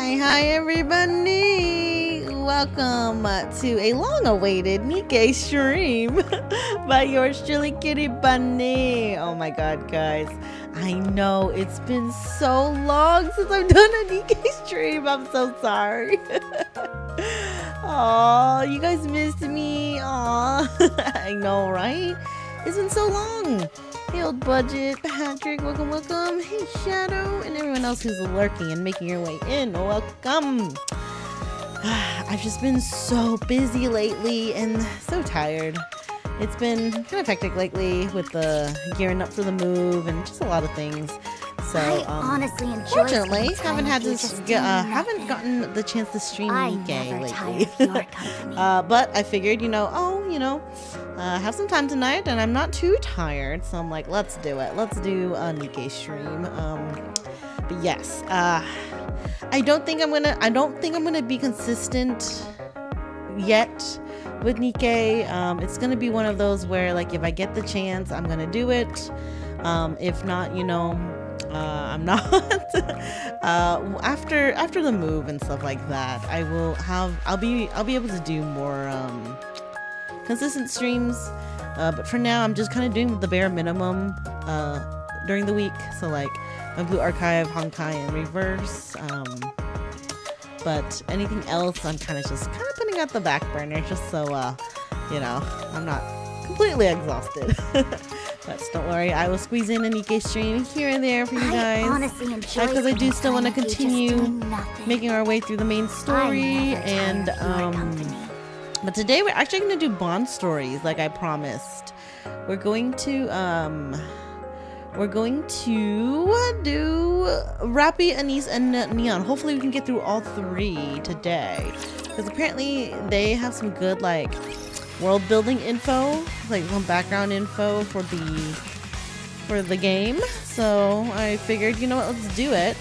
Hi everybody! Welcome to a long-awaited NIKKE stream by yours truly, Kitty Bunny. Oh my god, guys. I know it's been so long since I've done a NIKKE stream. I'm so sorry. Oh, you guys missed me. Aw, I know, right? It's been so long. Hey, Old Budget, Patrick, welcome. Hey, Shadow, and everyone else who's lurking and making your way in, welcome. I've just been so busy lately and so tired. It's been kind of hectic lately with the gearing up for the move and just a lot of things. So, I honestly enjoy. Fortunately, haven't gotten the chance to stream NIKKE lately. But I figured, have some time tonight, and I'm not too tired, so I'm like, let's do it. Let's do a NIKKE stream. But yes, I don't think I'm gonna be consistent yet with NIKKE. It's gonna be one of those where, like, if I get the chance, I'm gonna do it. If not, I'm not. After the move and stuff like that, I'll be able to do more consistent streams. But for now, I'm just kind of doing the bare minimum during the week. So like my Blue Archive, Honkai, and Reverse. But anything else, I'm kind of putting out the back burner, just so I'm not completely exhausted. But don't worry, I will squeeze in a NIKKE stream here and there for you guys. I honestly enjoy because I do still want to continue making our way through the main story. And but today we're actually going to do Bond stories, like I promised. We're going to do Rapi, Anise, and Neon. Hopefully we can get through all three today, because apparently they have some good world building info, like some background info for the game. So I figured, you know what, let's do it,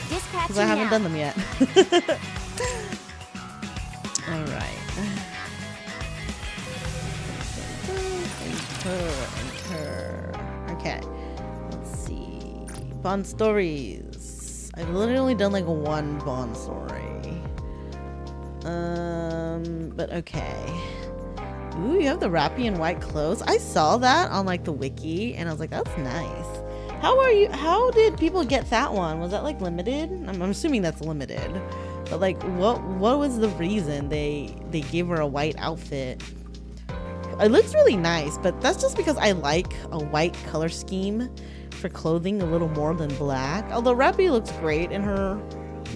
because I haven't done them yet. All right. Okay, let's see. Bond stories. I've literally only done one Bond story. But okay. Ooh, you have the Rapi and white clothes. I saw that on the wiki, and I was like, that's nice. How did people get that one? Was that limited? I'm assuming that's limited. But what was the reason they gave her a white outfit? It looks really nice, but that's just because I like a white color scheme for clothing a little more than black. Although Rapi looks great in her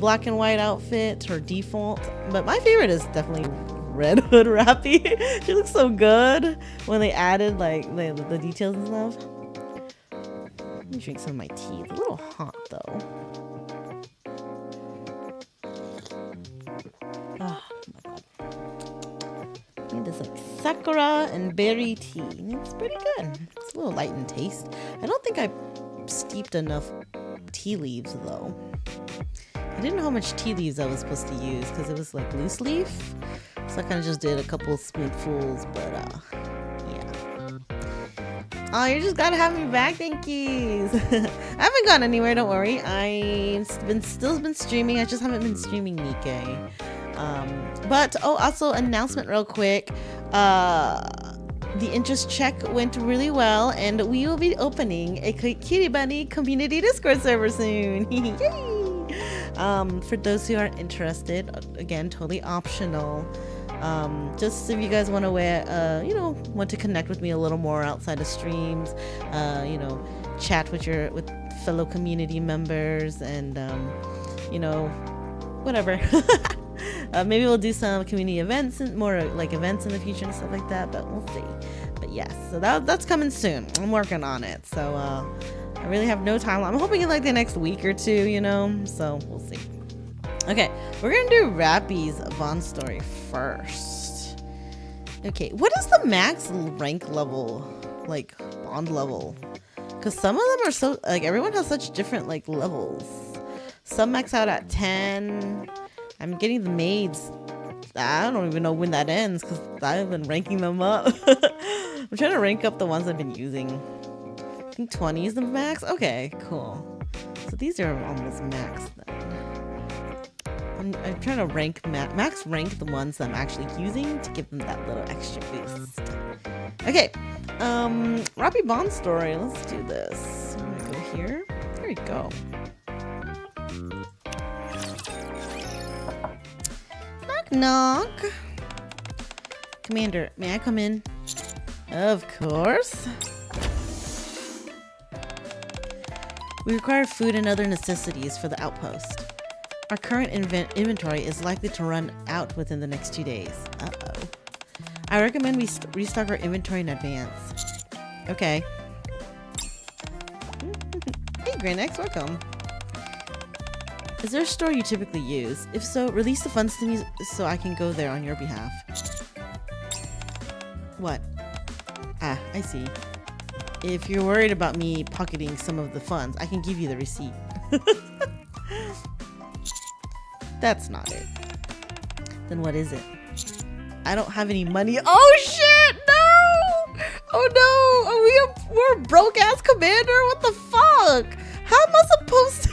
black and white outfit, her default. But my favorite is definitely Red Hood Rapi. She looks so good when they added the details and stuff. Let me drink some of my tea. It's a little hot though. Oh my god. I need this sakura and berry tea. It's pretty good. It's a little light in taste. I don't think I steeped enough tea leaves though. I didn't know how much tea leaves I was supposed to use because it was loose leaf. So I kind of just did a couple of spoonfuls, but yeah. Oh, you just gotta have me back, thank you. I haven't gone anywhere, don't worry. I've still been streaming. I just haven't been streaming NIKKE. But also announcement real quick. The interest check went really well, and we will be opening a Kitty Bunny community Discord server soon. Yay! For those who aren't interested, again, totally optional. Just if you guys want to want to connect with me a little more outside of streams, chat with fellow community members, and whatever. Maybe we'll do some community events and more events in the future and stuff like that, but we'll see. But yes, so that's coming soon. I'm working on it, so I really have no time. I'm hoping in the next week or two, so we'll see. Okay, we're gonna do Rapi's Bond story first. Okay, what is the max rank level, Bond level? Because some of them are so, everyone has such different levels. Some max out at 10. I'm getting the maids. I don't even know when that ends because I've been ranking them up. I'm trying to rank up the ones I've been using. I think 20 is the max. Okay, cool. So these are almost max then. I'm trying to rank max rank the ones that I'm actually using to give them that little extra boost. Okay, Rapi Bond story. Let's do this. I'm gonna go here. There we go. Knock knock. Commander, may I come in? Of course. We require food and other necessities for the outpost. Our current inventory is likely to run out within the next 2 days. Uh-oh. I recommend we restock our inventory in advance. Okay. Hey, Granax, welcome. Is there a store you typically use? If so, release the funds to me so I can go there on your behalf. What? Ah, I see. If you're worried about me pocketing some of the funds, I can give you the receipt. That's not it. Then what is it? I don't have any money. Oh shit! No! Oh no! We're a broke ass commander. What the fuck? How am I supposed to?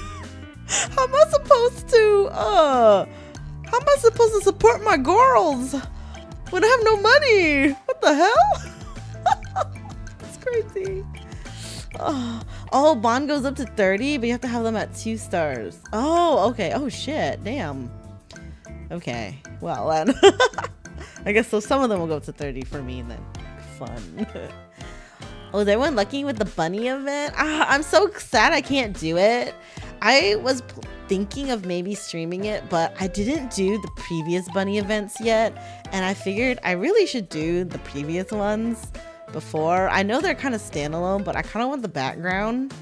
How am I supposed to support my girls when I have no money? What the hell? That's crazy. Oh, bond goes up to 30, but you have to have them at 2 stars. Oh, okay. Oh shit. Damn. Okay. Well then. I guess so. Some of them will go up to 30 for me then. Fun. Oh, is everyone lucky with the bunny event? I'm so sad I can't do it. I was thinking of maybe streaming it, but I didn't do the previous bunny events yet, and I figured I really should do the previous ones before. I know they're kind of standalone, but I kind of want the background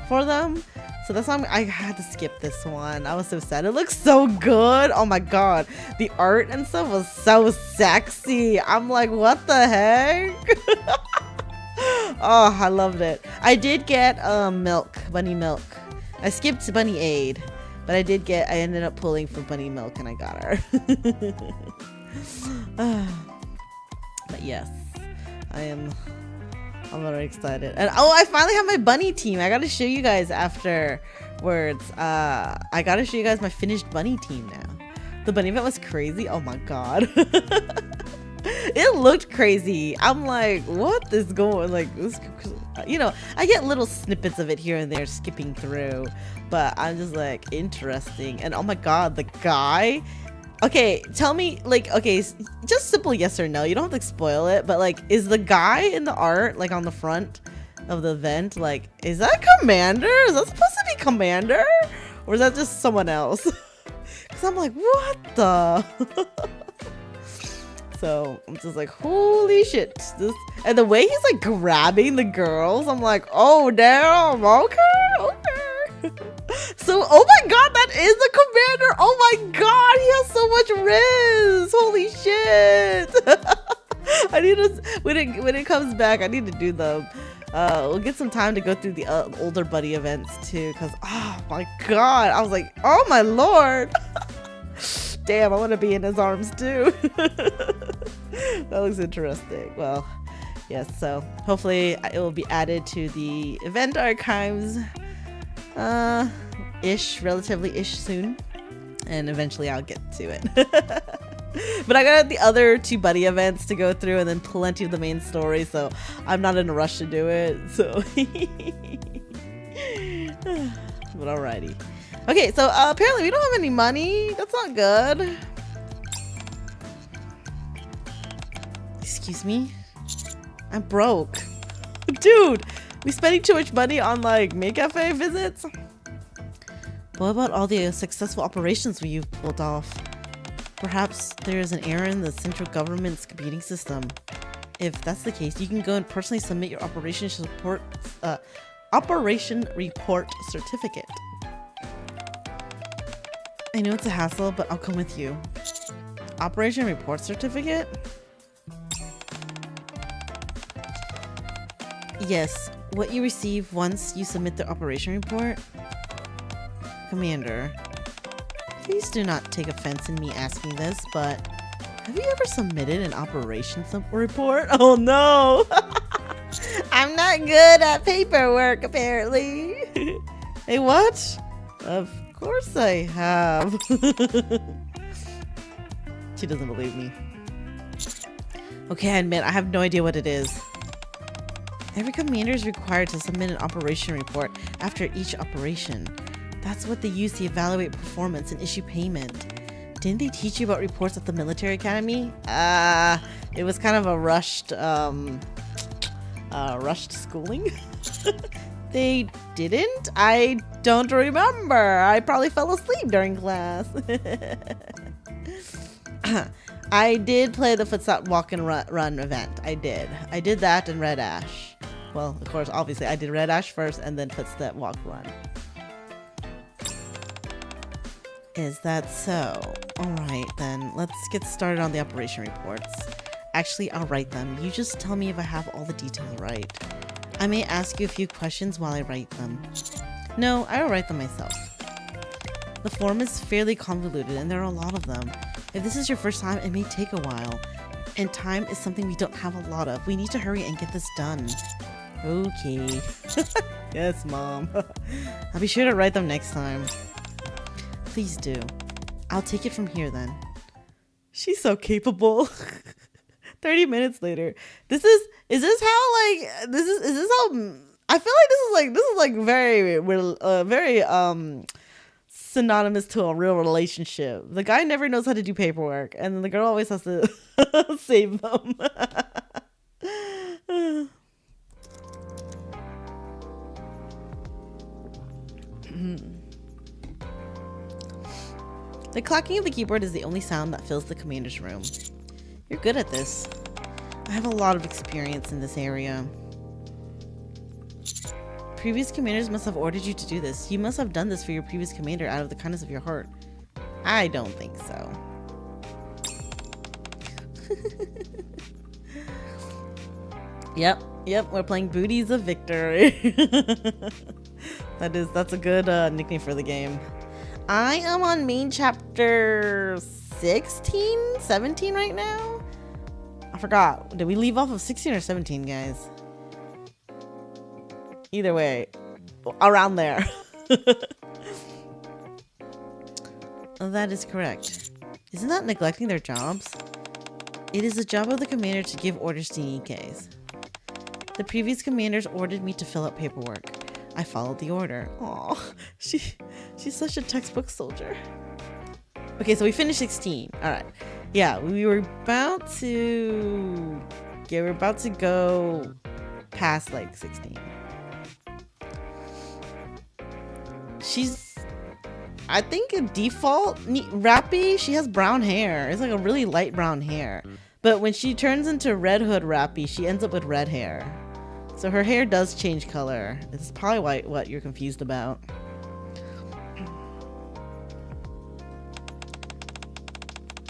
for them, so that's why I had to skip this one. I was so sad. It looks so good. Oh my god, the art and stuff was so sexy. I'm like, what the heck? Oh, I loved it. I did get milk, bunny milk. I skipped bunny aid, but I ended up pulling for bunny milk and I got her. But yes, I'm very excited. And oh, I finally have my bunny team. I gotta show you guys afterwards. I gotta show you guys my finished bunny team now. The bunny event was crazy. Oh my god. It looked crazy. I'm like, what is going, like, this, you know, I get little snippets of it here and there skipping through, but I'm just like, interesting. And oh my god, the guy. Okay, tell me, like, okay, just simple yes or no. You don't have to spoil it, but like, is the guy in the art, like on the front of the event, like, is that Commander? Is that supposed to be Commander? Or is that just someone else? Because I'm like, what the? So I'm just like, holy shit. And the way he's like grabbing the girls, I'm like, oh damn, okay. So, oh my god, that is the Commander. Oh my god, he has so much riz. Holy shit. I need to, when it comes back, I need to do them. We'll get some time to go through the older buddy events too, because oh my god, I was like, oh my lord. Damn, I want to be in his arms too. That looks interesting. Well, yes, so hopefully it will be added to the event archives relatively soon, and eventually I'll get to it. But I got the other 2 buddy events to go through and then plenty of the main story, so I'm not in a rush to do it. So but alrighty. Okay, so apparently we don't have any money. That's not good. Excuse me? I'm broke. Dude, we spending too much money on like maid cafe visits? What about all the successful operations we've pulled off? Perhaps there is an error in the central government's computing system. If that's the case, you can go and personally submit your operation report certificate. I know it's a hassle, but I'll come with you. Operation report certificate? Yes, what you receive once you submit the operation report. Commander, please do not take offense in me asking this, but have you ever submitted an operation report? Oh no! I'm not good at paperwork, apparently. Hey, what? Of course I have. She doesn't believe me. Okay, I admit, I have no idea what it is. Every commander is required to submit an operation report after each operation. That's what they use to evaluate performance and issue payment. Didn't they teach you about reports at the military academy? It was kind of a rushed schooling. They didn't? I don't remember. I probably fell asleep during class. I did play the Footstep Walk and Run event. I did that in Red Ash. Well, of course, obviously, I did Red Ash first and then Footstep Walk Run. Is that so? Alright then, let's get started on the operation reports. Actually, I'll write them. You just tell me if I have all the details right. I may ask you a few questions while I write them. No, I will write them myself. The form is fairly convoluted and there are a lot of them. If this is your first time, it may take a while. And time is something we don't have a lot of. We need to hurry and get this done. Okay. Yes, Mom. I'll be sure to write them next time. Please do. I'll take it from here then. She's so capable. 30 minutes later. Is this how I feel like this is like very synonymous to a real relationship. The guy never knows how to do paperwork and then the girl always has to save them. The clacking of the keyboard is the only sound that fills the commander's room. You're good at this. I have a lot of experience in this area. Previous commanders must have ordered you to do this. You must have done this for your previous commander out of the kindness of your heart. I don't think so. Yep, we're playing Booties of Victory. That's a good nickname for the game. I am on main chapter 16, 17 right now? I forgot. Did we leave off of 16 or 17, guys? Either way, around there. That is correct. Isn't that neglecting their jobs? It is the job of the commander to give orders to Nikkes. The previous commanders ordered me to fill out paperwork. I followed the order. Aw, she's such a textbook soldier. Okay, so we finished 16. All right. Yeah, we were about to go past like 16. She's, I think, a default Rapi. She has brown hair. It's like a really light brown hair. But when she turns into Red Hood Rapi, she ends up with red hair. So her hair does change color. It's probably what you're confused about.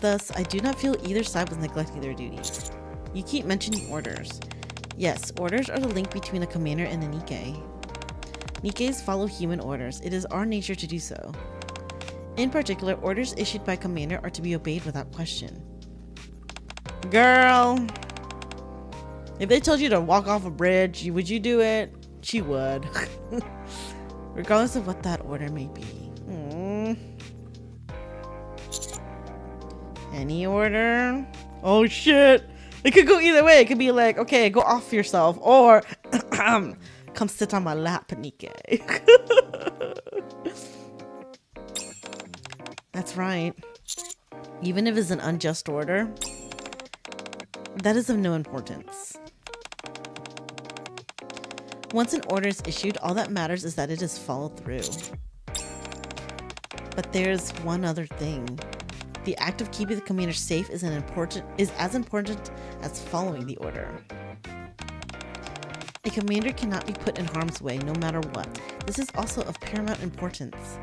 Thus, I do not feel either side was neglecting their duties. You keep mentioning orders. Yes, orders are the link between a commander and a Nikke. Nikkes follow human orders. It is our nature to do so. In particular, orders issued by commander are to be obeyed without question. Girl! If they told you to walk off a bridge, would you do it? She would. Regardless of what that order may be. Any order? Oh shit! It could go either way. It could be like, okay, go off yourself, or come sit on my lap, Nikke. That's right. Even if it's an unjust order, that is of no importance. Once an order is issued, all that matters is that it is followed through. But there's one other thing. The act of keeping the commander safe is as important as following the order. A commander cannot be put in harm's way no matter what. This is also of paramount importance.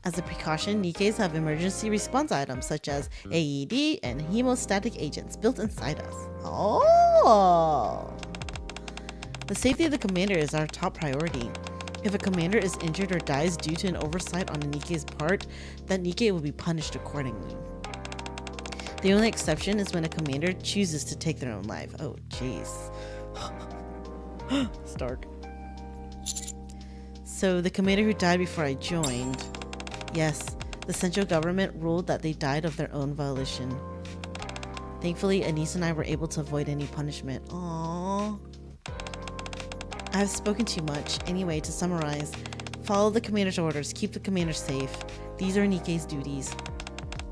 As a precaution, Nikkes have emergency response items such as AED and hemostatic agents built inside us. Oh! The safety of the commander is our top priority. If a commander is injured or dies due to an oversight on a Nikke's part, that Nikke will be punished accordingly. The only exception is when a commander chooses to take their own life. Oh, jeez. Stark. So the commander who died before I joined, Yes, the central government ruled that they died of their own volition. Thankfully, Anise and I were able to avoid any punishment. Aww. I have spoken too much. Anyway, to summarize, follow the commander's orders, keep the commander safe. These are NIKKE's duties.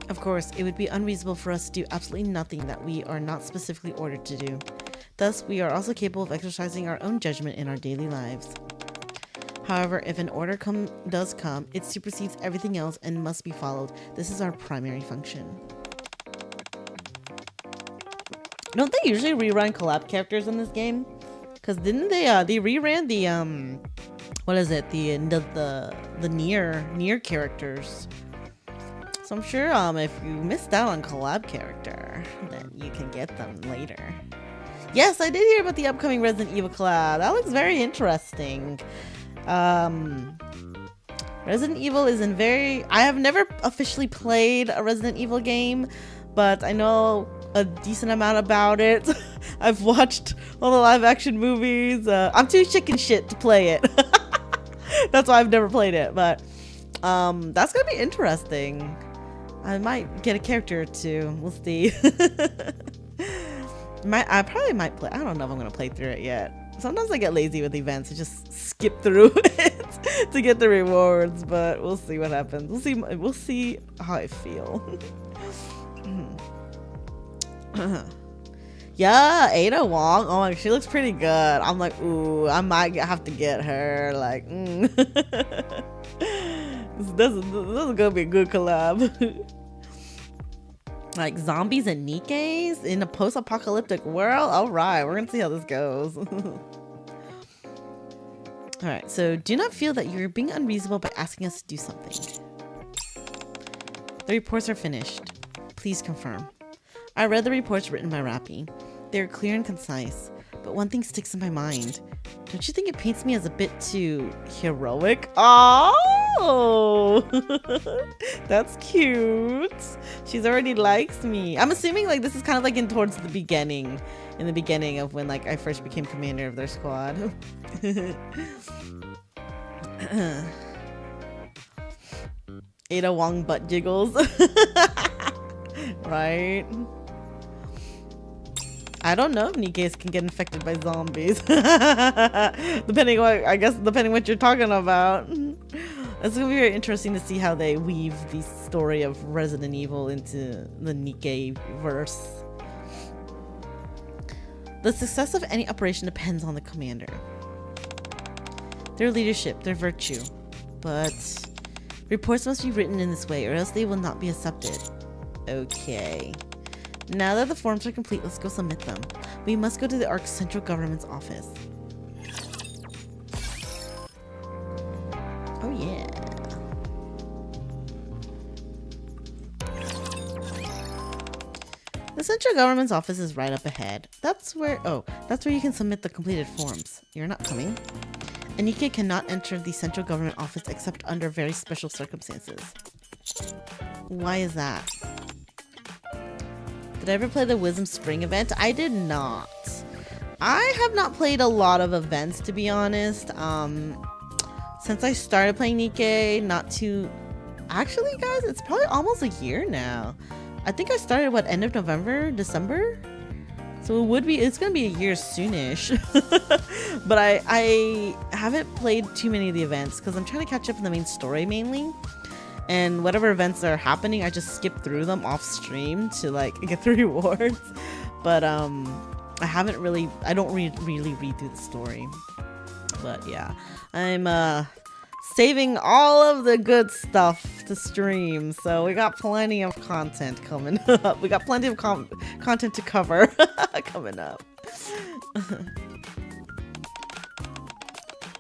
Of course, it would be unreasonable for us to do absolutely nothing that we are not specifically ordered to do. Thus, we are also capable of exercising our own judgment in our daily lives. However, if an order does come, it supersedes everything else and must be followed. This is our primary function. Don't they usually rerun collab characters in this game? Because didn't they reran the what is it, the near characters. So I'm sure if you missed out on collab character, then you can get them later. Yes, I did hear about the upcoming Resident Evil collab. That looks very interesting. Resident Evil is I have never officially played a Resident Evil game, but I know a decent amount about it. I've watched all the live action movies. I'm too chicken shit to play it. That's why I've never played it, but that's gonna be interesting. I might get a character or two. We'll see. I probably might play. I don't know if I'm gonna play through it yet. Sometimes I get lazy with events. I just skip through it to get the rewards, but we'll see what happens. We'll see how I feel. Yeah, Ada Wong. Oh my, she looks pretty good. I'm like, ooh, I might have to get her. Like, this is gonna be a good collab. Like zombies and NIKKEs in a post-apocalyptic world. All right, we're gonna see how this goes. All right, so do not feel that you're being unreasonable by asking us to do something. The reports are finished. Please confirm. I read the reports written by Rapi. They're clear and concise, but one thing sticks in my mind. Don't you think it paints me as a bit too heroic? Oh, that's cute. She's already likes me. I'm assuming like this is kind of like towards the beginning, in the beginning of when like I first became commander of their squad. Ada Wong butt jiggles. Right? I don't know if NIKKEs can get infected by zombies. depending what you're talking about. It's gonna be very interesting to see how they weave the story of Resident Evil into the NIKKE verse. The success of any operation depends on the commander, their leadership, their virtue. But reports must be written in this way or else they will not be accepted. Okay. Now that the forms are complete, let's go submit them. We must go to the ARC's central government's office. Oh yeah. The central government's office is right up ahead. That's where you can submit the completed forms. You're not coming. A NIKKE cannot enter the central government office except under very special circumstances. Why is that? Did I ever play the Wisdom Spring event? I did not. I have not played a lot of events, to be honest. Since I started playing NIKKE, actually guys, it's probably almost a year now. I think I started end of November, December? So it's gonna be a year soonish. But I haven't played too many of the events because I'm trying to catch up in the main story mainly. And whatever events are happening, I just skip through them off stream to like get the rewards. But I don't really read through the story. But yeah, I'm saving all of the good stuff to stream. So we got plenty of content coming up. We got plenty of content to cover coming up.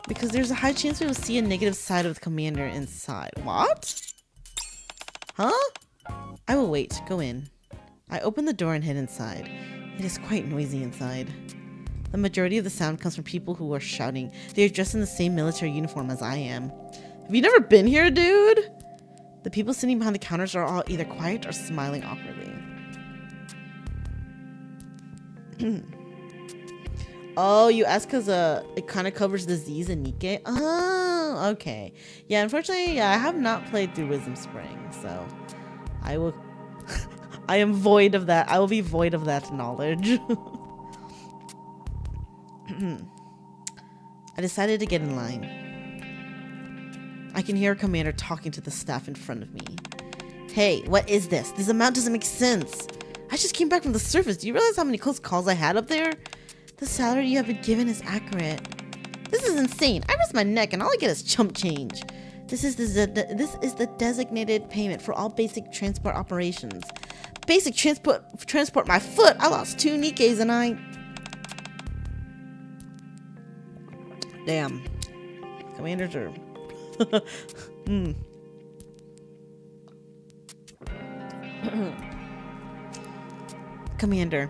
Because there's a high chance we will see a negative side of the commander inside. What? Huh? I will wait. Go in. I open the door and head inside. It is quite noisy inside. The majority of the sound comes from people who are shouting. They are dressed in the same military uniform as I am. Have you never been here, dude? The people sitting behind the counters are all either quiet or smiling awkwardly. Oh, you asked because it kind of covers the Z's in NIKKE? Oh. Oh, okay. Yeah, unfortunately, yeah, I have not played through Wisdom Spring, so I will. I am void of that. I will be void of that knowledge. I decided to get in line. I can hear a commander talking to the staff in front of me. Hey, what is this? This amount doesn't make sense. I just came back from the surface. Do you realize how many close calls I had up there? The salary you have been given is accurate. This is insane. I risk my neck and all I get is chump change. This is the designated payment for all basic transport operations. Basic transport my foot. I lost 2 NIKKEs and I... Damn. Commanders are... Commander,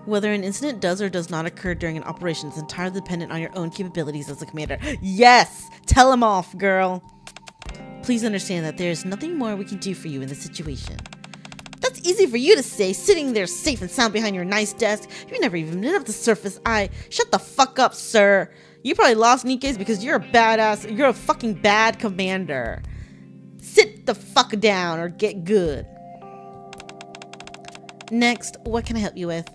whether an incident does or does not occur during an operation is entirely dependent on your own capabilities as a commander. Yes! Tell him off, girl! Please understand that there is nothing more we can do for you in this situation. That's easy for you to say, sitting there safe and sound behind your nice desk. You never even been up the surface. Shut the fuck up, sir. You probably lost NIKKEs because you're a badass. You're a fucking bad commander. Sit the fuck down or get good. Next, what can I help you with?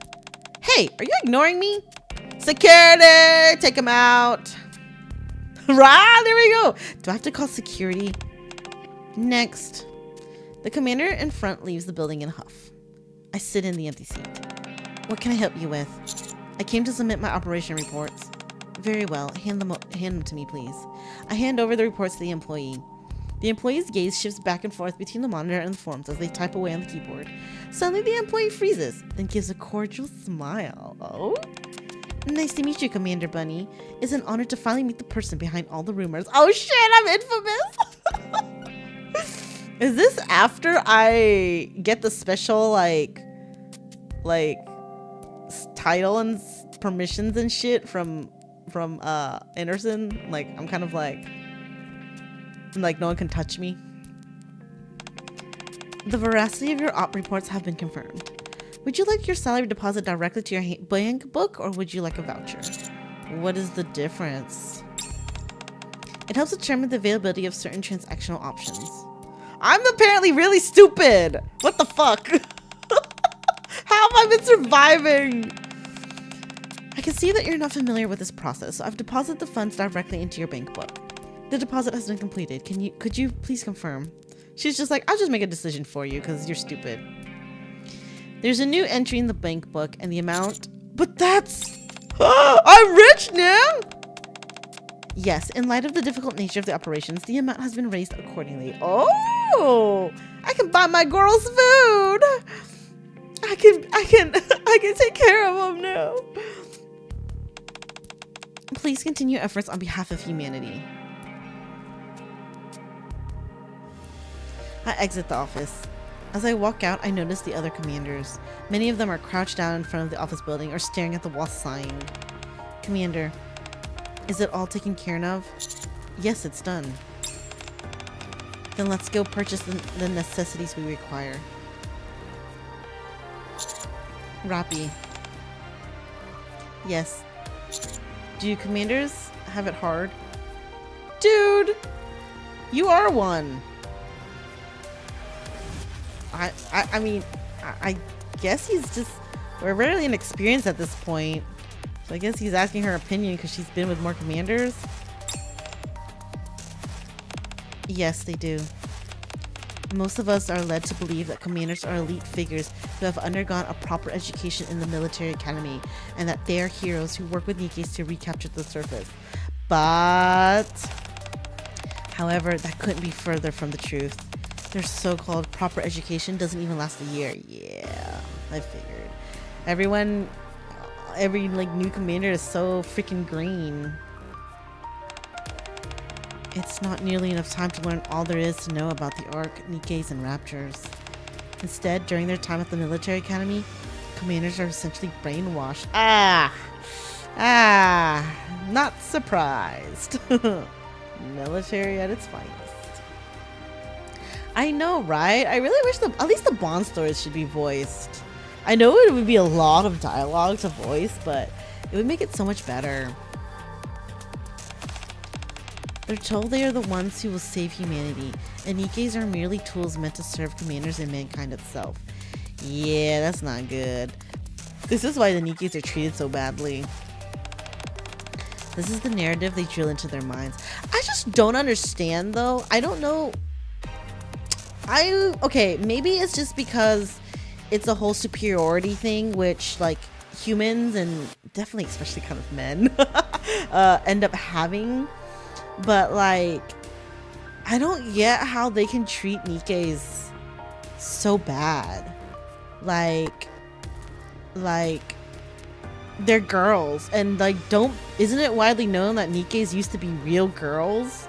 Hey, are you ignoring me? Security! Take him out. Right, there we go. Do I have to call security? Next. The commander in front leaves the building in a huff. I sit in the empty seat. What can I help you with? I came to submit my operation reports. Very well. Hand them to me, please. I hand over the reports to the employee. The employee's gaze shifts back and forth between the monitor and the forms as they type away on the keyboard. Suddenly, the employee freezes, then gives a cordial smile. Oh? Nice to meet you, Commander Bunny. It's an honor to finally meet the person behind all the rumors. Oh shit, I'm infamous! Is this after I get the special, like title and permissions and shit from Anderson? Like, I'm kind of like no one can touch me. The veracity of your op reports have been confirmed. Would you like your salary deposit directly to your bank book, or would you like a voucher? What is the difference? It helps determine the availability of certain transactional options. I'm apparently really stupid! What the fuck? How have I been surviving? I can see that you're not familiar with this process, so I've deposited the funds directly into your bank book. The deposit has been completed. Could you please confirm? She's just like, I'll just make a decision for you because you're stupid. There's a new entry in the bank book and the amount, but that's... I'm rich now? Yes, in light of the difficult nature of the operations, the amount has been raised accordingly. Oh, I can buy my girls food. I can take care of them now. Please continue efforts on behalf of humanity. I exit the office. As I walk out, I notice the other commanders. Many of them are crouched down in front of the office building or staring at the wall sighing. Commander, is it all taken care of? Yes, it's done. Then let's go purchase the necessities we require. Rapi. Yes. Do you commanders have it hard? Dude! You are one! I mean, I guess he's just... We're really inexperienced at this point. So I guess he's asking her opinion because she's been with more commanders. Yes, they do. Most of us are led to believe that commanders are elite figures who have undergone a proper education in the military academy and that they are heroes who work with NIKKEs to recapture the surface. But... However, that couldn't be further from the truth. Their so-called proper education doesn't even last a year. Yeah, I figured. Every new commander is so freaking green. It's not nearly enough time to learn all there is to know about the Ark, NIKKEs, and Raptors. Instead, during their time at the military academy, commanders are essentially brainwashed. Not surprised. Military at its finest. I know, right? I really wish at least the Bond stories should be voiced. I know it would be a lot of dialogue to voice, but it would make it so much better. They're told they are the ones who will save humanity, and Nikkes are merely tools meant to serve commanders and mankind itself. Yeah, that's not good. This is why the Nikkes are treated so badly. This is the narrative they drill into their minds. I just don't understand, though. I don't know. Okay, maybe it's just because it's a whole superiority thing, which, like, humans and definitely especially kind of men end up having. But, like, I don't get how they can treat Nikkes so bad. Like they're girls, and like, isn't it widely known that Nikkes used to be real girls?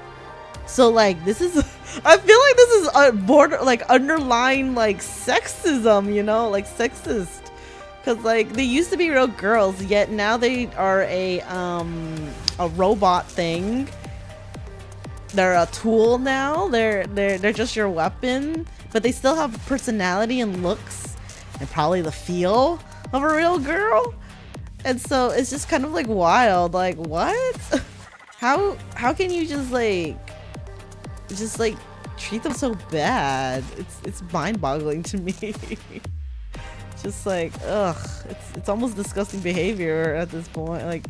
So like, this is I feel like this is a border, like, underlying, like, sexism, you know, like sexist, because like they used to be real girls, yet now they are a robot thing. They're a tool now. They're just your weapon, but they still have personality and looks and probably the feel of a real girl. And so it's just kind of like wild. Like, what? How can you just treat them so bad? It's mind-boggling to me. Just like, ugh, it's almost disgusting behavior at this point. Like,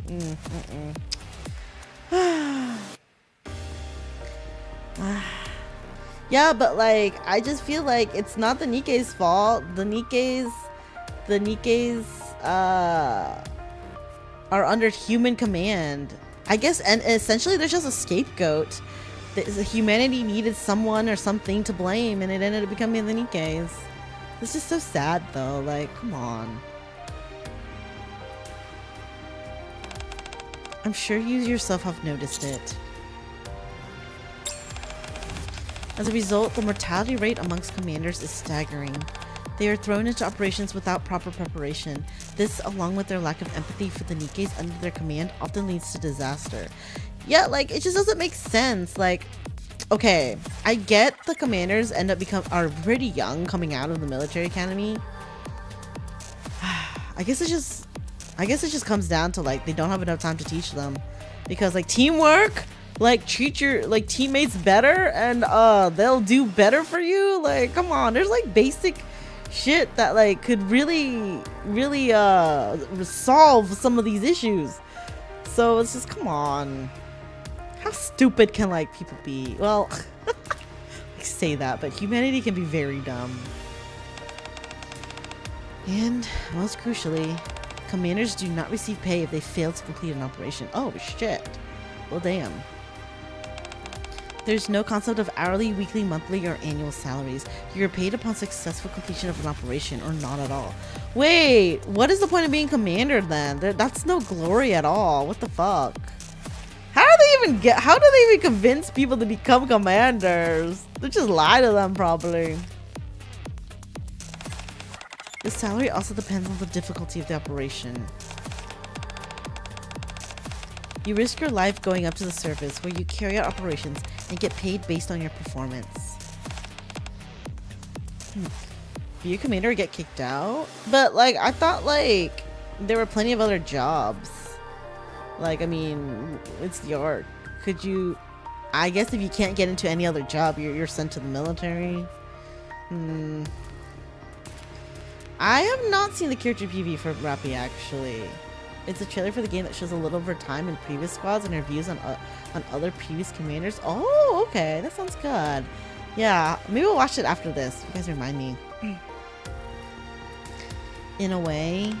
yeah, but like, I just feel like it's not the Nikke's fault. The Nikkes are under human command, I guess, and essentially they're just a scapegoat. The humanity needed someone or something to blame, and it ended up becoming the Nikkes. It's just so sad, though. Like, come on. I'm sure you yourself have noticed it. As a result, the mortality rate amongst commanders is staggering. They are thrown into operations without proper preparation. This, along with their lack of empathy for the Nikkes under their command, often leads to disaster. Yeah, like, it just doesn't make sense. Like, okay, I get the commanders are pretty young coming out of the military academy. I guess it just comes down to, like, they don't have enough time to teach them, because, like, teamwork, like, treat your, like, teammates better, and they'll do better for you. Like, come on, there's, like, basic shit that, like, could really resolve some of these issues. So it's just, come on, how stupid can, like, people be? Well, I say that, but humanity can be very dumb. And most crucially, commanders do not receive pay if they fail to complete an operation. Oh shit. Well, damn. There's no concept of hourly, weekly, monthly, or annual salaries. You're paid upon successful completion of an operation, or not at all. Wait, what is the point of being commander then? That's no glory at all. What the fuck? How do they even convince people to become commanders? They just lie to them, probably. The salary also depends on the difficulty of the operation. You risk your life going up to the surface, where you carry out operations and get paid based on your performance. Be a commander or get kicked out? But, like, I thought, like, there were plenty of other jobs. Like, I mean, it's the art. Could you... I guess if you can't get into any other job, you're sent to the military. I have not seen the character PV for Rapi, actually. It's a trailer for the game that shows a little of her time in previous squads and her views on other previous commanders. Oh, okay. That sounds good. Yeah, maybe we'll watch it after this. You guys remind me. In a way,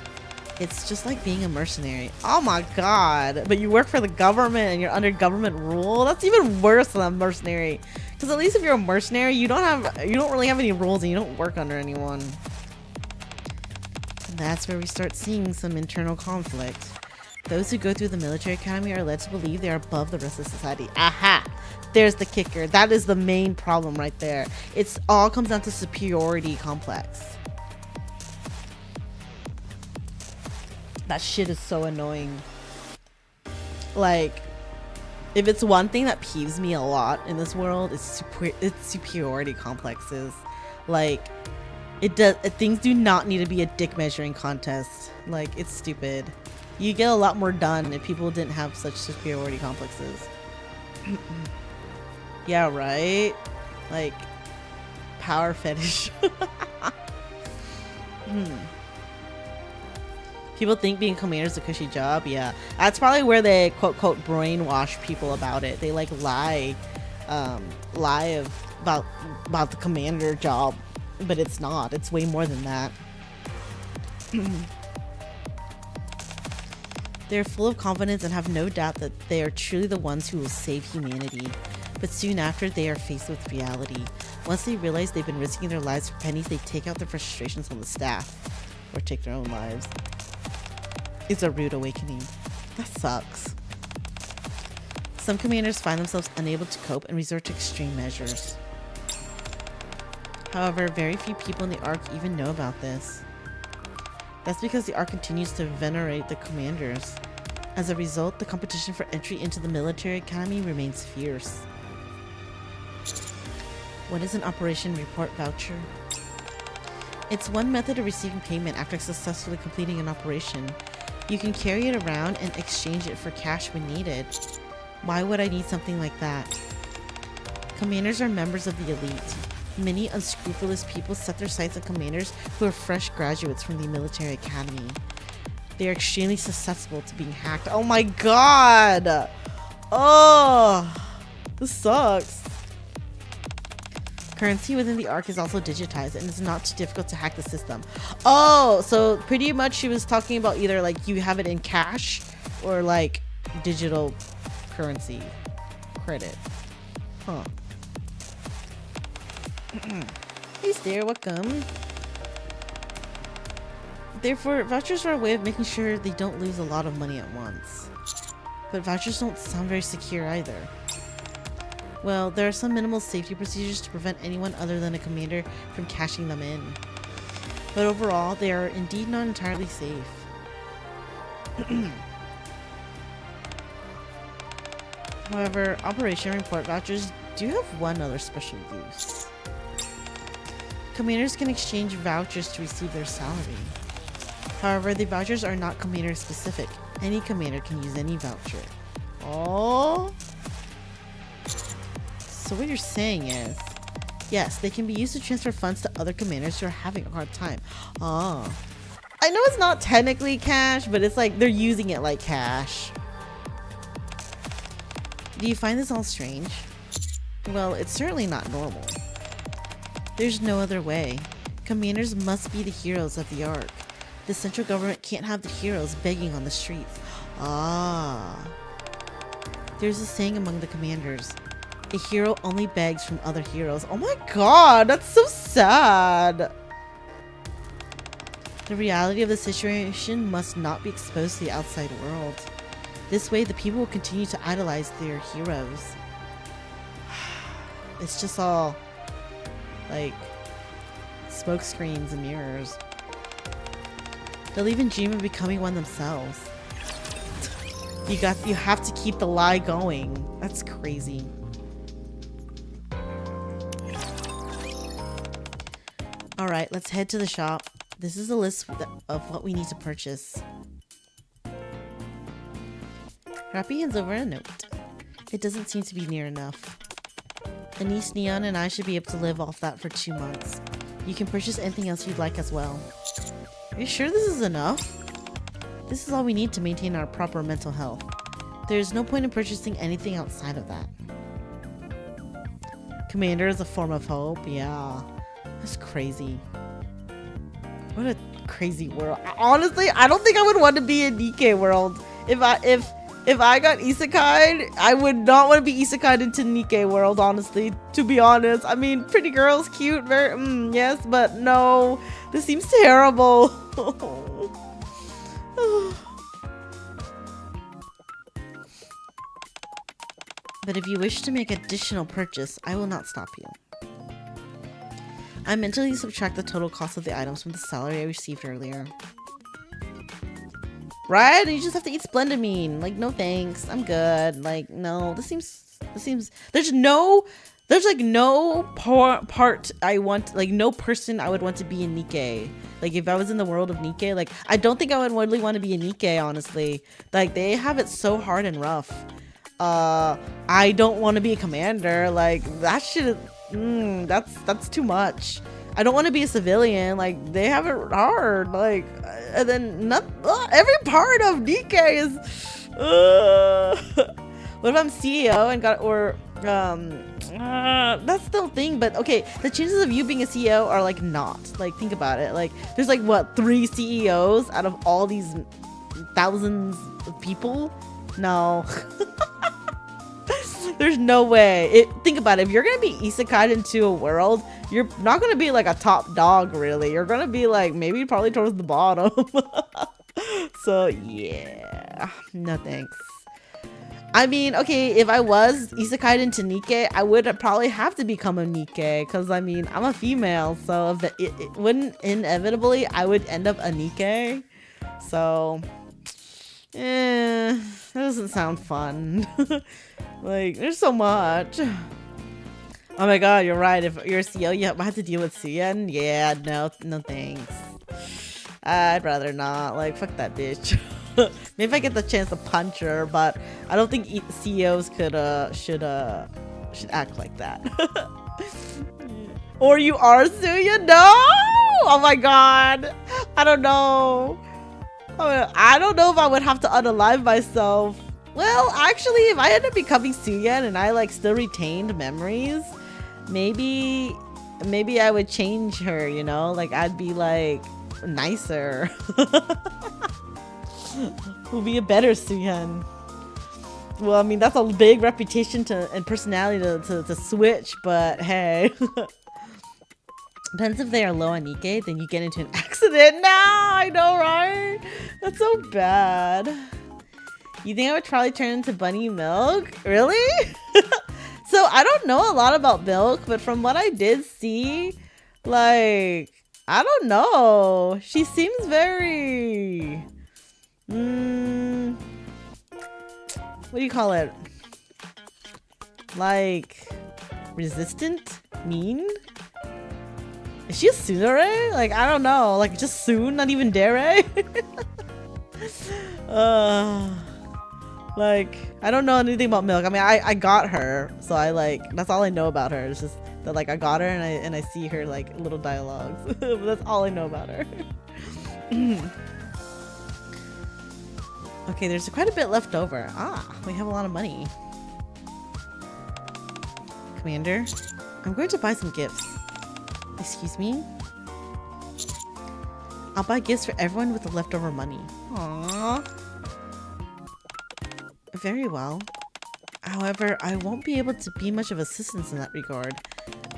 it's just like being a mercenary. Oh my god. But you work for the government and you're under government rule? That's even worse than a mercenary. Because at least if you're a mercenary, you don't really have any rules and you don't work under anyone. That's where we start seeing some internal conflict. Those who go through the military academy are led to believe they are above the rest of society. Aha! There's the kicker. That is the main problem right there. It's all comes down to superiority complex. That shit is so annoying. Like, if it's one thing that peeves me a lot in this world, it's superiority complexes. Like, things do not need to be a dick measuring contest. Like, it's stupid. You get a lot more done if people didn't have such superiority complexes. Yeah, right? Like, power fetish. People think being commander is a cushy job. Yeah, that's probably where they quote brainwash people about it. They like lie about the commander job, but it's not. It's way more than that. They're full of confidence and have no doubt that they are truly the ones who will save humanity. But soon after, they are faced with reality. Once they realize they've been risking their lives for pennies, they take out their frustrations on the staff. Or take their own lives. It's a rude awakening. That sucks. Some commanders find themselves unable to cope and resort to extreme measures. However, very few people in the Ark even know about this. That's because the Ark continues to venerate the commanders. As a result, the competition for entry into the military academy remains fierce. What is an operation report voucher? It's one method of receiving payment after successfully completing an operation. You can carry it around and exchange it for cash when needed. Why would I need something like that? Commanders are members of the elite. Many unscrupulous people set their sights on commanders who are fresh graduates from the military academy. They are extremely susceptible to being hacked. Oh my god! Oh, this sucks. Currency within the Ark is also digitized and it's not too difficult to hack the system. Oh, so pretty much she was talking about either like you have it in cash or like digital currency credit. Huh. Hey there, welcome. Therefore, vouchers are a way of making sure they don't lose a lot of money at once. But vouchers don't sound very secure either. Well, there are some minimal safety procedures to prevent anyone other than a commander from cashing them in. But overall, they are indeed not entirely safe. However, Operation Report vouchers do have one other special use. Commanders can exchange vouchers to receive their salary. However, the vouchers are not commander specific. Any commander can use any voucher. Oh. So what you're saying is, yes, they can be used to transfer funds to other commanders who are having a hard time. Oh. I know it's not technically cash, but it's like they're using it like cash. Do you find this all strange? Well, it's certainly not normal. There's no other way. Commanders must be the heroes of the Ark. The central government can't have the heroes begging on the streets. Ah. There's a saying among the commanders. A hero only begs from other heroes. Oh my god, that's so sad. The reality of the situation must not be exposed to the outside world. This way, the people will continue to idolize their heroes. It's just all like smoke screens and mirrors. They'll even dream of becoming one themselves. You have to keep the lie going. That's crazy. Alright, let's head to the shop. This is a list of what we need to purchase. Rapi hands over a note. It doesn't seem to be near enough. Anise, Neon, and I should be able to live off that for 2 months. You can purchase anything else you'd like as well. Are you sure this is enough? This is all we need to maintain our proper mental health. There is no point in purchasing anything outside of that. Commander is a form of hope. Yeah. That's crazy. What a crazy world. Honestly, I don't think I would want to be in NIKKE world. If I got isekai'd, I would not want to be isekai'd into NIKKE world, honestly, to be honest. I mean, pretty girls, cute, very, yes, but no. This seems terrible. But if you wish to make additional purchase, I will not stop you. I mentally subtract the total cost of the items from the salary I received earlier. Right? You just have to eat Splendamine. Like, no thanks. I'm good. Like, no. This seems there's like no part I want, like no person I would want to be in NIKKE. Like if I was in the world of NIKKE, like I don't think I would really want to be in NIKKE, honestly. Like they have it so hard and rough. I don't want to be a commander. Like that shit. That's too much. I don't want to be a civilian. Like they have it hard. Like, and then not every part of NIKKE is. What if I'm CEO and got that's still a thing, but okay, the chances of you being a CEO are like not. Like think about it. Like there's like what 3 CEOs out of all these thousands of people? No. There's no way. Think about it. If you're gonna be isekai'd into a world, you're not gonna be like a top dog, really. You're gonna be like maybe probably towards the bottom. So yeah, no thanks. I mean, okay, if I was isekai'd into NIKKE, I would probably have to become a NIKKE, because I mean, I'm a female, so if it wouldn't inevitably, I would end up a NIKKE. So, that doesn't sound fun. Like, there's so much. Oh my god, you're right. If you're a CEO, you have to deal with Suyen. Yeah, no thanks. I'd rather not. Like, fuck that bitch. Maybe if I get the chance to punch her, but I don't think CEOs should act like that. Or you are Suya? No! Oh my god. I don't know. I don't know if I would have to unalive myself. Well, actually, if I end up becoming Suyen and I like still retained memories, maybe I would change her, you know? Like I'd be like nicer. Who'll be a better Suyen. Well, I mean, that's a big reputation and personality to switch, but hey. Depends if they are low on NIKKE, then you get into an accident. No, I know, right? That's so bad. You think I would probably turn into bunny milk? Really? So I don't know a lot about milk, but from what I did see, like, I don't know. She seems very... what do you call it? Like, resistant? Mean? Is she a tsundere? Like, I don't know. Like, just soon, not even dere? Like, I don't know anything about milk. I mean, I got her, so I like, that's all I know about her. It's just that like I got her and I see her like little dialogues. But that's all I know about her. Okay, there's quite a bit left over. Ah, we have a lot of money. Commander, I'm going to buy some gifts. Excuse me? I'll buy gifts for everyone with the leftover money. Aww. Very well. However, I won't be able to be much of assistance in that regard.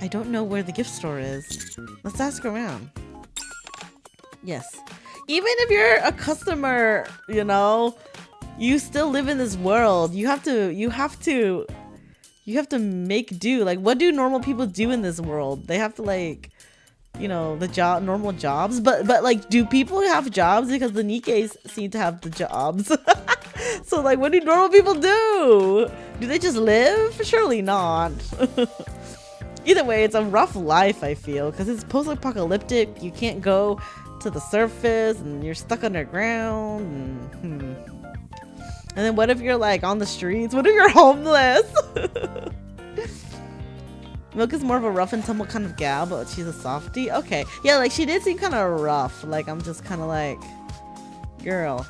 I don't know where the gift store is. Let's ask around. Yes. Even if you're a customer, you know, you still live in this world. You have to make do. Like, what do normal people do in this world? They have to like, you know, the normal jobs. But like, do people have jobs? Because the NIKKEs seem to have the jobs. So like, what do normal people do? Do they just live? Surely not. Either way, it's a rough life, I feel, because it's post-apocalyptic. You can't go to the surface and you're stuck underground. And then what if you're like on the streets? What if you're homeless? Milk is more of a rough and tumble kind of gal, but she's a softie. Okay, yeah, like she did seem kind of rough. Like I'm just kind of like, girl.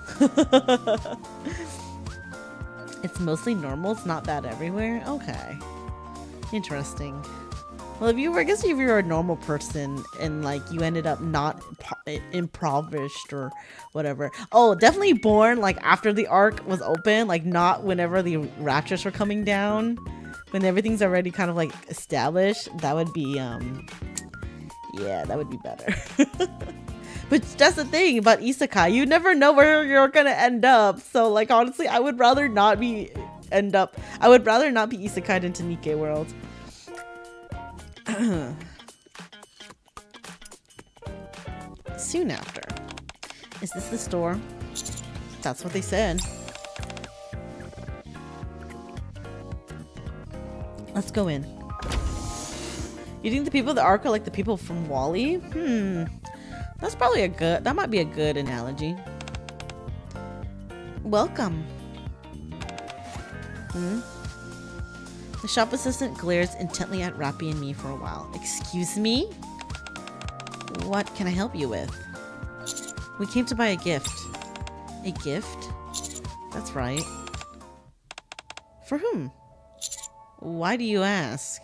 It's mostly normal. It's not bad everywhere. Okay, interesting. Well, I guess if you're a normal person and like you ended up not impoverished or whatever. Oh, definitely born like after the arc was open, like not whenever the ratchets were coming down, when everything's already kind of like established. That would be yeah, that would be better. But that's the thing about isekai, you never know where you're gonna end up. So like honestly, I would rather not be isekai'd into NIKKE world. Soon after. Is this the store? That's what they said. Let's go in. You think the people of the arc are like the people from Wall-E? That's probably that might be a good analogy. Welcome. The shop assistant glares intently at Rapi and me for a while. Excuse me? What can I help you with? We came to buy a gift. A gift? That's right. For whom? Why do you ask?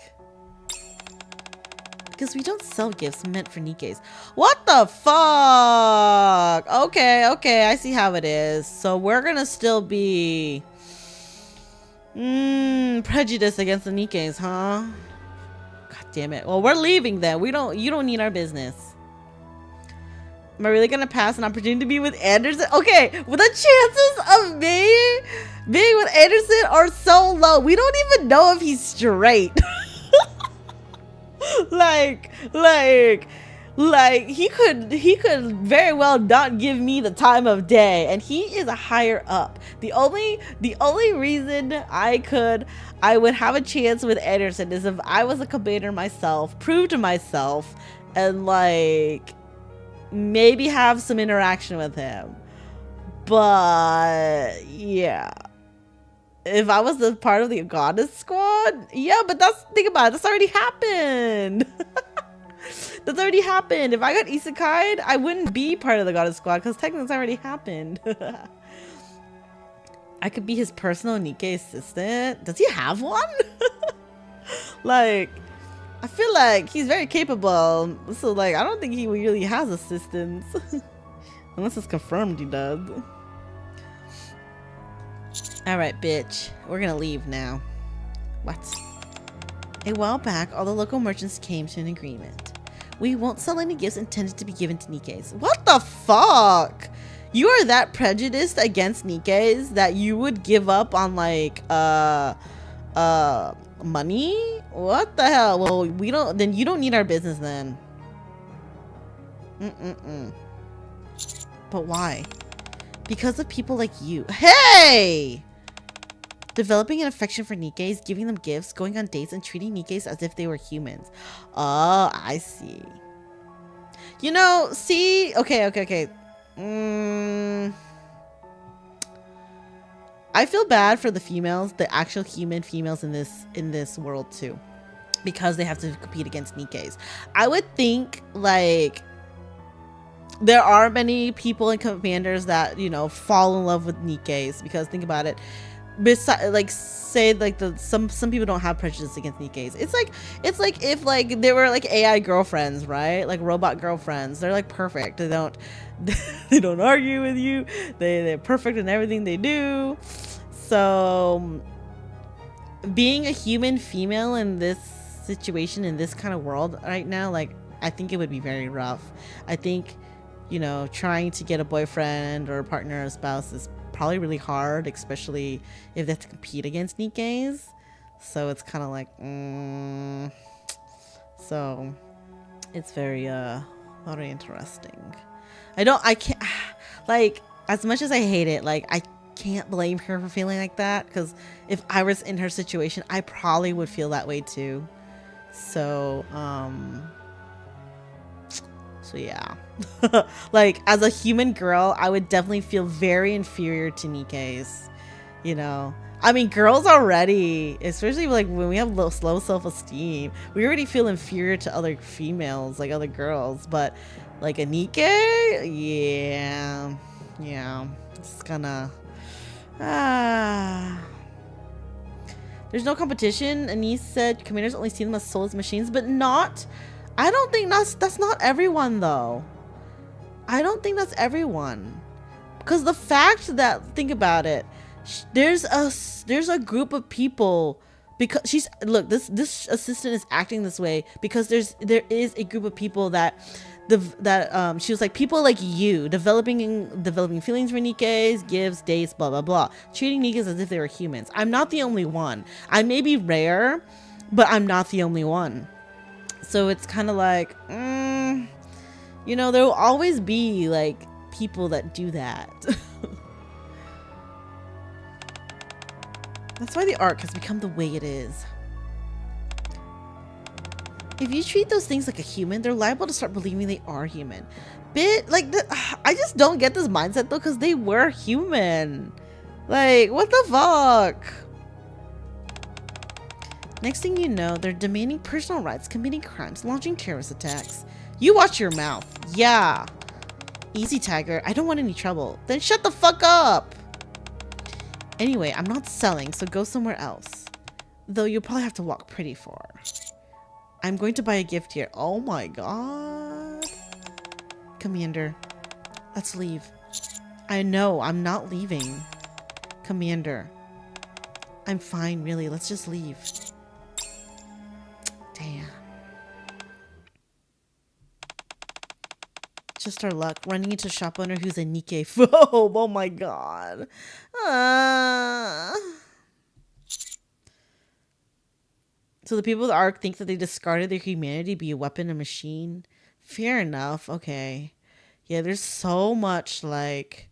Because we don't sell gifts meant for Nikkes. What the fuck? Okay, I see how it is. So we're gonna still be prejudiced against the Nikkes, huh? God damn it. Well, we're leaving then. You don't need our business. Am I really gonna pass an opportunity to be with Anderson? Okay, well, the chances of me being with Anderson are so low. We don't even know if he's straight. like he could very well not give me the time of day, and he is a higher up. The only reason I would have a chance with Anderson is if I was a commander myself, prove to myself, and like maybe have some interaction with him. But yeah, if I was a part of the goddess squad, yeah, but think about it, that's already happened. That's already happened. If I got isekai'd, I wouldn't be part of the goddess squad because technically it's already happened. I could be his personal Nikke assistant. Does he have one? Like, I feel like he's very capable. So like, I don't think he really has assistants. Unless it's confirmed he does. Alright, bitch. We're gonna leave now. What? A while back, all the local merchants came to an agreement. We won't sell any gifts intended to be given to Nikkes. What the fuck? You are that prejudiced against Nikkes that you would give up on like money? What the hell? Well, then you don't need our business then. But why? Because of people like you. Hey! Developing an affection for Nikkes, giving them gifts, going on dates, and treating Nikkes as if they were humans. Oh, I see. You know, see? Okay. I feel bad for the females, the actual human females in this world too. Because they have to compete against Nikkes. I would think, like, there are many people and commanders that, you know, fall in love with Nikkes. Because think about it. Like, say like some people don't have prejudice against Nikkes. It's like if like they were like AI girlfriends, right? Like robot girlfriends. They're like perfect. They don't argue with you. They're perfect in everything they do. So being a human female in this situation, in this kind of world right now, like, I think it would be very rough. I think, you know, trying to get a boyfriend or a partner or spouse is probably really hard, especially if they have to compete against Nikkes. So it's kind of like, so it's very interesting. I can't, like, as much as I hate it, like, I can't blame her for feeling like that, because if I was in her situation, I probably would feel that way too. So yeah. Like, as a human girl, I would definitely feel very inferior to Nikkes, you know. I mean, girls already, especially like when we have low self-esteem, we already feel inferior to other females, like other girls. But like a Nikke, yeah, it's gonna there's no competition. Anise said commanders only see them as soulless machines, but not, I don't think that's not everyone though. I don't think that's everyone, because the fact that, think about it, there's a group of people, because this assistant is acting this way because there is a group of people that she was like, people like you developing feelings for Nikkes, gives, dates, blah blah blah, treating Nikkes as if they were humans. I'm not the only one. I may be rare, but I'm not the only one. So it's kind of like, you know, there will always be like people that do that. That's why the arc has become the way it is. If you treat those things like a human, they're liable to start believing they are human. I just don't get this mindset though, because they were human. Like, what the fuck? Next thing you know, they're demanding personal rights, committing crimes, launching terrorist attacks. You watch your mouth. Yeah. Easy, Tiger. I don't want any trouble. Then shut the fuck up. Anyway, I'm not selling, so go somewhere else. Though you'll probably have to walk pretty far. I'm going to buy a gift here. Oh my god. Commander, let's leave. I know, I'm not leaving. Commander, I'm fine, really. Let's just leave. Damn. Just our luck. Running into a shop owner who's a NIKKE phobe. Oh my god. So the people of the Ark think that they discarded their humanity to be a weapon, a machine. Fair enough. Okay. Yeah, there's so much like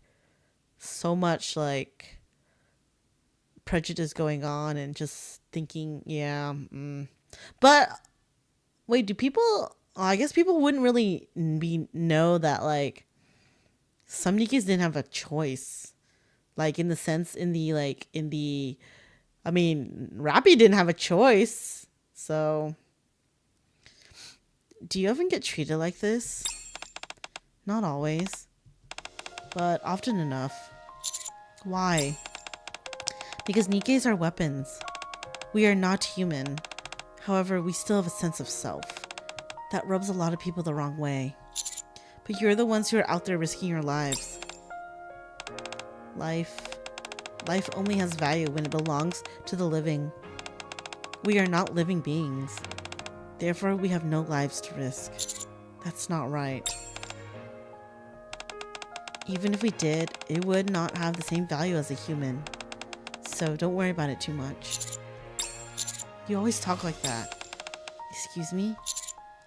prejudice going on and just thinking, yeah. But wait, do people... I guess people wouldn't really know that like some NIKKEs didn't have a choice. Like in the sense I mean, Rapi didn't have a choice. So do you often get treated like this? Not always, but often enough. Why? Because NIKKEs are weapons. We are not human. However, we still have a sense of self. That rubs a lot of people the wrong way. But you're the ones who are out there risking your lives. Life only has value when it belongs to the living. We are not living beings. Therefore, we have no lives to risk. That's not right. Even if we did, it would not have the same value as a human. So don't worry about it too much. You always talk like that. Excuse me?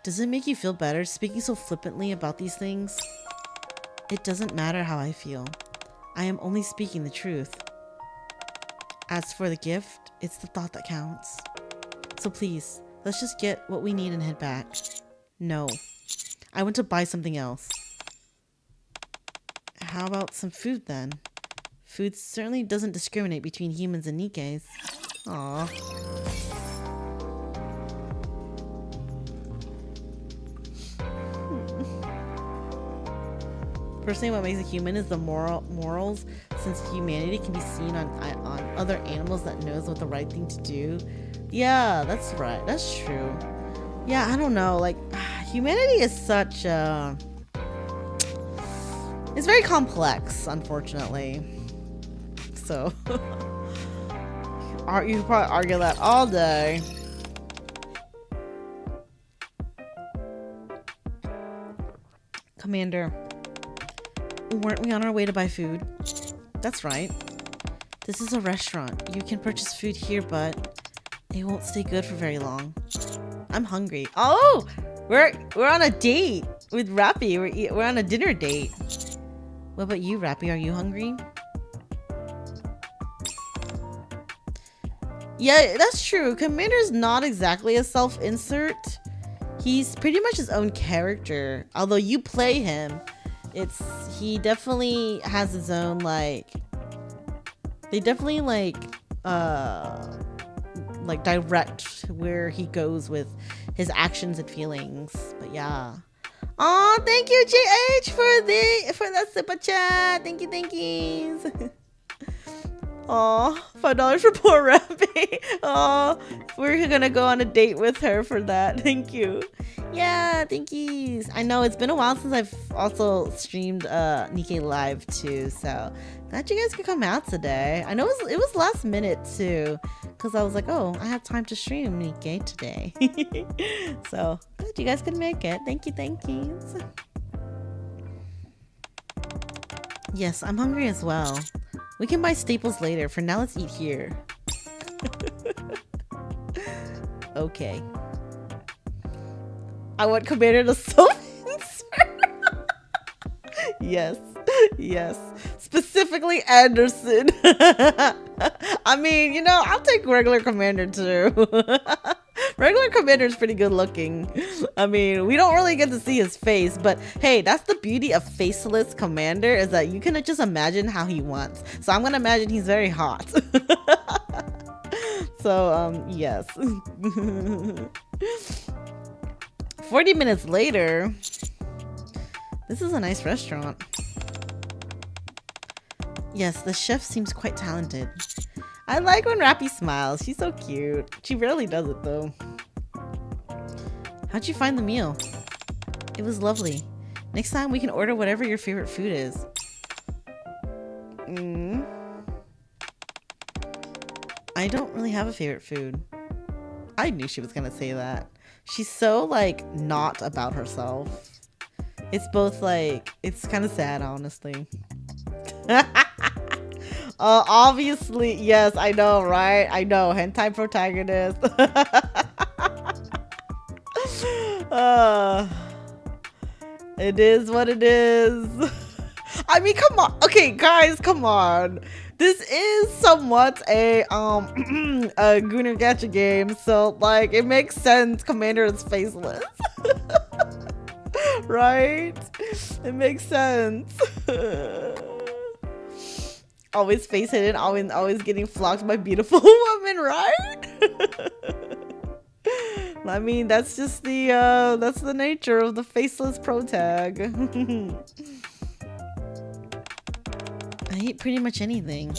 Does it make you feel better speaking so flippantly about these things? It doesn't matter how I feel. I am only speaking the truth. As for the gift, it's the thought that counts. So please, let's just get what we need and head back. No. I want to buy something else. How about some food then? Food certainly doesn't discriminate between humans and NIKKEs. Aww. Personally, what makes a human is the morals, since humanity can be seen on other animals that knows what the right thing to do. Yeah, that's right. That's true. Yeah, I don't know. Like, humanity is such a... It's very complex, unfortunately. So, you could probably argue that all day. Commander. Weren't we on our way to buy food? That's right. This is a restaurant. You can purchase food here, but it won't stay good for very long. I'm hungry. Oh, we're on a date with Rapi. We're on a dinner date. What about you, Rapi? Are you hungry? Yeah, that's true. Commander's not exactly a self-insert. He's pretty much his own character. Although you play him. He definitely has his own, like, they definitely direct where he goes with his actions and feelings. But yeah. Oh, thank you, JH, for that super chat. Thank you. Oh, $5 for poor Rapi. Oh, we're gonna go on a date with her for that. Thank you. Yeah, thank yous. I know it's been a while since I've also streamed NIKKE live too, so glad you guys could come out today. I know it was last minute too, because I was like, oh, I have time to stream NIKKE today. So glad you guys could make it. Thank yous. Yes, I'm hungry as well. We can buy staples later. For now, let's eat here. Okay. I want Commander to self-insert. Yes. Specifically Anderson. I mean, I'll take regular Commander too. Regular Commander is pretty good looking. I mean, we don't really get to see his face, but hey, that's the beauty of faceless Commander, is that you can just imagine how he wants. So I'm gonna imagine he's very hot. So, yes. 40 minutes later. This is a nice restaurant. Yes, the chef seems quite talented. I like when Rapi smiles. She's so cute. She rarely does it though. How'd you find the meal? It was lovely. Next time we can order whatever your favorite food is. I don't really have a favorite food. I knew she was gonna say that. She's so like not about herself. It's both like, it's kind of sad, honestly. Obviously, yes, I know, right? I know, hentai protagonist. It is what it is. I mean, come on. Okay, guys, come on. This is somewhat a a Gunner Gacha game, so like it makes sense Commander is faceless. Right? It makes sense. Always face hidden, always getting flocked by beautiful women, right? I mean, that's just the nature of the faceless protag. I eat pretty much anything.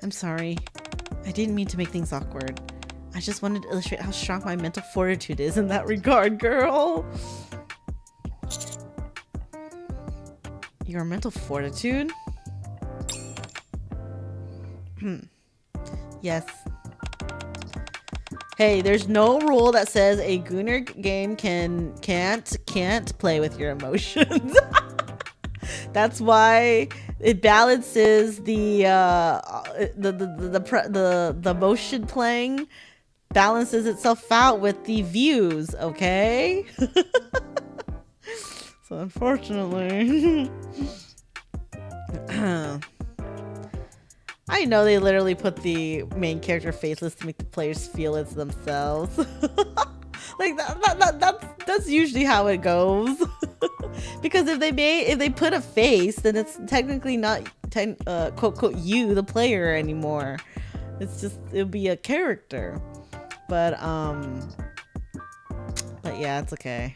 I'm sorry. I didn't mean to make things awkward. I just wanted to illustrate how strong my mental fortitude is in that regard, girl. Your mental fortitude? Yes. Hey, there's no rule that says a Gunner game can't play with your emotions. That's why it balances the motion playing balances itself out with the views, okay? So unfortunately, I know they literally put the main character faceless to make the players feel it's themselves. Like that's usually how it goes. Because if they put a face, then it's technically not quote quote you the player anymore. It's just, it'll be a character. But yeah, it's okay.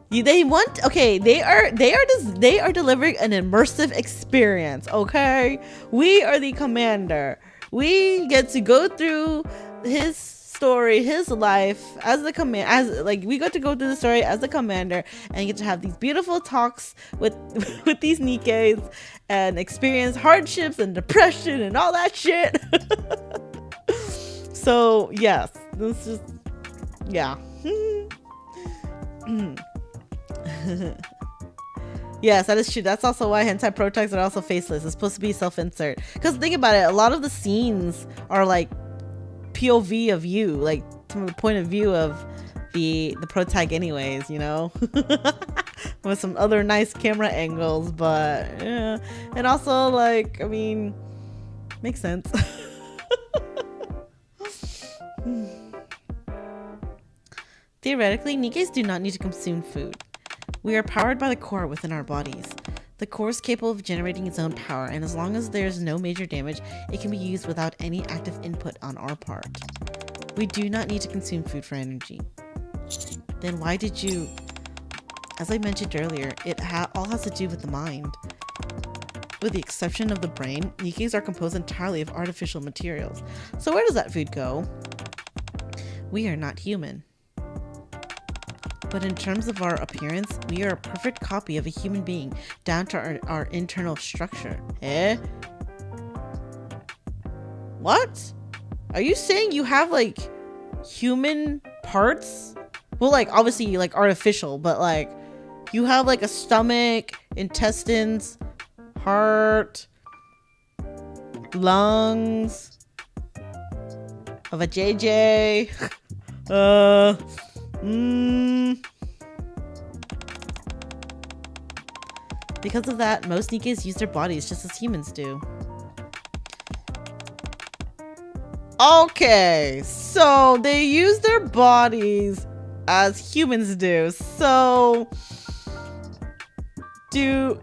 They are delivering an immersive experience, okay? We are the commander. We get to go through his story, his life as the we got to go through the story as the commander and get to have these beautiful talks with these Nikkes and experience hardships and depression and all that shit. So yes, this is, yeah. Yes, that is true. That's also why hentai protags are also faceless. It's supposed to be self-insert. Because think about it, a lot of the scenes are like POV of you, like from the point of view of the protag anyways, you know. With some other nice camera angles, but yeah. And also, like, I mean, makes sense. Theoretically, Nikkes do not need to consume food. We are powered by the core within our bodies. The core is capable of generating its own power, and as long as there is no major damage, it can be used without any active input on our part. We do not need to consume food for energy. Then why did you... As I mentioned earlier, it all has to do with the mind. With the exception of the brain, Nikkes are composed entirely of artificial materials. So where does that food go? We are not human. But in terms of our appearance, we are a perfect copy of a human being, down to our internal structure. Eh? What? Are you saying you have, like, human parts? Well, like, obviously, like, artificial, but, like, you have, like, a stomach, intestines, heart, lungs, of a JJ, Because of that, most Nikkes use their bodies just as humans do. Okay, so they use their bodies as humans do. So do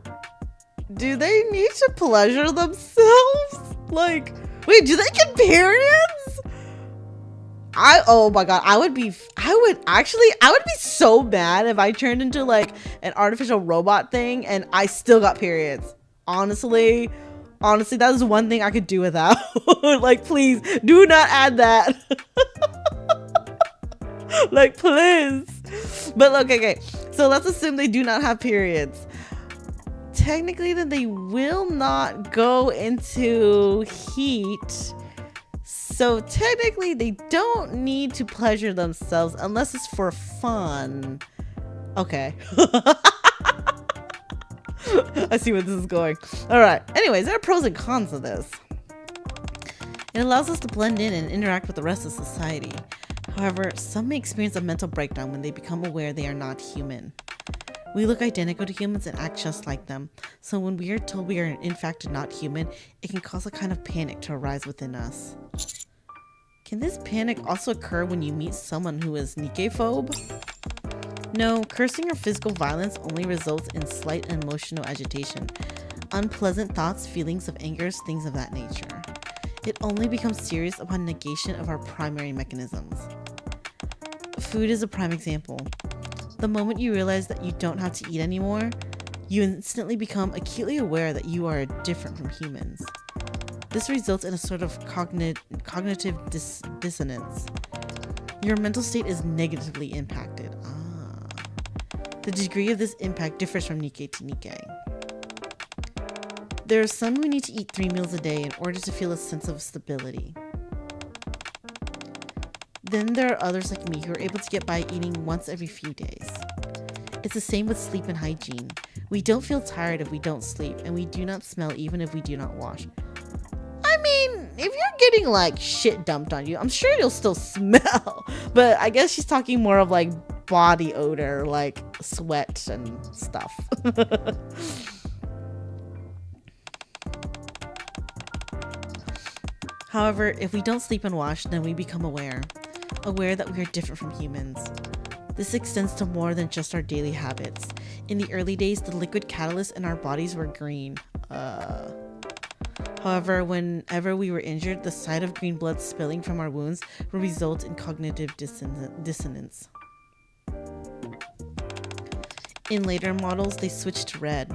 they need to pleasure themselves? Like, Wait, do they get periods? Oh my god, I would be so mad if I turned into like an artificial robot thing and I still got periods. Honestly, that is one thing I could do without. Like, please do not add that. Like, please. But look, okay, so let's assume they do not have periods. Technically, then they will not go into heat. So technically, they don't need to pleasure themselves unless it's for fun. Okay. I see where this is going. All right. Anyways, there are pros and cons of this. It allows us to blend in and interact with the rest of society. However, some may experience a mental breakdown when they become aware they are not human. We look identical to humans and act just like them. So when we are told we are in fact not human, it can cause a kind of panic to arise within us. Can this panic also occur when you meet someone who is NIKKE-phobe? No, cursing or physical violence only results in slight emotional agitation, unpleasant thoughts, feelings of anger, things of that nature. It only becomes serious upon negation of our primary mechanisms. Food is a prime example. The moment you realize that you don't have to eat anymore, you instantly become acutely aware that you are different from humans. This results in a sort of cognitive dissonance. Your mental state is negatively impacted. The degree of this impact differs from NIKKE to NIKKE. There are some who need to eat 3 meals a day in order to feel a sense of stability. Then there are others like me who are able to get by eating once every few days. It's the same with sleep and hygiene. We don't feel tired if we don't sleep, and we do not smell even if we do not wash. I mean, if you're getting like shit dumped on you, I'm sure you'll still smell. But I guess she's talking more of like body odor, like sweat and stuff. However, if we don't sleep and wash, then we become aware that we are different from humans. This extends to more than just our daily habits. In the early days, the liquid catalysts in our bodies were green. However, whenever we were injured, the sight of green blood spilling from our wounds will result in cognitive dissonance. In later models, they switched to red.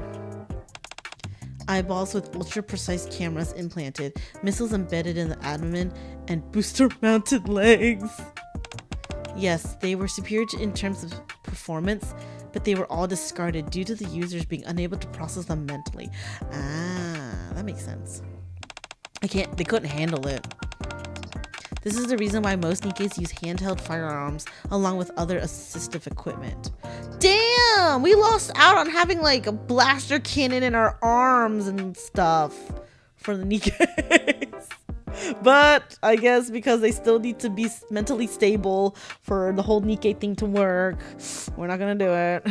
Eyeballs with ultra-precise cameras implanted, missiles embedded in the abdomen, and booster-mounted legs. Yes, they were superior in terms of performance, but they were all discarded due to the users being unable to process them mentally. That makes sense. They couldn't handle it. This is the reason why most NIKKEs use handheld firearms along with other assistive equipment. Damn, we lost out on having like a blaster cannon in our arms and stuff for the NIKKEs. But I guess because they still need to be mentally stable for the whole NIKKE thing to work, we're not gonna do it.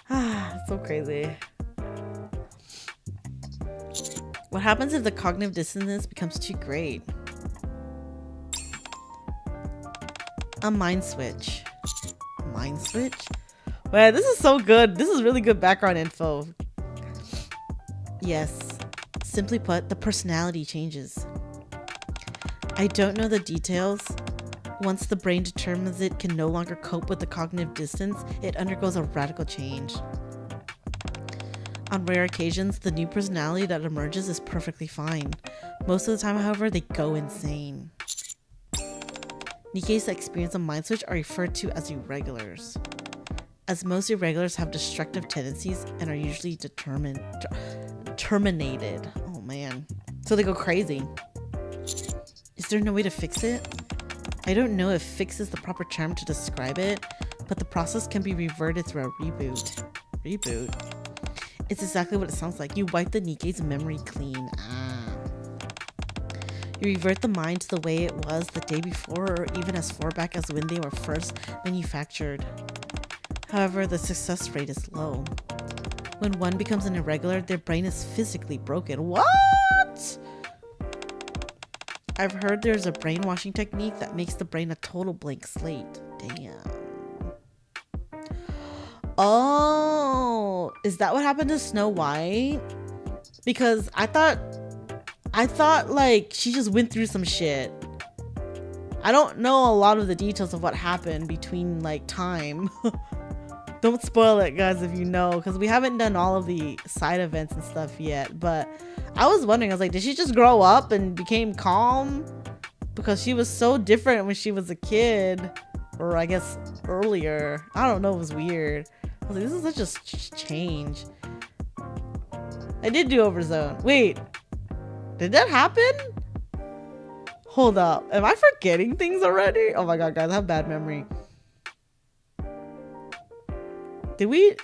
It's so crazy. What happens if the cognitive dissonance becomes too great? A mind switch. Mind switch? Man, this is so good. This is really good background info. Yes. Simply put, the personality changes. I don't know the details. Once the brain determines it can no longer cope with the cognitive dissonance, it undergoes a radical change. On rare occasions, the new personality that emerges is perfectly fine. Most of the time, however, they go insane. NIKKEs that experience a mind switch are referred to as irregulars. As most irregulars have destructive tendencies and are usually terminated. Oh man. So they go crazy. Is there no way to fix it? I don't know if fix is the proper term to describe it, but the process can be reverted through a reboot. Reboot? It's exactly what it sounds like. You wipe the NIKKE's memory clean. You revert the mind to the way it was the day before, or even as far back as when they were first manufactured. However, the success rate is low. When one becomes an irregular, their brain is physically broken. What? I've heard there's a brainwashing technique that makes the brain a total blank slate. Damn. Oh, is that what happened to Snow White? Because I thought I thought like she just went through some shit. I don't know a lot of the details of what happened between like time. Don't spoil it, guys, if you know, because we haven't done all of the side events and stuff yet. But I was wondering, I was like, did she just grow up and became calm? Because she was so different when she was a kid, or I guess earlier. I don't know, it was weird. I was like, this is such a change. I did do Overzone. Wait, did that happen? Hold up, am I forgetting things already? Oh my god, guys, I have bad memory. Did we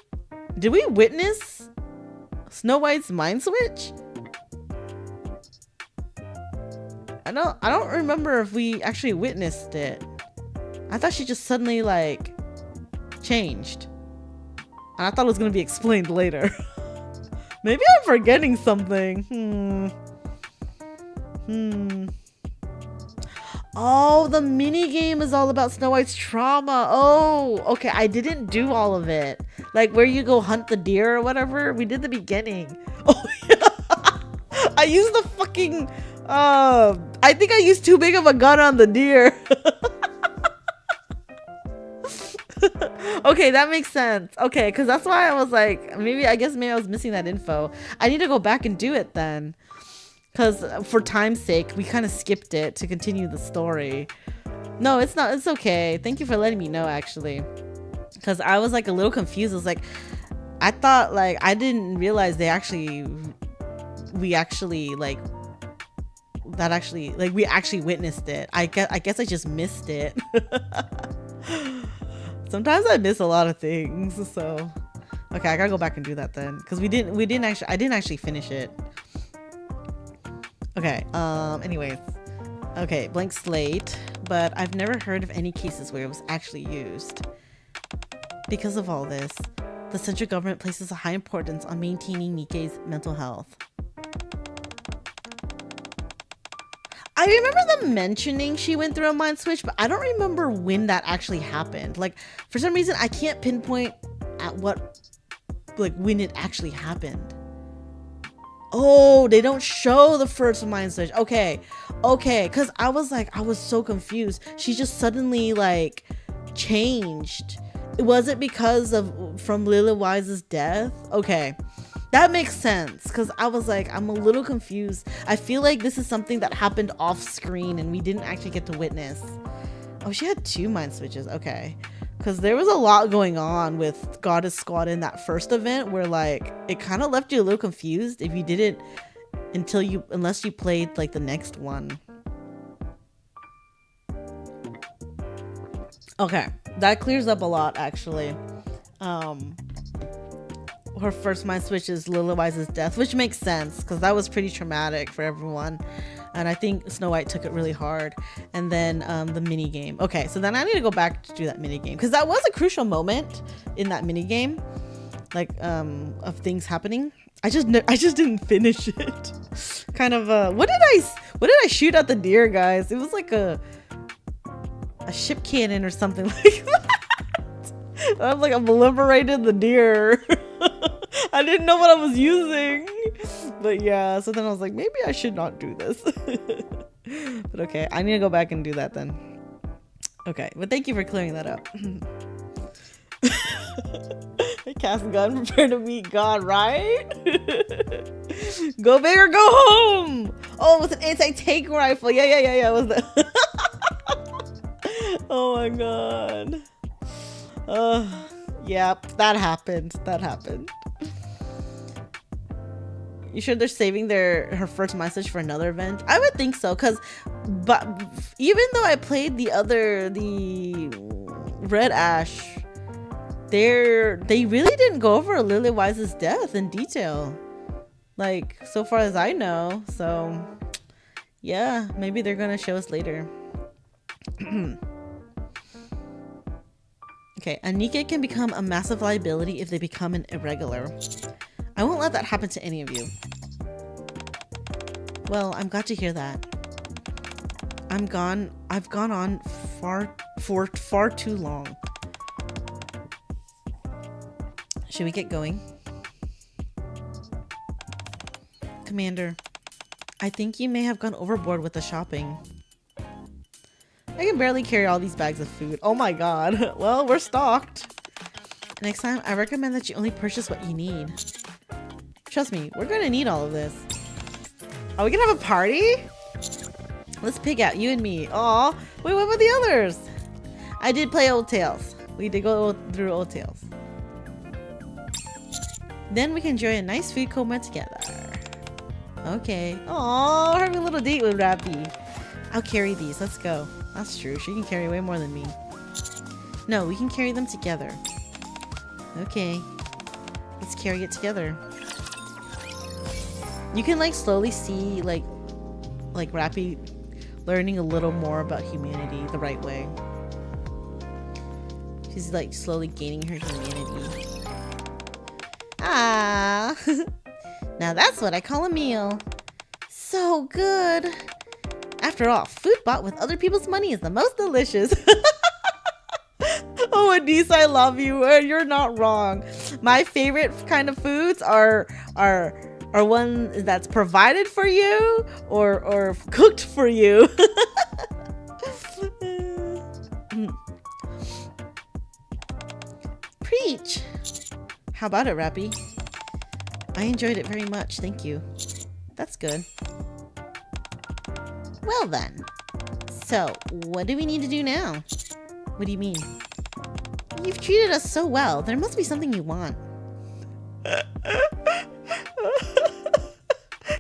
witness Snow White's mind switch? I don't remember if we actually witnessed it. I thought she just suddenly like changed. And I thought it was gonna be explained later. Maybe I'm forgetting something. Oh, the mini game is all about Snow White's trauma. Oh, okay. I didn't do all of it. Like where you go hunt the deer or whatever. We did the beginning. Oh yeah. I used the fucking I think I used too big of a gun on the deer. Okay, that makes sense. Okay, because that's why I was like, maybe I was missing that info. I need to go back and do it then. Because for time's sake, we kind of skipped it to continue the story. No, it's not. It's okay. Thank you for letting me know, actually. Because I was like a little confused. I was like, I thought like, I didn't realize we actually witnessed it. I guess I just missed it. Sometimes I miss a lot of things. So, okay, I gotta go back and do that then. Because I didn't actually finish it. Okay, anyways. Okay, blank slate. But I've never heard of any cases where it was actually used. Because of all this, the central government places a high importance on maintaining NIKKE's mental health. I remember them mentioning she went through a mind switch, but I don't remember when that actually happened. Like, for some reason, I can't pinpoint at when it actually happened. Oh, they don't show the first mind switch. Okay, because I was so confused. She just suddenly like changed. Was it because from Lily Wise's death? Okay, that makes sense, because I was like, I'm a little confused. I feel like this is something that happened off screen and we didn't actually get to witness. Oh, she had 2 mind switches. Okay, because there was a lot going on with Goddess Squad in that first event where like it kind of left you a little confused if you didn't unless you played like the next one. Okay, that clears up a lot actually. Her first mind switch is Lily Wise's death, which makes sense because that was pretty traumatic for everyone. And I think Snow White took it really hard. And then the mini game. Okay, so then I need to go back to do that mini game because that was a crucial moment in that mini game, like of things happening. I just didn't finish it. Kind of what did I shoot at the deer, guys? It was like a ship cannon or something like that. I was like, I liberated the deer. I didn't know what I was using, but yeah, so then I was like, maybe I should not do this. But okay, I need to go back and do that then. Okay, but thank you for clearing that up. I cast gun, prepare to meet God, right? Go big or go home. Oh, with an anti-tank rifle. Yeah. Was that? Oh my god. Yeah, that happened. You sure they're saving her first message for another event? I would think so, but even though I played the Red Ash, they really didn't go over Lily Wise's death in detail, like so far as I know. So yeah, maybe they're gonna show us later. Okay, a NIKKE can become a massive liability if they become an irregular. I won't let that happen to any of you. Well, I'm glad to hear that. I've gone on for far too long. Should we get going? Commander, I think you may have gone overboard with the shopping. I can barely carry all these bags of food. Oh my god. Well, we're stocked. Next time, I recommend that you only purchase what you need. Trust me, we're gonna need all of this. Are we gonna have a party? Let's pick out you and me. Aw, wait, what about the others? I did play Old Tales. We did go through Old Tales. Then we can enjoy a nice food coma together. Okay. Aw, having a little date with Rapi. I'll carry these. Let's go. That's true. She can carry way more than me. No, we can carry them together. Okay. Let's carry it together. You can like slowly see like Rapi learning a little more about humanity the right way. She's like slowly gaining her humanity. Ah. Now that's what I call a meal. So good. After all, food bought with other people's money is the most delicious. Oh, Anise, I love you. You're not wrong. My favorite kind of foods are one that's provided for you or cooked for you. Preach. How about it, Rapi? I enjoyed it very much, thank you. That's good. Well then. So, what do we need to do now? What do you mean? You've treated us so well. There must be something you want.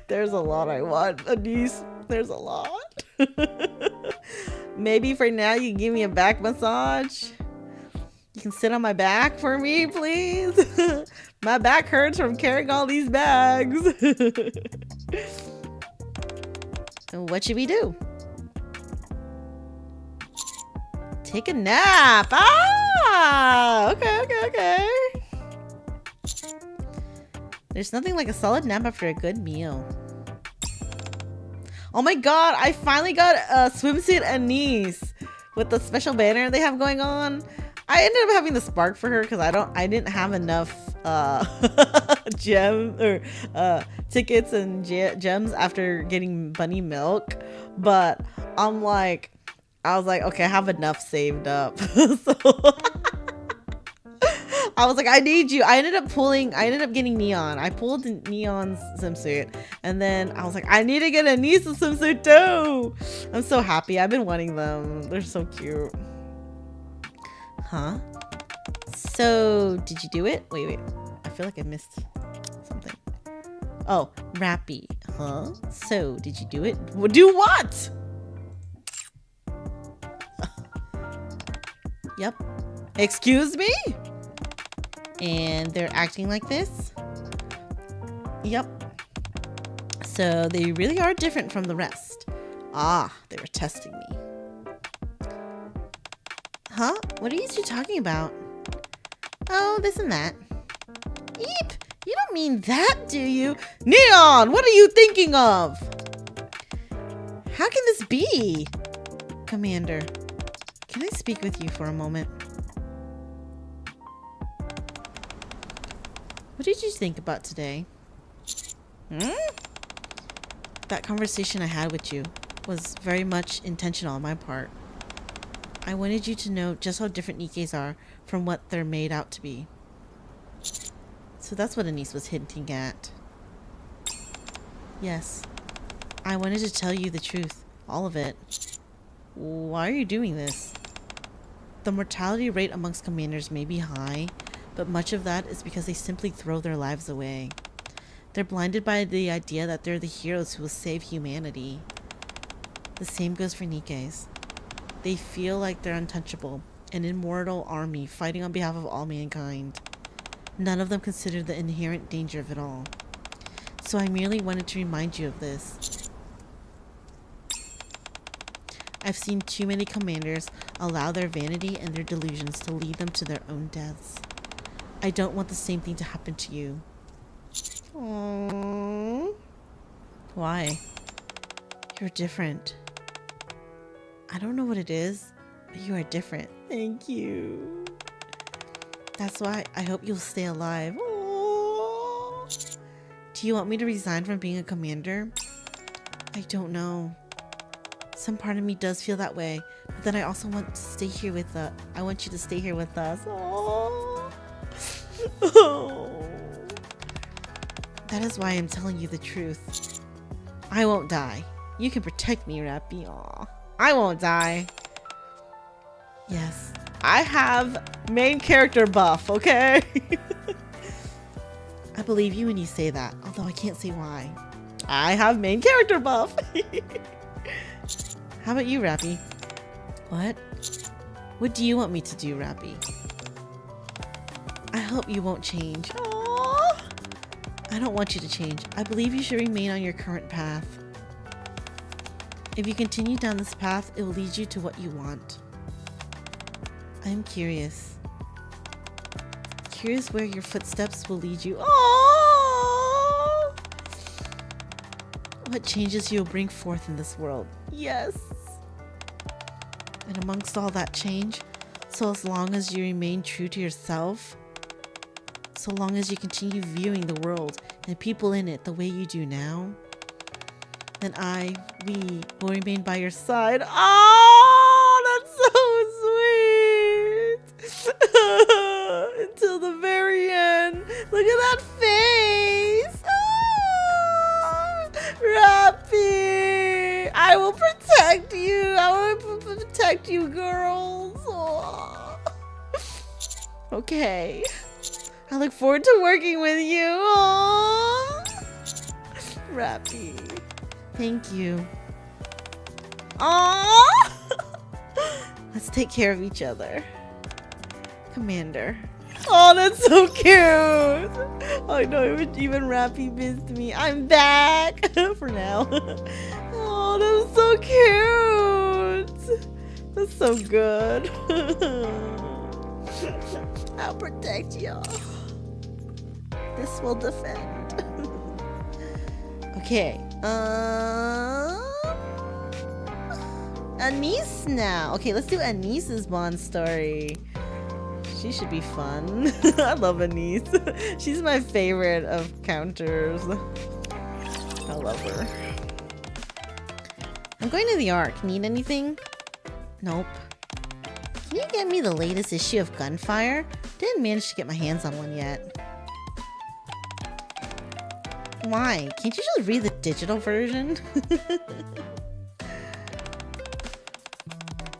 There's a lot I want, Anise. There's a lot. Maybe for now you can give me a back massage. You can sit on my back for me, please. My back hurts from carrying all these bags. What should we do? Take a nap. Ah, okay. There's nothing like a solid nap after a good meal. Oh my god, I finally got a swimsuit Anise with the special banner they have going on. I ended up having the spark for her because I didn't have enough tickets and gems after getting bunny milk, but I was like, okay, I have enough saved up. So I was like, I need you. I ended up getting Neon. I pulled Neon's swimsuit, and then I was like, I need to get a niece swimsuit too. I'm so happy. I've been wanting them. They're so cute. Huh? So, did you do it? Wait. I feel like I missed something. Oh, Rapi. Huh? So, did you do it? Do what? Yep. Excuse me? And they're acting like this? Yep. So, they really are different from the rest. Ah, they were testing me. Huh? What are you two talking about? Oh, this and that. Eep! You don't mean that, do you? Neon! What are you thinking of? How can this be? Commander, can I speak with you for a moment? What did you think about today? That conversation I had with you was very much intentional on my part. I wanted you to know just how different Nikkes are from what they're made out to be. So that's what Anise was hinting at. Yes. I wanted to tell you the truth. All of it. Why are you doing this? The mortality rate amongst commanders may be high, but much of that is because they simply throw their lives away. They're blinded by the idea that they're the heroes who will save humanity. The same goes for Nikkes. They feel like they're untouchable, an immortal army fighting on behalf of all mankind. None of them consider the inherent danger of it all. So I merely wanted to remind you of this. I've seen too many commanders allow their vanity and their delusions to lead them to their own deaths. I don't want the same thing to happen to you. Aww. Why? You're different. I don't know what it is, but you are different. Thank you. That's why I hope you'll stay alive. Aww. Do you want me to resign from being a commander? I don't know. Some part of me does feel that way, but then I also want to stay here with I want you to stay here with us. Oh. Oh. That is why I'm telling you the truth. I won't die. You can protect me, Rapi. Aw. I won't die. Yes. I have main character buff, okay? I believe you when you say that, although I can't say why. I have main character buff. How about you, Rapi? What? What do you want me to do, Rapi? I hope you won't change. Aww. I don't want you to change. I believe you should remain on your current path. If you continue down this path, it will lead you to what you want. I am curious. Curious where your footsteps will lead you. Oh! What changes you will bring forth in this world. Yes. And amongst all that change, so as long as you remain true to yourself, so long as you continue viewing the world and people in it the way you do now, then we will remain by your side. Oh, that's so sweet. Until the very end. Look at that face. Oh, Rapi, I will protect you. I will protect you, girls. Oh. Okay. I look forward to working with you. Oh. Rapi. Thank you. Aww! Let's take care of each other. Commander. Oh, that's so cute! I know even Rapi missed me. I'm back! For now. Oh, that was so cute! That's so good. I'll protect y'all. This will defend. Okay. Anise now. Okay, let's do Anise's Bond story. She should be fun. I love Anise. She's my favorite of counters. I love her. I'm going to the Ark. Need anything? Nope. Can you get me the latest issue of Gunfire? Didn't manage to get my hands on one yet. Why? Can't you just read the digital version?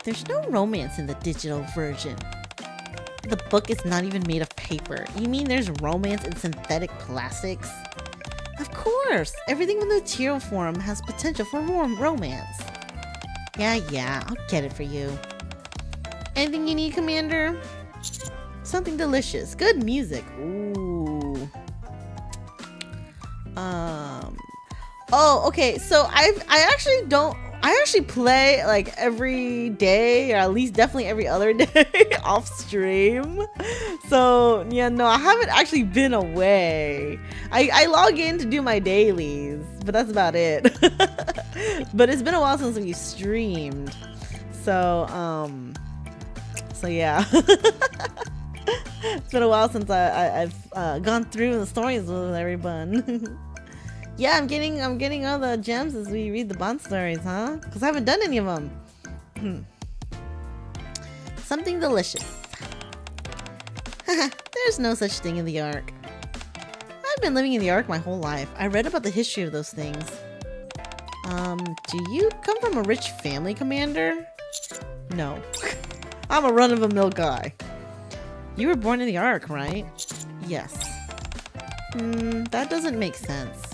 There's no romance in the digital version. The book is not even made of paper. You mean there's romance in synthetic plastics? Of course! Everything in the material form has potential for more romance. Yeah, I'll get it for you. Anything you need, Commander? Something delicious. Good music. Ooh. Oh, okay. So I actually play like every day, or at least definitely every other day off stream. So yeah, no, I haven't actually been away. I log in to do my dailies, but that's about it. But it's been a while since we streamed. So yeah. It's been a while since I've gone through the stories with everyone. Yeah, I'm getting all the gems as we read the Bond stories, huh? Because I haven't done any of them. Something delicious. There's no such thing in the Ark. I've been living in the Ark my whole life. I read about the history of those things. Do you come from a rich family, Commander? No. I'm a run-of-the-mill guy. You were born in the Ark, right? Yes. That doesn't make sense.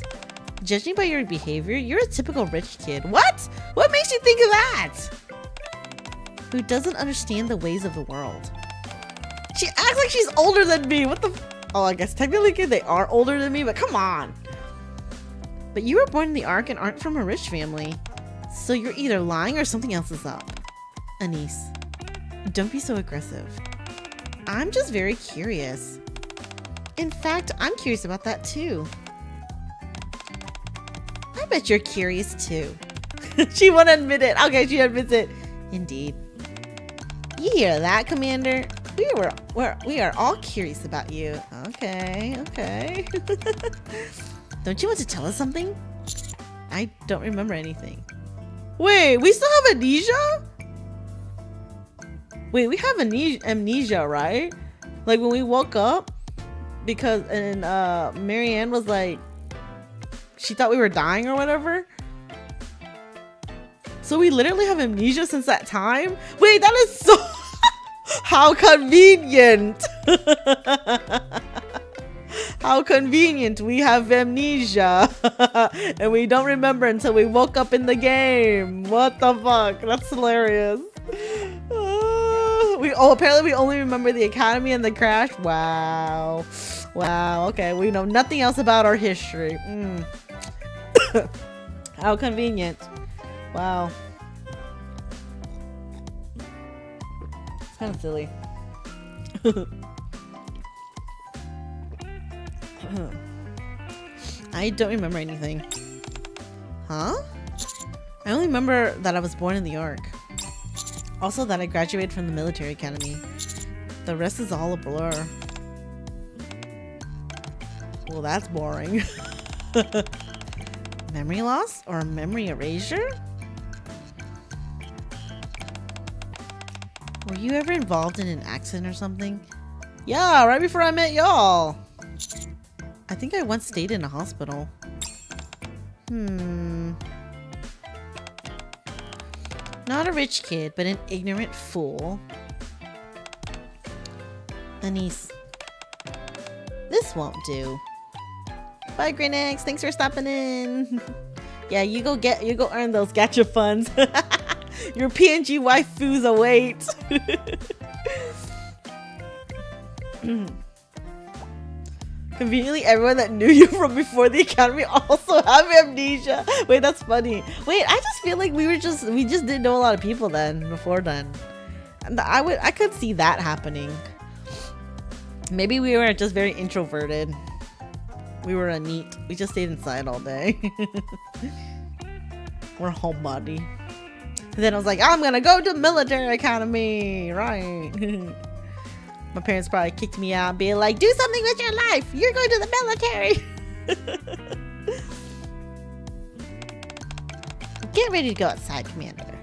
Judging by your behavior, you're a typical rich kid. What? What makes you think of that? Who doesn't understand the ways of the world. She acts like she's older than me. What the? Oh, I guess technically they are older than me, but come on. But you were born in the Ark and aren't from a rich family. So you're either lying or something else is up. Anise, don't be so aggressive. I'm just very curious. In fact, I'm curious about that too. I bet you're curious too. She won't admit it. Okay, she admits it. Indeed. You hear that, Commander? We are all curious about you. Okay. Don't you want to tell us something? I don't remember anything. Wait, we still have amnesia? Wait, we have amnesia, right? Like when we woke up, because and Marianne was like, she thought we were dying or whatever. So we literally have amnesia since that time? Wait, that is so how convenient. How convenient. We have amnesia and we don't remember until we woke up in the game. What the fuck? That's hilarious. Apparently we only remember the academy and the crash. Wow. Wow. Okay, we know nothing else about our history. How convenient. Wow. It's kind of silly. I don't remember anything. Huh? I only remember that I was born in the Ark. Also that I graduated from the military academy. The rest is all a blur. Well, that's boring. Memory loss or memory erasure? Were you ever involved in an accident or something? Yeah, right before I met y'all. I think I once stayed in a hospital. Not a rich kid, but an ignorant fool. Anise. This won't do. Bye, Grinix. Thanks for stopping in. Yeah, you go earn those gacha funds. Your PNG waifus await. Conveniently, everyone that knew you from before the academy also have amnesia. Wait, that's funny. Wait, I just feel like we just didn't know a lot of people then, before then. And I could see that happening. Maybe we were just very introverted. We were we just stayed inside all day. We're a homebody. And then I was like, I'm gonna go to military academy, right? My parents probably kicked me out and be like, do something with your life. You're going to the military. Get ready to go outside, Commander.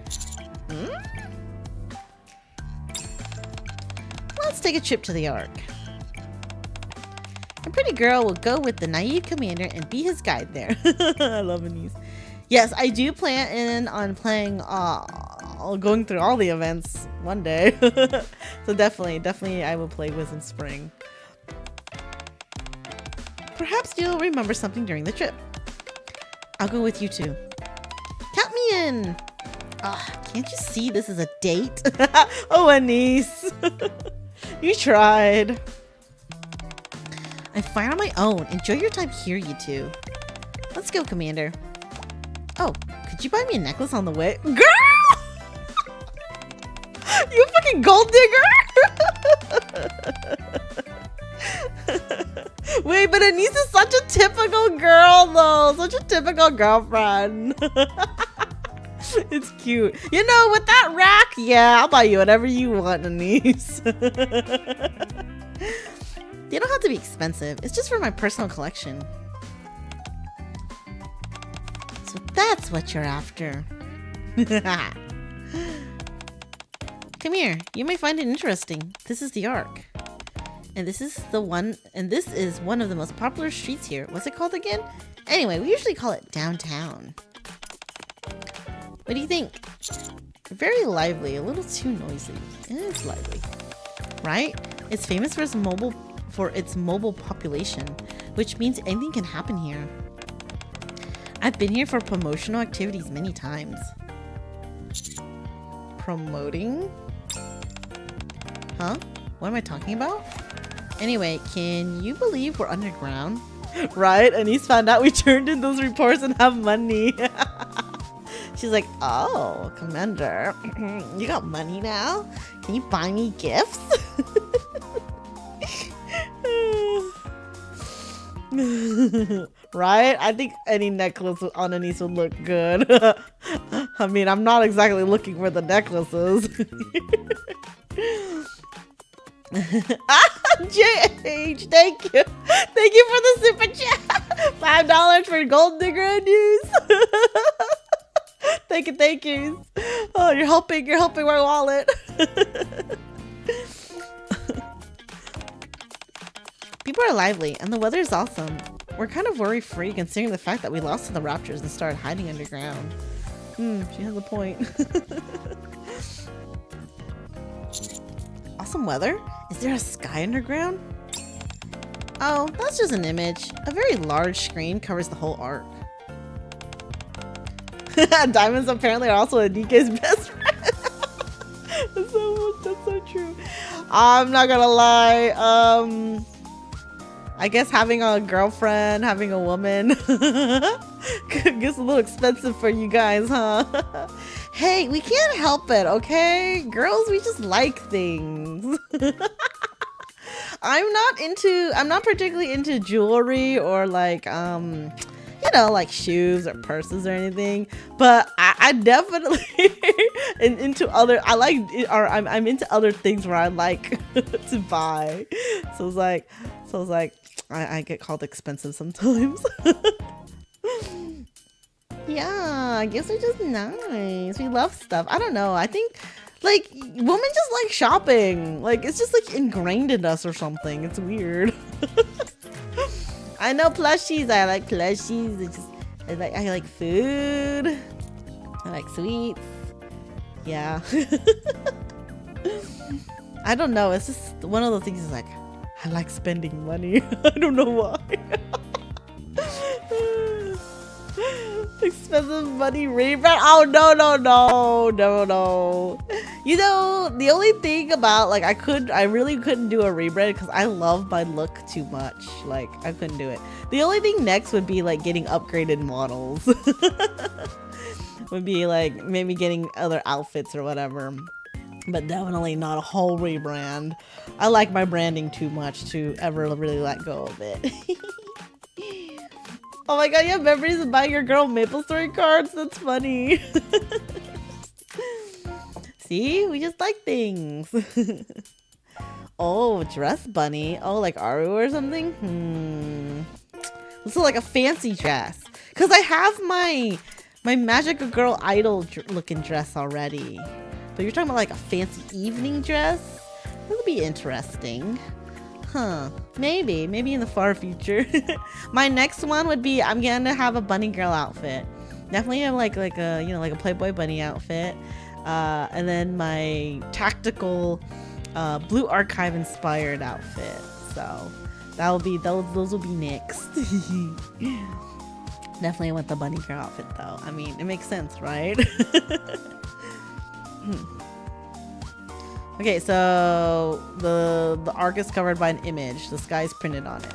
Let's take a trip to the Ark. A pretty girl will go with the naive commander and be his guide there. I love Anise. Yes, I do plan on playing, going through all the events one day. So definitely I will play Wisdom Spring. Perhaps you'll remember something during the trip. I'll go with you too. Count me in. Can't you see this is a date? Oh, Anise. You tried. I'm fine on my own. Enjoy your time here, you two. Let's go, Commander. Oh, could you buy me a necklace on the way? Girl! You fucking gold digger! Wait, but Anise is such a typical girl, though. Such a typical girlfriend. It's cute. You know, with that rack, yeah, I'll buy you whatever you want, Anise. They don't have to be expensive. It's just for my personal collection. So that's what you're after. Come here. You may find it interesting. This is the Ark. And this is one of the most popular streets here. What's it called again? Anyway, we usually call it downtown. What do you think? Very lively, a little too noisy. It's lively. Right? It's famous for its mobile population, which means anything can happen here. I've been here for promotional activities many times. Promoting? Huh? What am I talking about? Anyway, can you believe we're underground? Right? Anise found out we turned in those reports and have money. She's like, oh, Commander, you got money now? Can you buy me gifts? Right? I think any necklace on Anise would look good. I mean, I'm not exactly looking for the necklaces. JH, thank you. Thank you for the super chat. $5 for gold digger undies. Thank you. Oh, you're helping my wallet. People are lively and the weather is awesome. We're kind of worry-free considering the fact that we lost to the raptors and started hiding underground. She has a point. Awesome weather? Is there a sky underground? Oh, that's just an image. A very large screen covers the whole arc. Diamonds apparently are also NIKKE's best friend. That's so true. I'm not gonna lie. I guess having a girlfriend, having a woman gets a little expensive for you guys, huh? Hey, we can't help it, okay? Girls, we just like things. I'm not particularly into jewelry or like, you know, like shoes or purses or anything, but I definitely I'm into other things where I like to buy. So it's like, I get called expensive sometimes. Yeah, gifts are just nice. We love stuff. I don't know. I think like women just like shopping. Like it's just like ingrained in us or something. It's weird. I know plushies. I like plushies. I like food. I like sweets. Yeah. I don't know. It's just one of those things. Is like I like spending money. I don't know why. Expensive money rebrand. Oh no. You know, the only thing about like I really couldn't do a rebrand because I love my look too much. Like I couldn't do it. The only thing next would be like getting upgraded models. Would be like maybe getting other outfits or whatever. But definitely not a whole rebrand. I like my branding too much to ever really let go of it. Oh my god, you have memories of buying your girl Maple Story cards? That's funny. See? We just like things. Oh, dress bunny. Oh, like Aru or something? This is like a fancy dress. Because I have my Magical Girl Idol looking dress already. But you're talking about like a fancy evening dress? That would be interesting. Huh. Maybe in the far future. My next one would be I'm gonna have a bunny girl outfit. Definitely have like a, you know, like a Playboy bunny outfit. And then my tactical Blue Archive inspired outfit. So those will be next. Definitely want the bunny girl outfit though. I mean, it makes sense, right? Okay, so the arc is covered by an image. The sky is printed on it.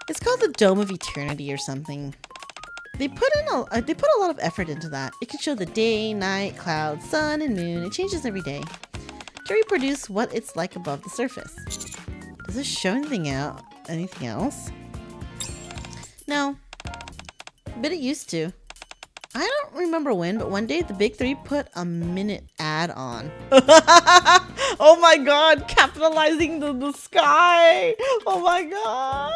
It's called the Dome of Eternity or something. They put a lot of effort into that. It can show the day, night, clouds, sun, and moon. It changes every day to reproduce what it's like above the surface. Does this show anything else? No, but it used to. I don't remember when, but one day the big three put a minute ad on. Oh my god, capitalizing the sky. Oh my god.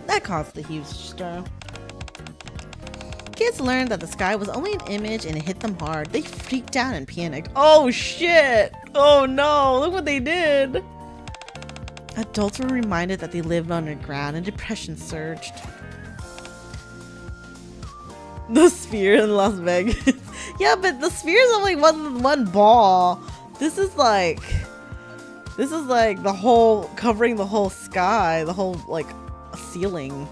That caused the huge stir. Kids learned that the sky was only an image and it hit them hard. They freaked out and panicked. Oh shit! Oh no, look what they did! Adults were reminded that they lived underground and depression surged. The sphere in Las Vegas. Yeah, but the sphere is only one ball. This is like the whole, covering the whole sky, the whole like ceiling.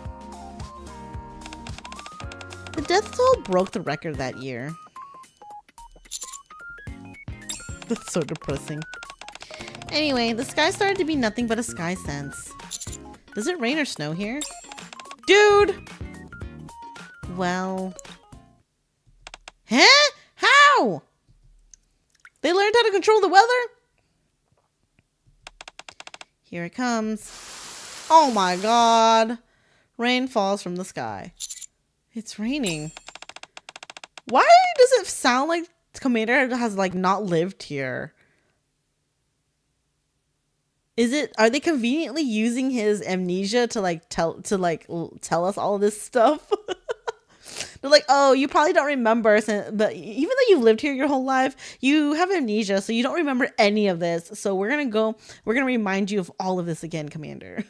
The death toll broke the record that year. That's so depressing. Anyway, the sky started to be nothing but a sky sense. Does it rain or snow here? Dude! Well... Huh? How? They learned how to control the weather? Here it comes. Oh my god. Rain falls from the sky. It's raining. Why does it sound like Commander has like not lived here? Are they conveniently using his amnesia to like tell us all of this stuff? They're like, oh, you probably don't remember, but even though you've lived here your whole life, you have amnesia, so you don't remember any of this. So we're gonna remind you of all of this again, Commander.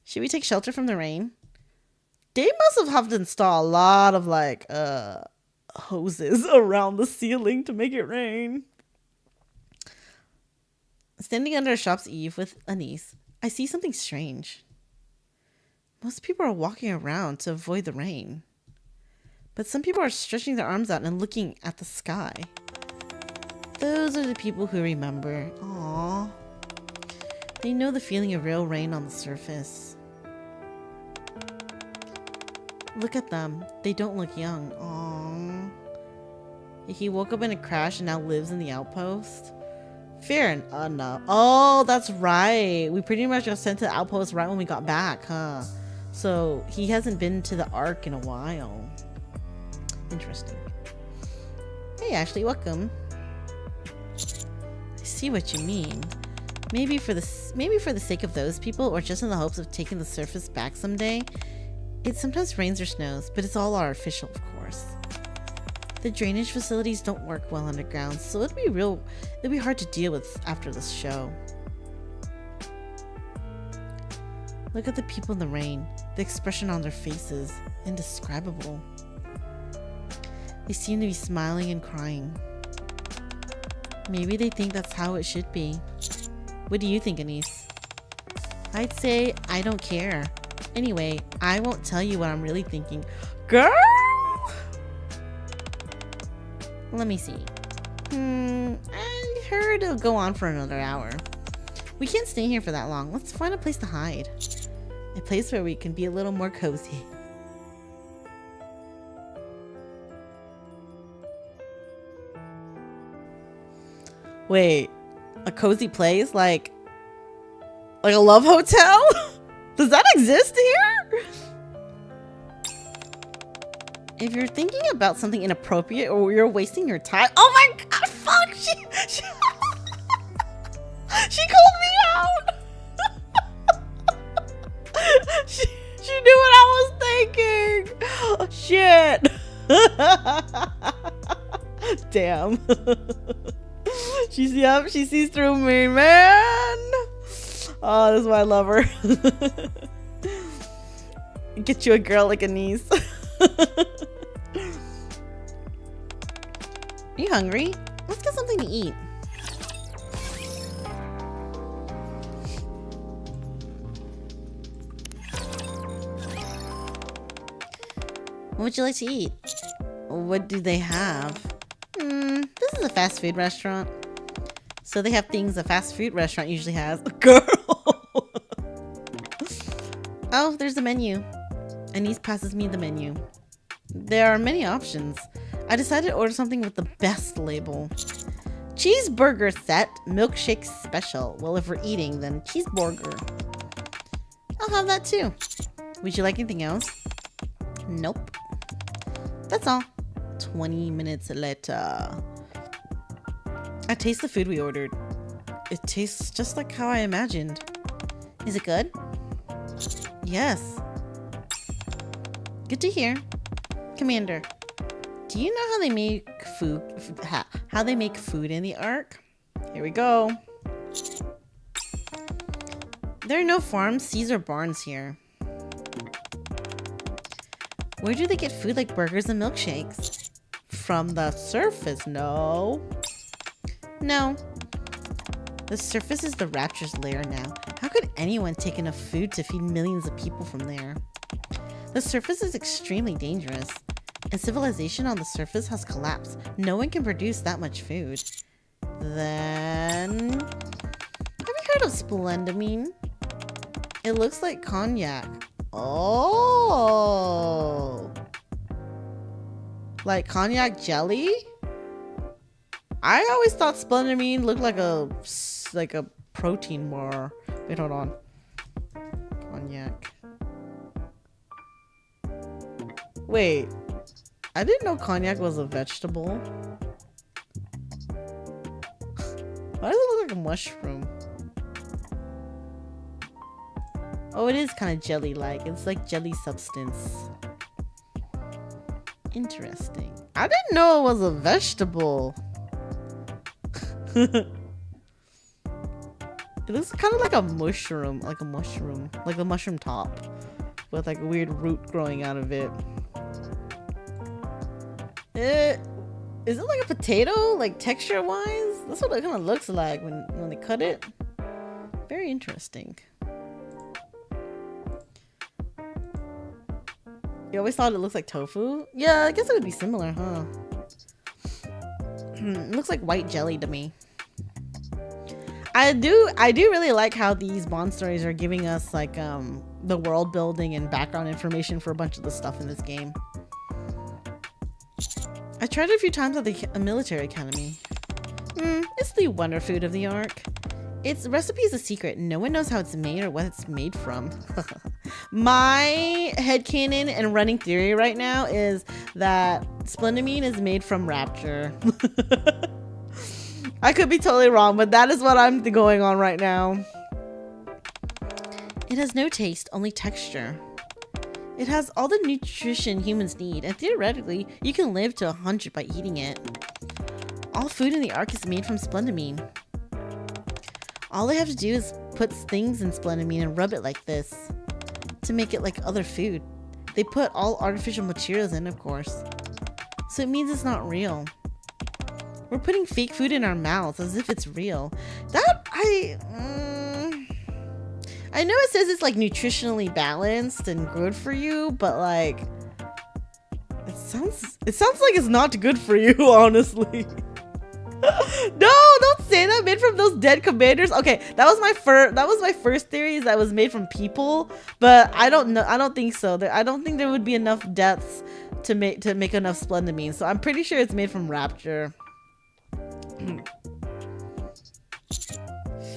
Should we take shelter from the rain? They must have to install a lot of like hoses around the ceiling to make it rain. Standing under a shop's eave with Anise, I see something strange. Most people are walking around to avoid the rain. But some people are stretching their arms out and looking at the sky. Those are the people who remember. Aww. They know the feeling of real rain on the surface. Look at them. They don't look young. Aww. He woke up in a crash and now lives in the outpost. Fair enough. Oh, that's right. We pretty much got sent to the outpost right when we got back, huh? So he hasn't been to the Ark in a while. Interesting. Hey, Ashley, welcome. I see what you mean. Maybe for the sake of those people, or just in the hopes of taking the surface back someday. It sometimes rains or snows, but it's all artificial, of course. The drainage facilities don't work well underground, so it'd be hard to deal with after this show. Look at the people in the rain. The expression on their faces, indescribable. They seem to be smiling and crying. Maybe they think that's how it should be. What do you think, Anise? I'd say I don't care. Anyway, I won't tell you what I'm really thinking. Girl! Let me see. I heard it'll go on for another hour. We can't stay here for that long. Let's find a place to hide. A place where we can be a little more cozy. Wait, a cozy place? Like a love hotel? Does that exist here? If you're thinking about something inappropriate or you're wasting your time... Oh my god, fuck! She called me out! she knew what I was thinking! Oh, shit! Damn. She sees through me, man! Oh, this is why I love her. Get you a girl like Anise. Are you hungry? Let's get something to eat. What would you like to eat? What do they have? This is a fast food restaurant. So they have things a fast food restaurant usually has. Girl! Oh, there's the menu. Anise passes me the menu. There are many options. I decided to order something with the best label. Cheeseburger set, milkshake special. Well, if we're eating, then cheeseburger. I'll have that too. Would you like anything else? Nope. That's all. 20 minutes later. I taste the food we ordered. It tastes just like how I imagined. Is it good? Yes. Good to hear. Commander, do you know how they make food? How they make food in the Ark? Here we go. There are no farms, seas, or barns here. Where do they get food like burgers and milkshakes? From the surface? No. No. The surface is the Rapture's lair now. How could anyone take enough food to feed millions of people from there? The surface is extremely dangerous, and civilization on the surface has collapsed. No one can produce that much food. Then... have you heard of splendamine? It looks like cognac. Oh! Like cognac jelly? I always thought splendamine looked like a protein bar. Wait, hold on. Cognac. Wait. I didn't know cognac was a vegetable. Why does it look like a mushroom? Oh, it is kind of jelly-like. It's like jelly substance. Interesting. I didn't know it was a vegetable. It looks kind of like a mushroom. Like a mushroom top. With like a weird root growing out of it. Is it like a potato? Like texture-wise? That's what it kind of looks like when they cut it. Very interesting. You always thought it looks like tofu? Yeah, I guess it would be similar, huh? It looks like white jelly to me. I do really like how these Bond stories are giving us like the world building and background information for a bunch of the stuff in this game. I tried it a few times at the military academy. It's the wonder food of the Ark. Its recipe is a secret. No one knows how it's made or what it's made from. My headcanon and running theory right now is that splendamine is made from rapture. I could be totally wrong, but that is what I'm going on right now. It has no taste, only texture. It has all the nutrition humans need, and theoretically, you can live to 100 by eating it. All food in the Ark is made from splendamine. All they have to do is put things in splendamine and rub it like this to make it like other food. They put all artificial materials in, of course. So it means it's not real. We're putting fake food in our mouths as if it's real. I know it says it's like nutritionally balanced and good for you, but like it sounds like it's not good for you, honestly. No, don't say that. Made from those dead commanders. Okay, that was my first theory, is that it was made from people, but I don't know. I don't think so. I don't think there would be enough deaths to make enough splendamine. So I'm pretty sure it's made from rapture.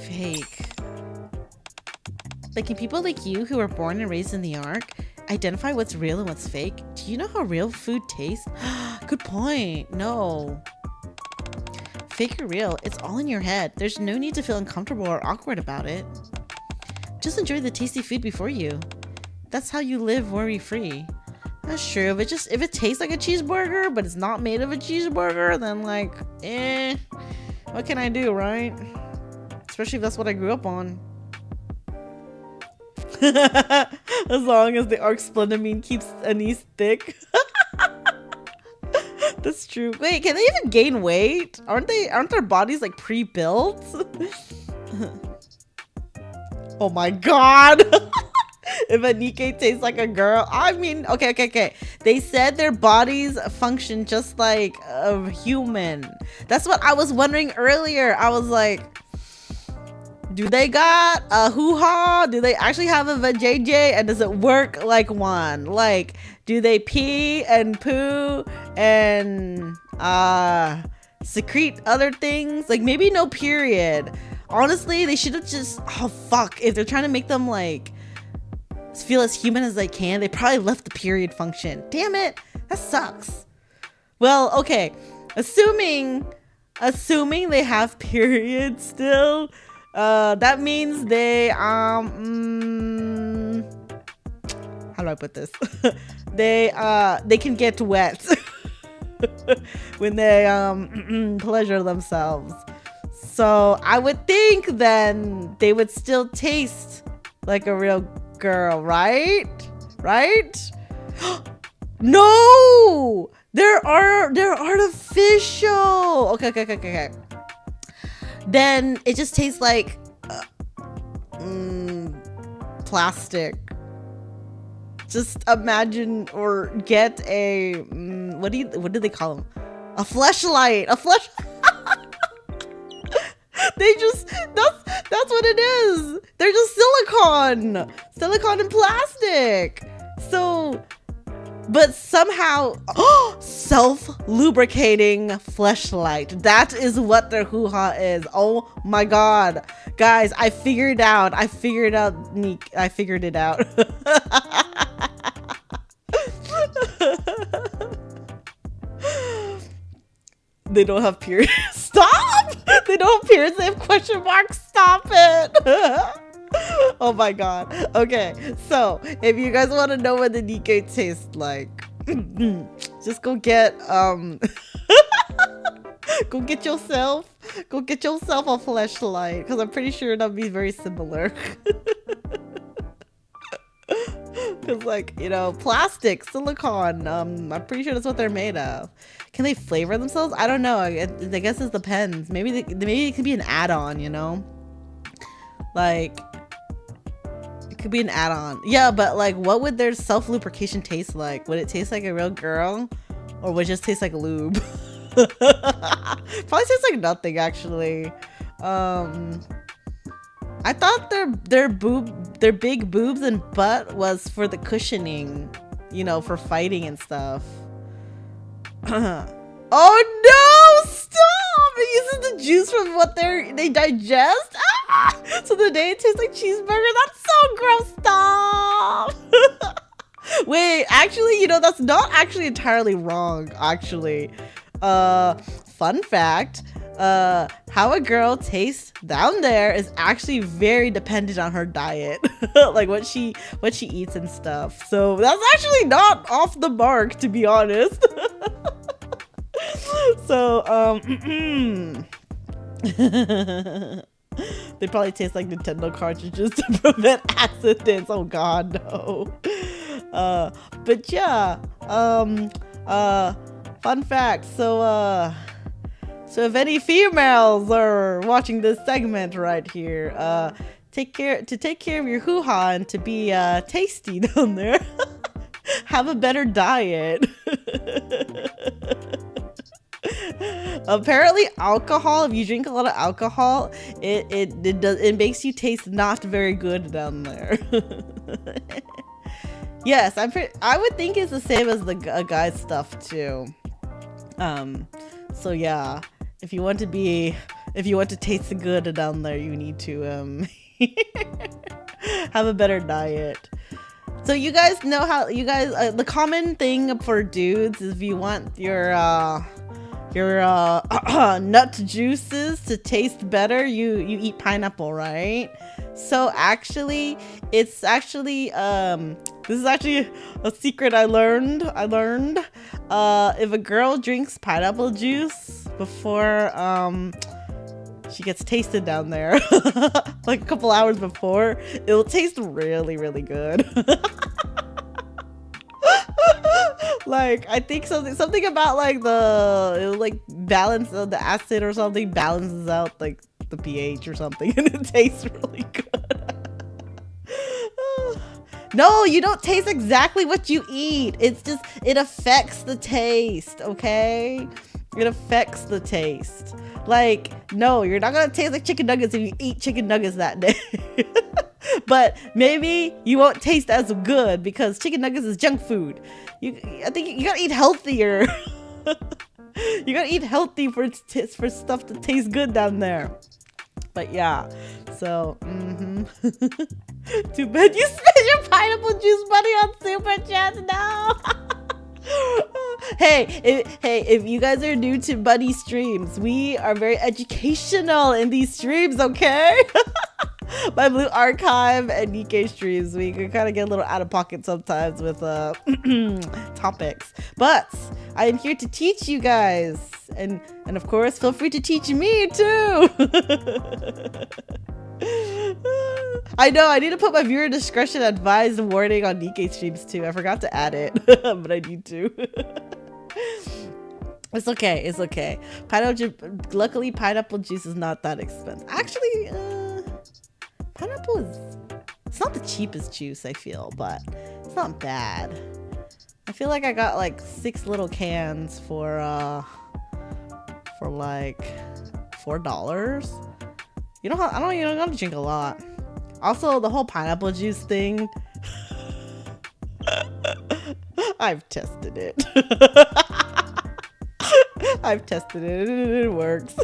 Fake. Like, can people like you who were born and raised in the Ark identify what's real and what's fake? Do you know how real food tastes? Good point. No. Fake or real, it's all in your head. There's no need to feel uncomfortable or awkward about it. Just enjoy the tasty food before you. That's how you live worry-free. That's true. If it tastes like a cheeseburger, but it's not made of a cheeseburger, then like, what can I do, right? Especially if that's what I grew up on. As long as the Ark splendamine keeps Anise thick. That's true. Wait, can they even gain weight? Aren't their bodies like pre-built? Oh my god. If a NIKKE tastes like a girl. I mean, okay. They said their bodies function just like a human. That's what I was wondering earlier. I was like, do they got a hoo-ha? Do they actually have a vajayjay? And does it work like one? Like, do they pee and poo and secrete other things? Like, maybe no period. Honestly, they should have just, oh fuck, if they're trying to make them like feel as human as they can, they probably left the period function. Damn it, that sucks. Well, okay, assuming they have periods still, that means they how do I put this? They can get wet when they pleasure themselves. So I would think then they would still taste like a real girl, right? No, they're artificial. Okay. Then it just tastes like plastic. Just imagine or get a what do they call them? A fleshlight. They just that's what it is. They're just silicone and plastic. So, but somehow self-lubricating fleshlight. That is what their hoo-ha is. Oh my god, guys, I figured it out. Nick, I figured it out. They don't have periods. Stop! They don't appear as they have question marks. Stop it. Oh my god. Okay, so if you guys want to know what the NIKKE tastes like, just go get go get yourself a fleshlight, because I'm pretty sure that'd be very similar. Because, like, you know, plastic, silicone, I'm pretty sure that's what they're made of. Can they flavor themselves? I don't know. I guess it depends. Maybe it could be an add-on, you know? Like, it could be an add-on. Yeah, but, like, what would their self-lubrication taste like? Would it taste like a real girl? Or would it just taste like lube? Probably tastes like nothing, actually. I thought their big boobs and butt was for the cushioning, you know, for fighting and stuff. Oh no! Stop! It uses the juice from what they digest. Ah! So the day it tastes like cheeseburger. That's so gross. Stop! Wait, actually, you know, that's not actually entirely wrong. Actually, fun fact. How a girl tastes down there is actually very dependent on her diet. Like what she eats and stuff. So that's actually not off the mark, to be honest. So they probably taste like Nintendo cartridges to prevent accidents. Oh god, no. But yeah, fun fact. So if any females are watching this segment right here, take care of your hoo-ha and to be tasty down there. Have a better diet. Apparently alcohol, if you drink a lot of alcohol, it makes you taste not very good down there. Yes, I would think it's the same as the guy's stuff too. So yeah, if you want to taste good down there, you need to have a better diet. So you guys know how the common thing for dudes is if you want your nut juices to taste better, you eat pineapple, right? So actually, this is actually a secret I learned. If a girl drinks pineapple juice before she gets tasted down there, like a couple hours before, it'll taste really, really good. Like, I think something about like it'll like balance the acid or something, balances out like the pH or something, and it tastes really good. No, you don't taste exactly what you eat. It's just, it affects the taste, okay? It affects the taste. Like, no, you're not gonna taste like chicken nuggets if you eat chicken nuggets that day. But maybe you won't taste as good because chicken nuggets is junk food. I think you gotta eat healthier. You gotta eat healthy for stuff to taste good down there. But yeah, so too bad you spent your pineapple juice money on Super Chats now. Hey, if you guys are new to Buddy streams, we are very educational in these streams, okay? My Blue Archive and NIKKE streams, we can kind of get a little out of pocket sometimes with topics, but I am here to teach you guys, and of course feel free to teach me too. I know I need to put my viewer discretion advised warning on NIKKE streams too. I forgot to add it, but I need to. It's okay. Luckily pineapple juice is not that expensive. Actually, pineapple it's not the cheapest juice, I feel, but it's not bad. I feel like I got like 6 little cans for like $4. You don't have to drink a lot. Also, the whole pineapple juice thing, I've tested it. I've tested it and it works.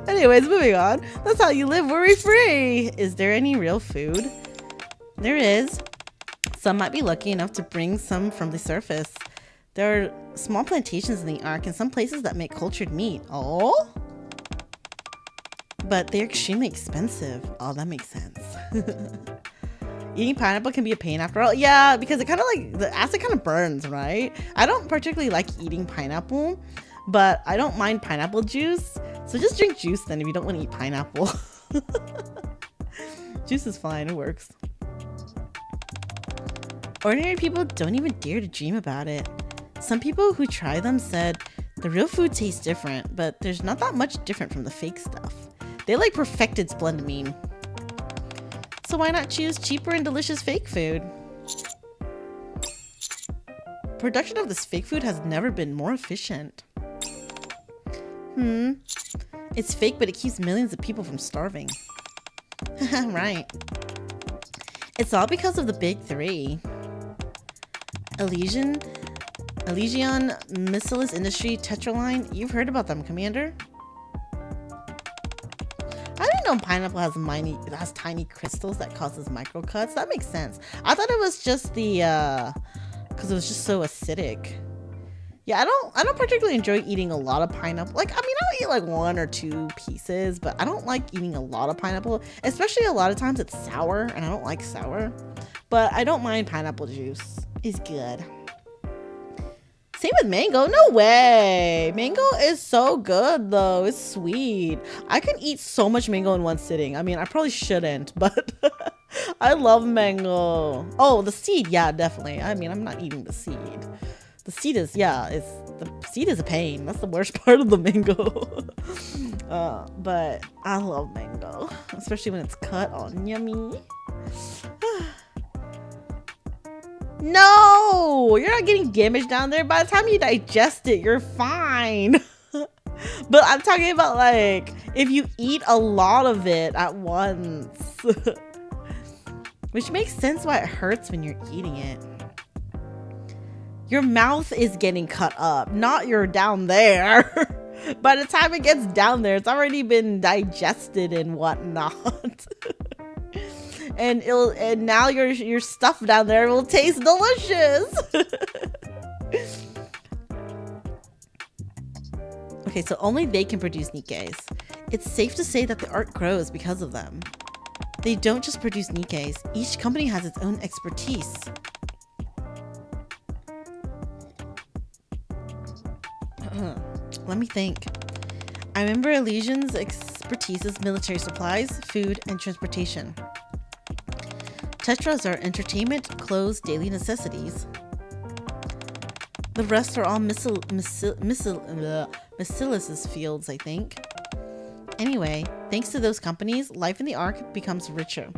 Anyways, moving on. That's how you live worry-free. Is there any real food? There is. Some might be lucky enough to bring some from the surface. There are small plantations in the Ark and some places that make cultured meat. Oh? But they're extremely expensive. Oh, that makes sense. Eating pineapple can be a pain after all. Yeah, because it kind of like, the acid kind of burns, right? I don't particularly like eating pineapple, but I don't mind pineapple juice. So just drink juice then if you don't want to eat pineapple. Juice is fine, it works. Ordinary people don't even dare to dream about it. Some people who try them said the real food tastes different, but there's not that much different from the fake stuff. They like perfected splendamine. So why not choose cheaper and delicious fake food? Production of this fake food has never been more efficient. It's fake, but it keeps millions of people from starving. Right. It's all because of the big three. Elysian Missiles Industry Tetraline. You've heard about them, Commander? I didn't know pineapple has tiny crystals that causes microcuts. That makes sense. I thought it was just the because it was just so acidic. Yeah, I don't particularly enjoy eating a lot of pineapple. Like, I mean, I'll eat like 1 or 2 pieces, but I don't like eating a lot of pineapple. Especially a lot of times it's sour, and I don't like sour. But I don't mind pineapple juice. It's good. Same with mango. No way. Mango is so good though. It's sweet. I can eat so much mango in one sitting. I mean, I probably shouldn't, but I love mango. Oh, the seed. Yeah, definitely. I mean, I'm not eating the seed. The seed is, yeah, the seed is a pain. That's the worst part of the mango. But I love mango, especially when it's cut. Oh, yummy. No, you're not getting damaged down there. By the time you digest it, you're fine. But I'm talking about like if you eat a lot of it at once. Which makes sense why it hurts when you're eating it. Your mouth is getting cut up, not you're down there. By the time it gets down there, it's already been digested and whatnot. And now your stuff down there will taste delicious. Okay, so only they can produce Nikkes. It's safe to say that the art grows because of them. They don't just produce Nikkes. Each company has its own expertise. Let me think. I remember Elysian's expertise is military supplies, food, and transportation. Tetras are entertainment, clothes, daily necessities. The rest are all Missilis's fields, I think. Anyway, thanks to those companies, life in the Ark becomes richer.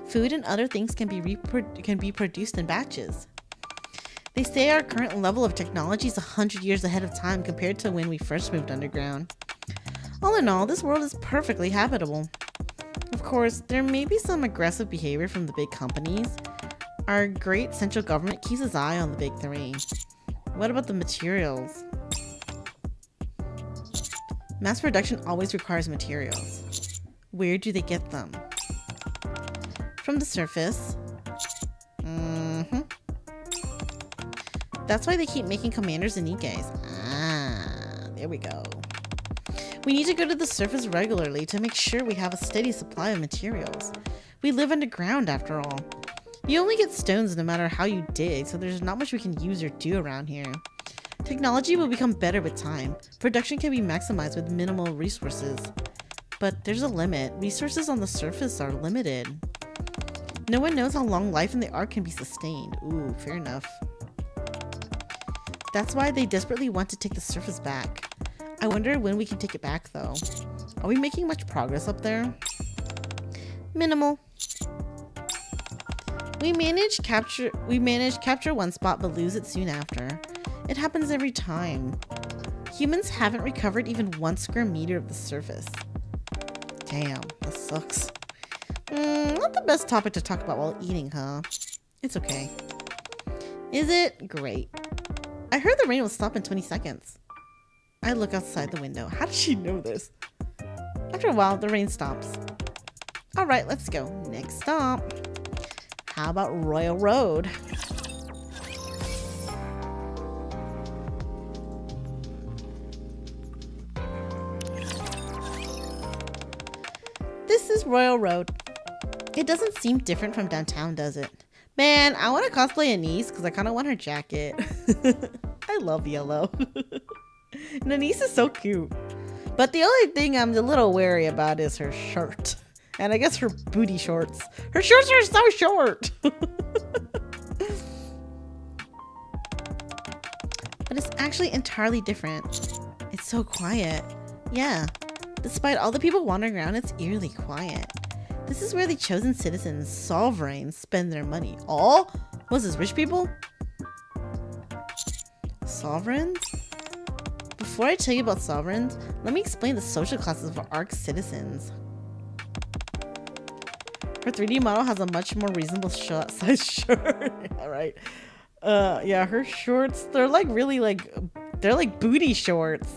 Food and other things can be produced in batches. They say our current level of technology is 100 years ahead of time compared to when we first moved underground. All in all, this world is perfectly habitable. Of course, there may be some aggressive behavior from the big companies. Our great central government keeps its eye on the big three. What about the materials? Mass production always requires materials. Where do they get them? From the surface. That's why they keep making commanders and Nikkes. Ah, there we go. We need to go to the surface regularly to make sure we have a steady supply of materials. We live underground after all. You only get stones no matter how you dig, so there's not much we can use or do around here. Technology will become better with time. Production can be maximized with minimal resources. But there's a limit. Resources on the surface are limited. No one knows how long life in the Ark can be sustained. Ooh, fair enough. That's why they desperately want to take the surface back. I wonder when we can take it back though. Are we making much progress up there? Minimal. We manage capture one spot but lose it soon after. It happens every time. Humans haven't recovered even 1 square meter of the surface. Damn, that sucks. Not the best topic to talk about while eating, huh? It's okay. Is it? Great. I heard the rain will stop in 20 seconds. I look outside the window. How did she know this? After a while, the rain stops. Alright, let's go. Next stop. How about Royal Road? This is Royal Road. It doesn't seem different from downtown, does it? Man, I want to cosplay Anise because I kind of want her jacket. I love yellow. And Anise is so cute. But the only thing I'm a little wary about is her shirt. And I guess her booty shorts. Her shorts are so short. But it's actually entirely different. It's so quiet. Yeah. Despite all the people wandering around, it's eerily quiet. This is where the chosen citizens, sovereigns, spend their money. All? Was this rich people? Sovereigns? Before I tell you about sovereigns, let me explain the social classes of ARC citizens. Her 3D model has a much more reasonable size shirt. Alright. Yeah, her shorts, they're like really like, they're like booty shorts.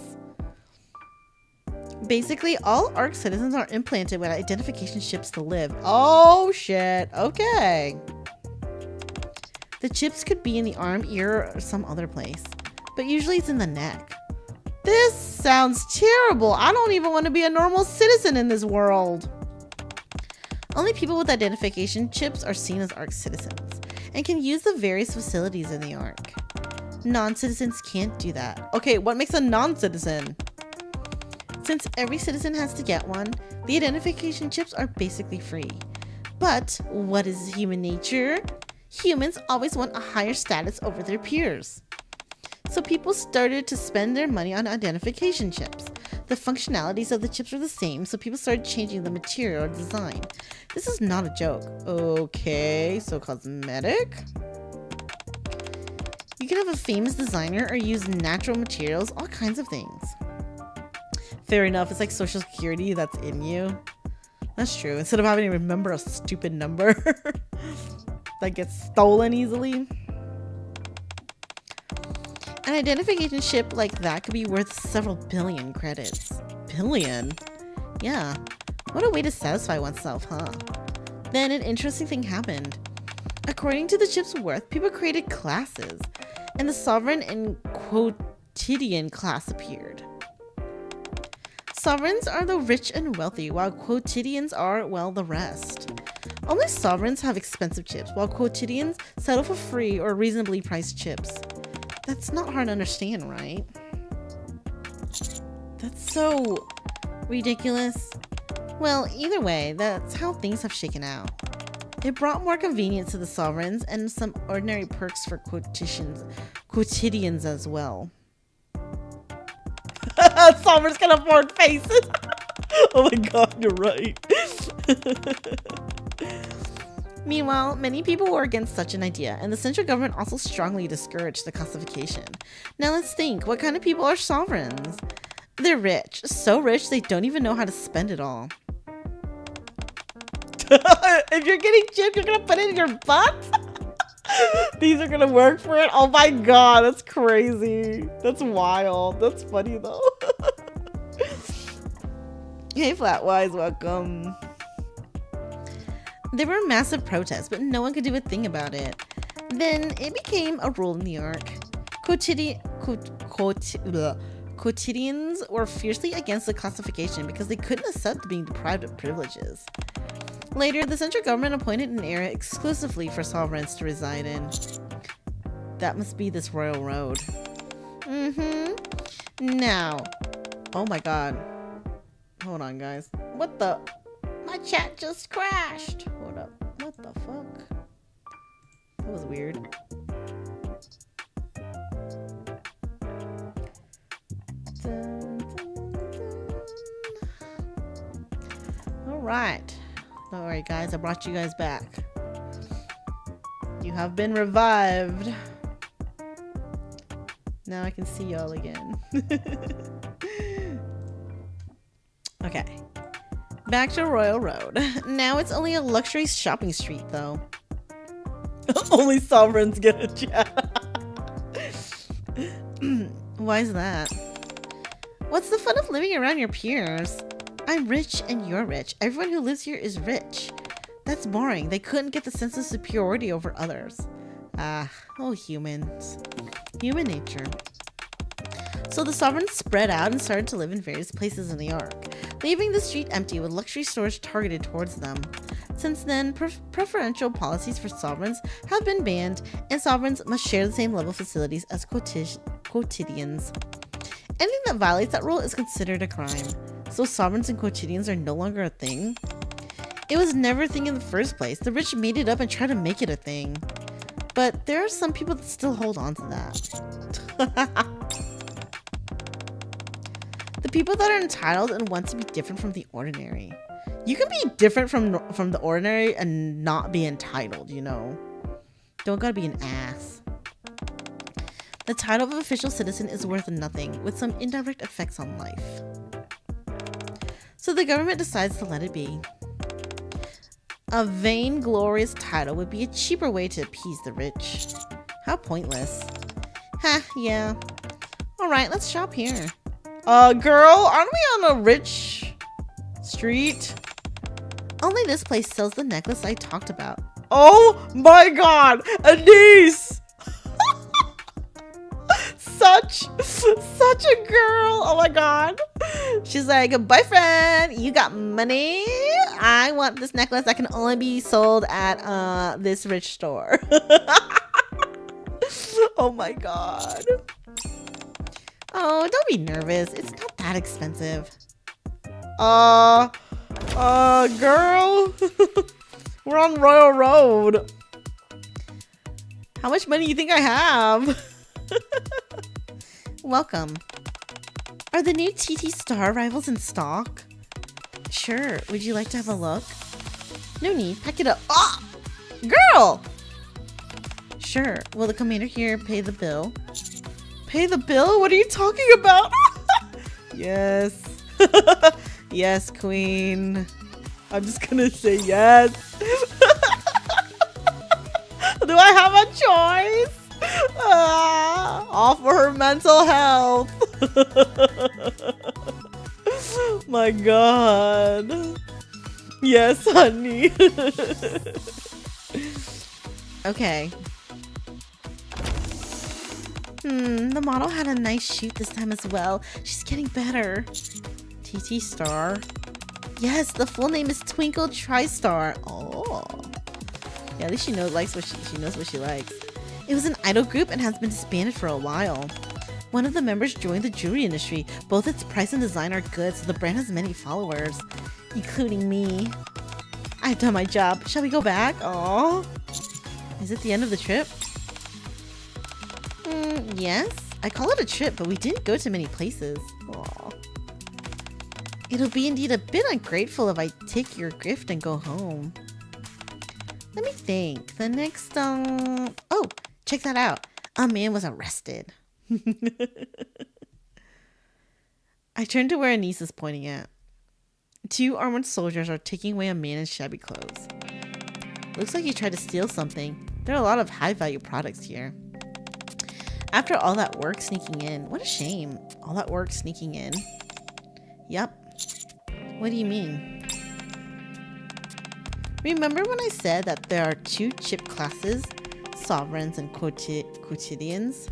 Basically, all ARC citizens are implanted with identification chips to live. Oh shit, okay. The chips could be in the arm, ear, or some other place. But usually it's in the neck. This sounds terrible. I don't even want to be a normal citizen in this world. Only people with identification chips are seen as ARC citizens and can use the various facilities in the ARC. Non-citizens can't do that. Okay, what makes a non-citizen? Since every citizen has to get one, the identification chips are basically free. But what is human nature? Humans always want a higher status over their peers. So people started to spend their money on identification chips. The functionalities of the chips were the same, so people started changing the material or design. This is not a joke. Okay, so cosmetic? You can have a famous designer or use natural materials, all kinds of things. Fair enough, it's like social security that's in you. That's true. Instead of having to remember a stupid number that gets stolen easily. An identification chip like that could be worth several billion credits. Billion? Yeah. What a way to satisfy oneself, huh? Then an interesting thing happened. According to the chip's worth, people created classes, and the sovereign and quotidian class appeared. Sovereigns are the rich and wealthy, while quotidians are, well, the rest. Only sovereigns have expensive chips, while quotidians settle for free or reasonably priced chips. That's not hard to understand, right? That's so ridiculous. Well, either way, that's how things have shaken out. It brought more convenience to the sovereigns and some ordinary perks for quotidians as well. Sovereigns can afford faces. Oh my god, you're right. Meanwhile, many people were against such an idea, and the central government also strongly discouraged the classification. Now let's think, what kind of people are sovereigns? They're rich, so rich they don't even know how to spend it all. If you're getting chipped, you're gonna put it in your butt? These are gonna work for it? Oh my god, that's crazy. That's wild. That's funny though. Hey Flatwise, welcome. There were massive protests, but no one could do a thing about it. Then it became a rule in the ARC. Quotidians were fiercely against the classification because they couldn't accept being deprived of privileges. Later, the central government appointed an area exclusively for sovereigns to reside in. That must be this Royal Road. Now, oh my god. Hold on, guys. What the? My chat just crashed. Hold up. What the fuck? That was weird. Dun, dun, dun. All right. Don't worry, guys. I brought you guys back. You have been revived. Now I can see y'all again. Okay. Back to Royal Road. Now it's only a luxury shopping street, though. Only sovereigns get a chat. Why is that? What's the fun of living around your peers? I'm rich and you're rich. Everyone who lives here is rich. That's boring. They couldn't get the sense of superiority over others. Oh, humans. Human nature. So the sovereigns spread out and started to live in various places in the Ark, leaving the street empty with luxury stores targeted towards them. Since then, preferential policies for sovereigns have been banned, and sovereigns must share the same level of facilities as quotidians. Anything that violates that rule is considered a crime. So sovereigns and quotidians are no longer a thing? It was never a thing in the first place. The rich made it up and tried to make it a thing. But there are some people that still hold on to that. The people that are entitled and want to be different from the ordinary. You can be different from the ordinary and not be entitled, you know. Don't gotta be an ass. The title of official citizen is worth nothing, with some indirect effects on life. So the government decides to let it be. A vainglorious title would be a cheaper way to appease the rich. How pointless. Ha, yeah. Alright, let's shop here. Girl, aren't we on a rich street? Only this place sells the necklace I talked about. Oh my god! A niece! Such a girl! Oh my god. She's like, boyfriend, you got money? I want this necklace that can only be sold at this rich store. Oh my god. Oh, don't be nervous. It's not that expensive. Girl. We're on Royal Road. How much money do you think I have? Welcome. Are the new TT Star arrivals in stock? Sure. Would you like to have a look? No need. Pack it up. Ah! Girl! Sure. Will the commander here pay the bill? Pay the bill? What are you talking about? Yes. Yes, queen. I'm just gonna say yes. Do I have a choice? All for her mental health. My god. Yes, honey. Okay. The model had a nice shoot this time as well. She's getting better. TT Star. Yes, the full name is Twinkle TriStar. Oh. Yeah, at least she knows what she likes. It was an idol group and has been disbanded for a while. One of the members joined the jewelry industry. Both its price and design are good, so the brand has many followers, including me. I've done my job. Shall we go back? Aww. Is it the end of the trip? Yes. I call it a trip, but we didn't go to many places. Aww. It'll be indeed a bit ungrateful if I take your gift and go home. Let me think. The next, oh, check that out. A man was arrested. I turned to where Anise is pointing at. 2 armored soldiers are taking away a man in shabby clothes. Looks like he tried to steal something. There are a lot of high-value products here. After all that work sneaking in. What a shame. All that work sneaking in. Yep. What do you mean? Remember when I said that there are 2 chip classes? Sovereigns and quotidians?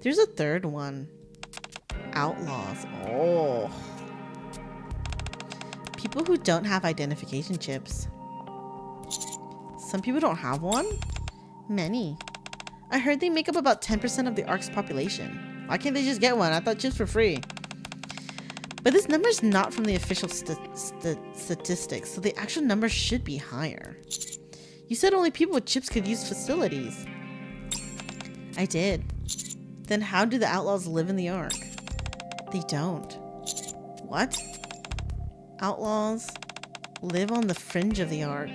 There's a third one. Outlaws. Oh. People who don't have identification chips. Some people don't have one? Many. I heard they make up about 10% of the Ark's population. Why can't they just get one? I thought chips were free. But this number is not from the official statistics, so the actual number should be higher. You said only people with chips could use facilities. I did. Then how do the outlaws live in the Ark? They don't. What? Outlaws live on the fringe of the Ark.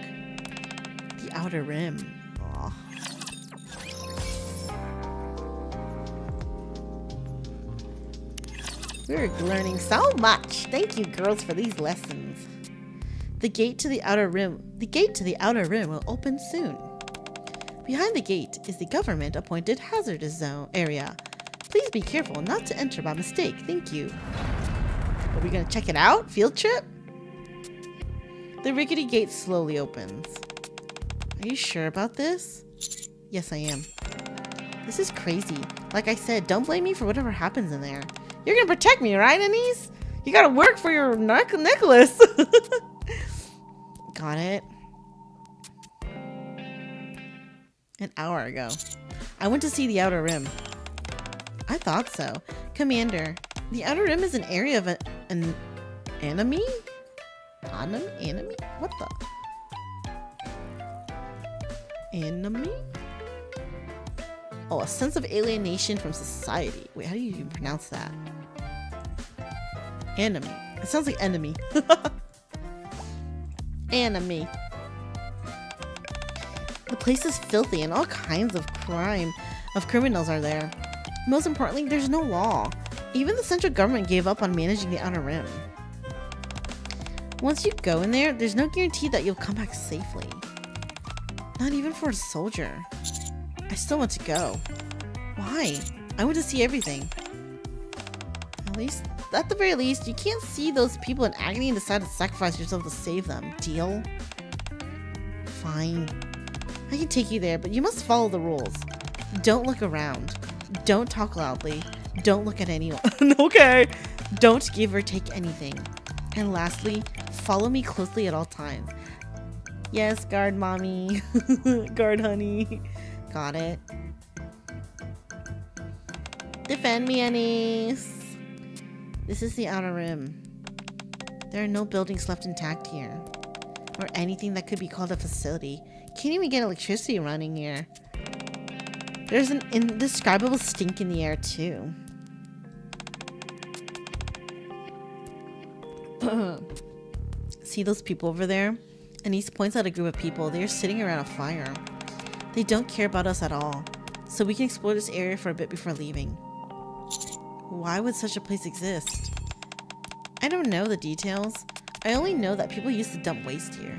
The outer rim. Aw. We're learning so much. Thank you, girls, for these lessons. The gate to the outer rim will open soon. Behind the gate is the government-appointed hazardous zone area. Please be careful not to enter by mistake. Thank you. Are we gonna check it out? Field trip? The rickety gate slowly opens. Are you sure about this? Yes, I am. This is crazy. Like I said, don't blame me for whatever happens in there. You're gonna protect me, right, Anise? You gotta work for your necklace. Got it. An hour ago. I went to see the Outer Rim. I thought so. Commander, the Outer Rim is an area of an enemy? Enemy? What the? Enemy? Oh, a sense of alienation from society. Wait, how do you even pronounce that? Enemy. It sounds like enemy. Enemy. The place is filthy and all kinds of criminals are there. Most importantly, there's no law. Even the central government gave up on managing the Outer Rim. Once you go in there, there's no guarantee that you'll come back safely. Not even for a soldier. I still want to go. Why? I want to see everything. At the very least, you can't see those people in agony and decide to sacrifice yourself to save them. Deal? Fine. I can take you there, but you must follow the rules. Don't look around. Don't talk loudly. Don't look at anyone. Okay. Don't give or take anything. And lastly, follow me closely at all times. Yes, guard mommy. Guard honey. Got it. Defend me, Anise. This is the Outer Rim. There are no buildings left intact here. Or anything that could be called a facility. Can't even get electricity running here. There's an indescribable stink in the air, too. See those people over there? Anise points out a group of people. They are sitting around a fire. They don't care about us at all. So we can explore this area for a bit before leaving. Why would such a place exist? I don't know the details. I only know that people used to dump waste here.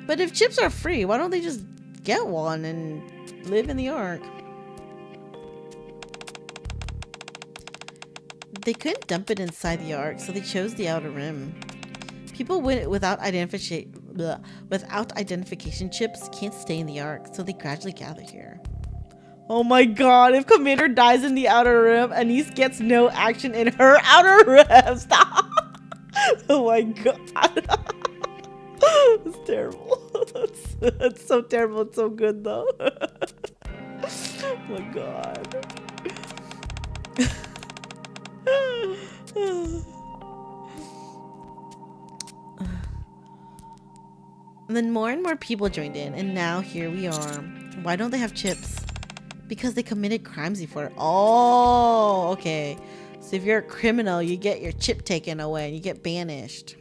But if chips are free, why don't they just get one and live in the Ark? They couldn't dump it inside the Ark, so they chose the Outer Rim. People without identification chips can't stay in the Ark, so they gradually gather here. Oh my god, if Commander dies in the Outer Rim, Anise gets no action in her Outer Rim. Stop! Oh my god. It's terrible. It's so terrible. It's so good though. Oh my god. And then more and more people joined in, and now here we are. Why don't they have chips? Because they committed crimes before. Oh, okay. So if you're a criminal, you get your chip taken away and you get banished.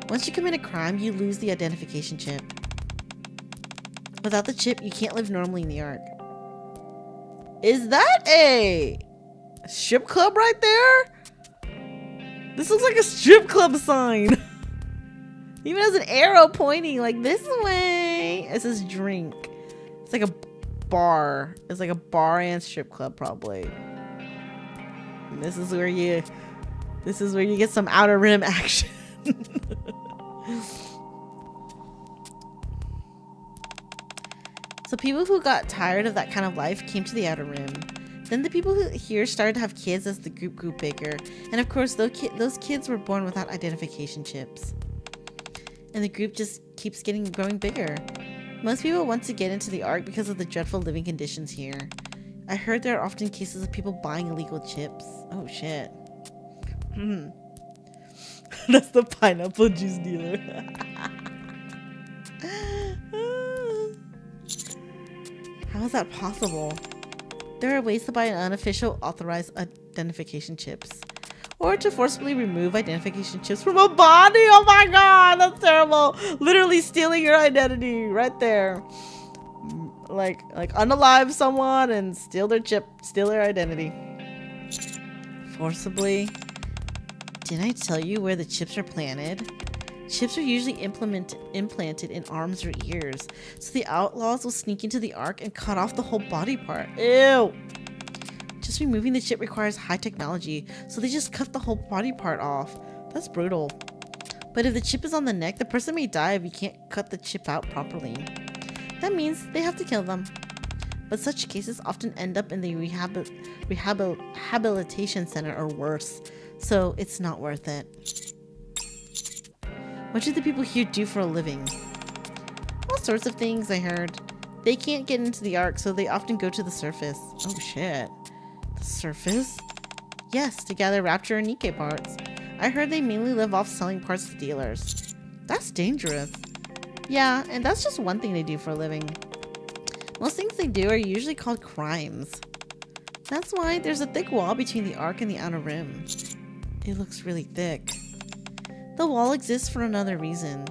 Once you commit a crime, you lose the identification chip. Without the chip, you can't live normally in the Ark. Is that a strip club right there? This looks like a strip club sign. Even has an arrow pointing like this way. It says drink. It's like a bar. It's like a bar and strip club probably. And this is where you get some Outer Rim action. So people who got tired of that kind of life came to the Outer Rim. Then the people who here started to have kids as the group grew bigger. And of course, those kids were born without identification chips. And the group just keeps growing bigger. Most people want to get into the Ark because of the dreadful living conditions here. I heard there are often cases of people buying illegal chips. Oh shit. That's the pineapple juice dealer. How is that possible? There are ways to buy an unofficial authorized identification chips. Or to forcibly remove identification chips from a body. Oh my god, that's terrible. Literally stealing your identity right there. Like unalive someone and steal their chip, steal their identity. Forcibly. Didn't I tell you where the chips are planted? Chips are usually implanted in arms or ears. So the outlaws will sneak into the Ark and cut off the whole body part. Ew. Just removing the chip requires high technology, so they just cut the whole body part off. That's brutal. But if the chip is on the neck, the person may die if you can't cut the chip out properly. That means they have to kill them. but such cases often end up in the rehabilitation center or worse, so it's not worth it. What do the people here do for a living? All sorts of things, I heard. They can't get into the Ark, so they often go to the surface. Oh shit. The surface? Yes, to gather Rapture and NIKKE parts. I heard they mainly live off selling parts to dealers. That's dangerous. Yeah, and that's just one thing they do for a living. Most things they do are usually called crimes. That's why there's a thick wall between the Ark and the Outer Rim. It looks really thick. The wall exists for another reason.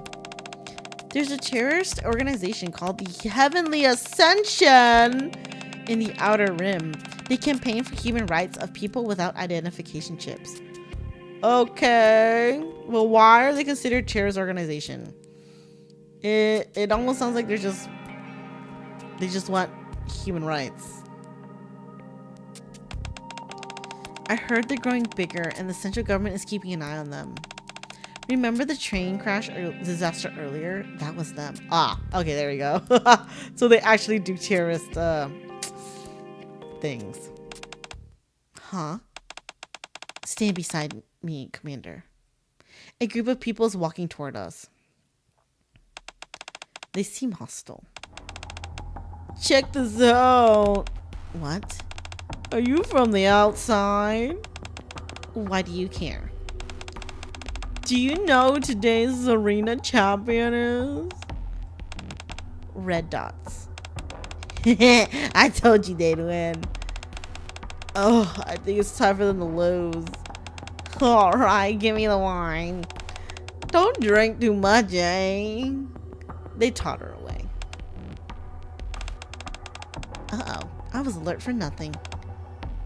There's a terrorist organization called the Heavenly Ascension in the Outer Rim. They campaign for human rights of people without identification chips. Okay. Well, why are they considered terrorist organization? It almost sounds like they just want human rights. I heard they're growing bigger and the central government is keeping an eye on them. Remember the train crash or disaster earlier? That was them. Ah, okay, there we go. So they actually do terrorist things. Huh? Stand beside me, Commander. A group of people is walking toward us. They seem hostile. Check this out. What? Are you from the outside? Why do you care? Do you know who today's arena champion is? Red dots. I told you they'd win. Oh, I think it's time for them to lose. Alright, give me the wine. Don't drink too much, eh? They totter away. Uh-oh, I was alert for nothing.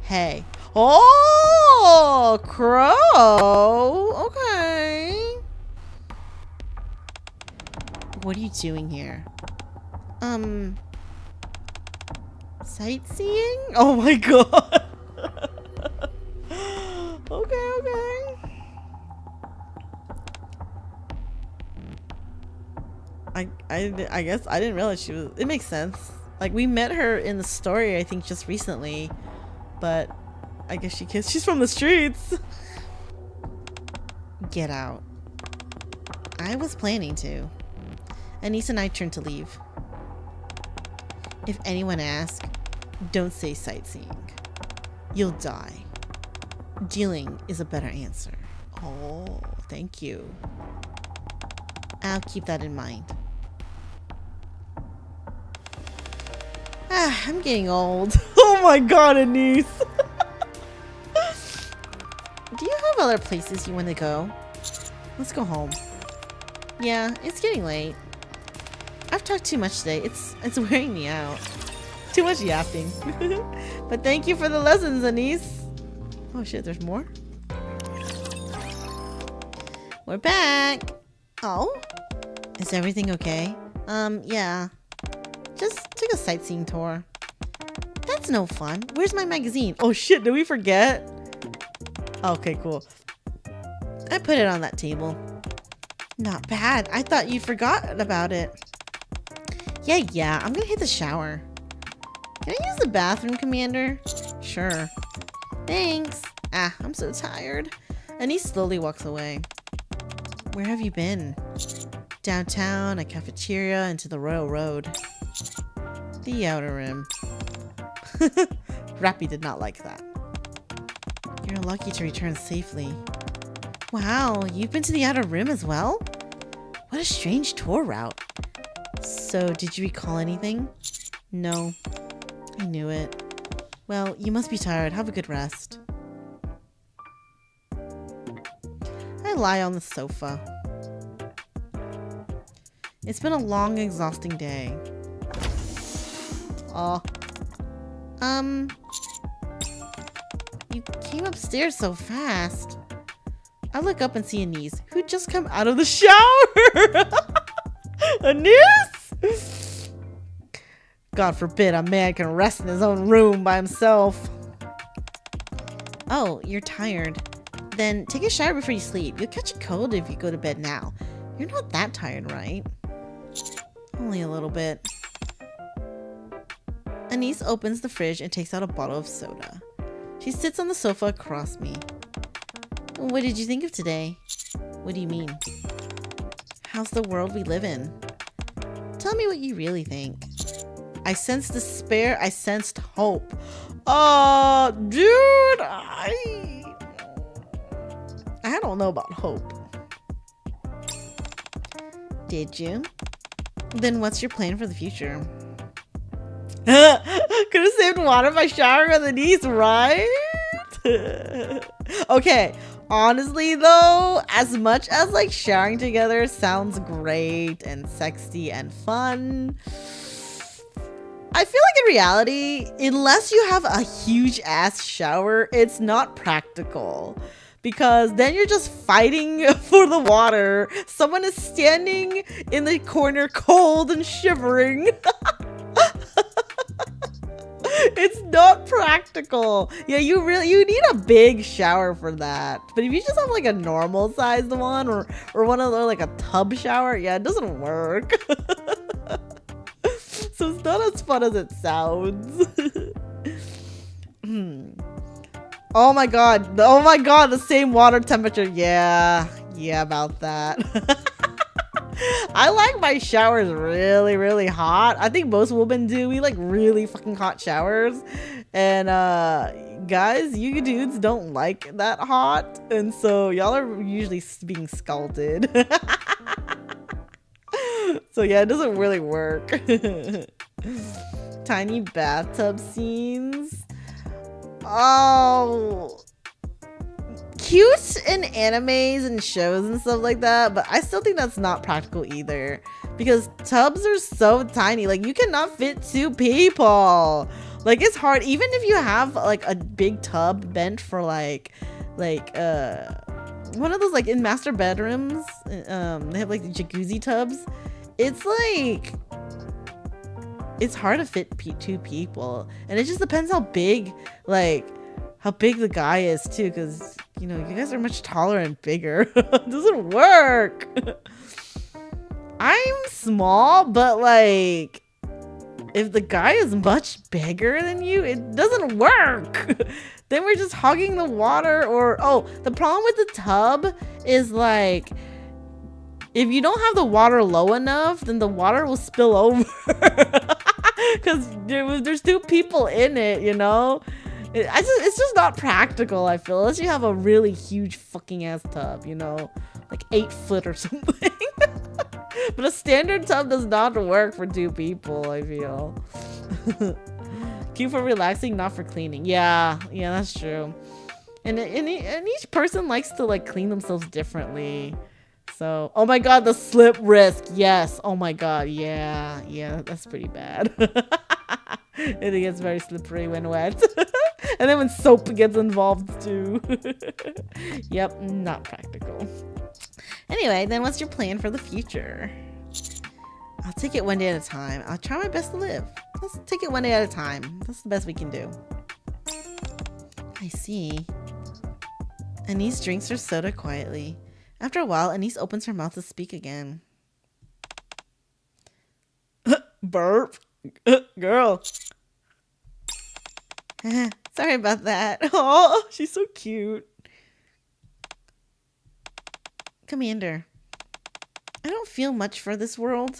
Hey. Oh, Crow. Okay. What are you doing here? Sightseeing? Oh my god. Okay. I guess I didn't realize she was. It makes sense. Like, we met her in the story, I think, just recently, but I guess she's from the streets. Get out. I was planning to. Anise and I turned to leave. If anyone asks, don't say sightseeing. You'll die. Dealing is a better answer. Oh, thank you. I'll keep that in mind. I'm getting old. Oh my god, Anise. Do you have other places you want to go? Let's go home. Yeah, it's getting late. I've talked too much today. It's wearing me out. Too much yapping. But thank you for the lessons, Anise. Oh shit, there's more? We're back. Oh? Is everything okay? Yeah. Just took a sightseeing tour. That's no fun. Where's my magazine? Oh shit, did we forget? Okay, cool. I put it on that table. Not bad. I thought you'd forgotten about it. Yeah. I'm gonna hit the shower. Can I use the bathroom, Commander? Sure. Thanks. I'm so tired. Anise slowly walks away. Where have you been? Downtown, a cafeteria, and to the Royal Road. The Outer Rim. Rapi did not like that. You're lucky to return safely. Wow, you've been to the Outer Rim as well? What a strange tour route. So, did you recall anything? No. I knew it. Well, you must be tired. Have a good rest. I lie on the sofa. It's been a long, exhausting day. Oh. You came upstairs so fast. I look up and see Anise, who'd just come out of the shower. Anise? God forbid a man can rest in his own room by himself. Oh, you're tired. Then take a shower before you sleep. You'll catch a cold if you go to bed now. You're not that tired, right? Only a little bit. Anise opens the fridge and takes out a bottle of soda. She sits on the sofa across me. What did you think of today? What do you mean? How's the world we live in? Tell me what you really think. I sensed despair. I sensed hope. Dude, I don't know about hope. Did you? Then what's your plan for the future? Could have saved water by showering on the knees, right? Okay, honestly though, as much as like showering together sounds great and sexy and fun, I feel like in reality, unless you have a huge ass shower, it's not practical. Because then you're just fighting for the water. Someone is standing in the corner cold and shivering. It's not practical. Yeah, you need a big shower for that. But if you just have like a normal sized one or one of those like a tub shower, yeah, it doesn't work. So it's not as fun as it sounds. Oh my god, the same water temperature. Yeah, about that. I like my showers really, really hot. I think most women do. We like really fucking hot showers. And guys, you dudes don't like that hot. And so y'all are usually being scalded. So yeah, it doesn't really work. Tiny bathtub scenes. Oh, cute in animes and shows and stuff like that, but I still think that's not practical either because tubs are so tiny. Like you cannot fit 2 people. Like it's hard even if you have like a big tub meant for like one of those like in master bedrooms. They have like jacuzzi tubs. It's like it's hard to fit 2 people, and it just depends how big the guy is too, because you know you guys are much taller and bigger. It doesn't work. I'm small, but like if the guy is much bigger than you, it doesn't work. Then we're just hogging the water. Or the problem with the tub is like if you don't have the water low enough, then the water will spill over. Because there's 2 people in it, you know? It's just not practical, I feel. Unless you have a really huge fucking ass tub, you know? Like 8 foot or something. But a standard tub does not work for 2 people, I feel. Cute for relaxing, not for cleaning. Yeah, that's true. And each person likes to like clean themselves differently. So, oh my god, the slip risk. Yes. Oh my god. Yeah, that's pretty bad. It gets very slippery when wet. And then when soap gets involved too. Yep, not practical. Anyway, then what's your plan for the future? I'll take it one day at a time. I'll try my best to live. Let's take it one day at a time. That's the best we can do. I see. Anise drinks her soda quietly. After a while, Anise opens her mouth to speak again. Burp. Girl. Sorry about that. Oh, she's so cute. Commander, I don't feel much for this world,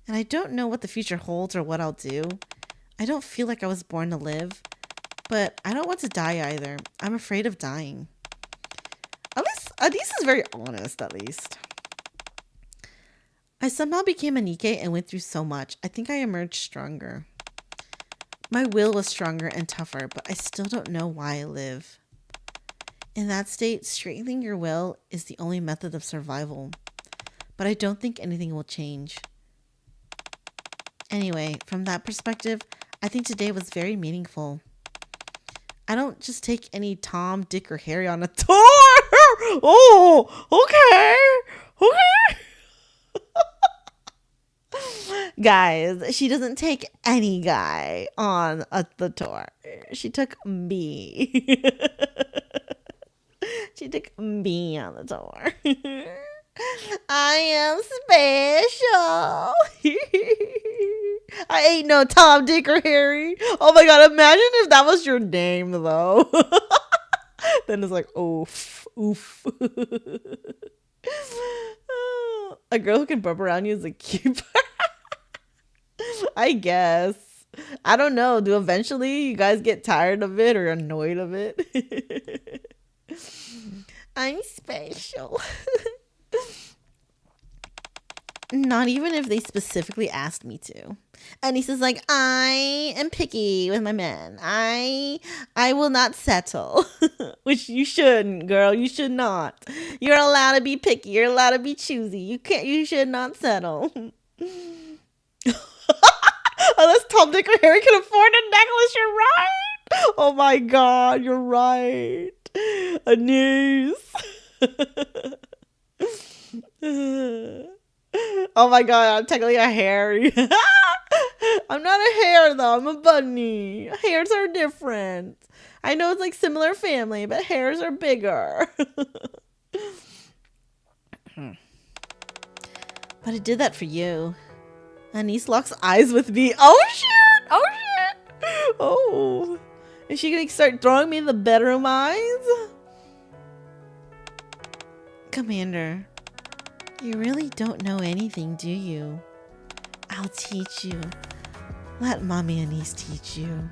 and I don't know what the future holds or what I'll do. I don't feel like I was born to live, but I don't want to die either. I'm afraid of dying. Anise is very honest, at least. I somehow became a NIKKE and went through so much. I think I emerged stronger. My will was stronger and tougher, but I still don't know why I live. In that state, strengthening your will is the only method of survival. But I don't think anything will change. Anyway, from that perspective, I think today was very meaningful. I don't just take any Tom, Dick, or Harry on a tour! Oh, okay. Guys, she doesn't take any guy on the tour. She took me. She took me on the tour. I am special. I ain't no Tom, Dick, or Harry. Oh my god, imagine if that was your name, though. Then it's like, oof, oof. A girl who can burp around you is a keeper. I guess. I don't know. Do eventually you guys get tired of it or annoyed of it? I'm special. Not even if they specifically asked me to. Anise is like, I am picky with my men. I will not settle. Which you shouldn't, girl. You should not. You're allowed to be picky. You're allowed to be choosy. You should not settle. Unless Tom, Dick, or Harry can afford a necklace, you're right. Oh my god, you're right. Anise. Oh my god, I'm technically a Harry. I'm not a hare though, I'm a bunny. Hares are different. I know it's like similar family, but hares are bigger. But it did that for you. Anise locks eyes with me. Oh shit! Oh shit! Oh. Is she gonna start throwing me the bedroom eyes? Commander, you really don't know anything, do you? I'll teach you. Let Mommy Anise teach you.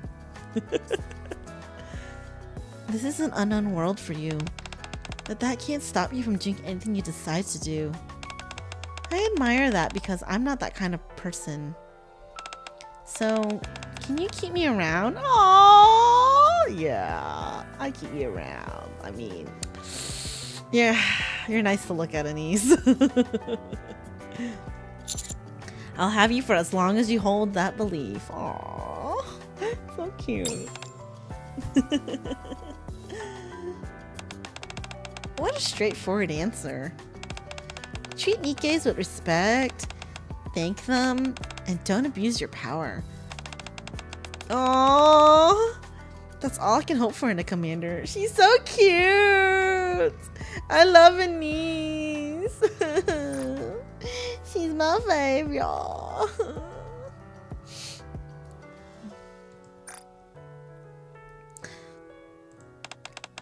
This is an unknown world for you, but that can't stop you from doing anything you decide to do. I admire that because I'm not that kind of person. So, can you keep me around? Oh, yeah, I keep you around. I mean, yeah, you're nice to look at, Anise. I'll have you for as long as you hold that belief. Aww, so cute. What a straightforward answer. Treat Nikkes with respect, thank them, and don't abuse your power. Oh, that's all I can hope for in a commander. She's so cute. I love Anise. She's my fave, y'all.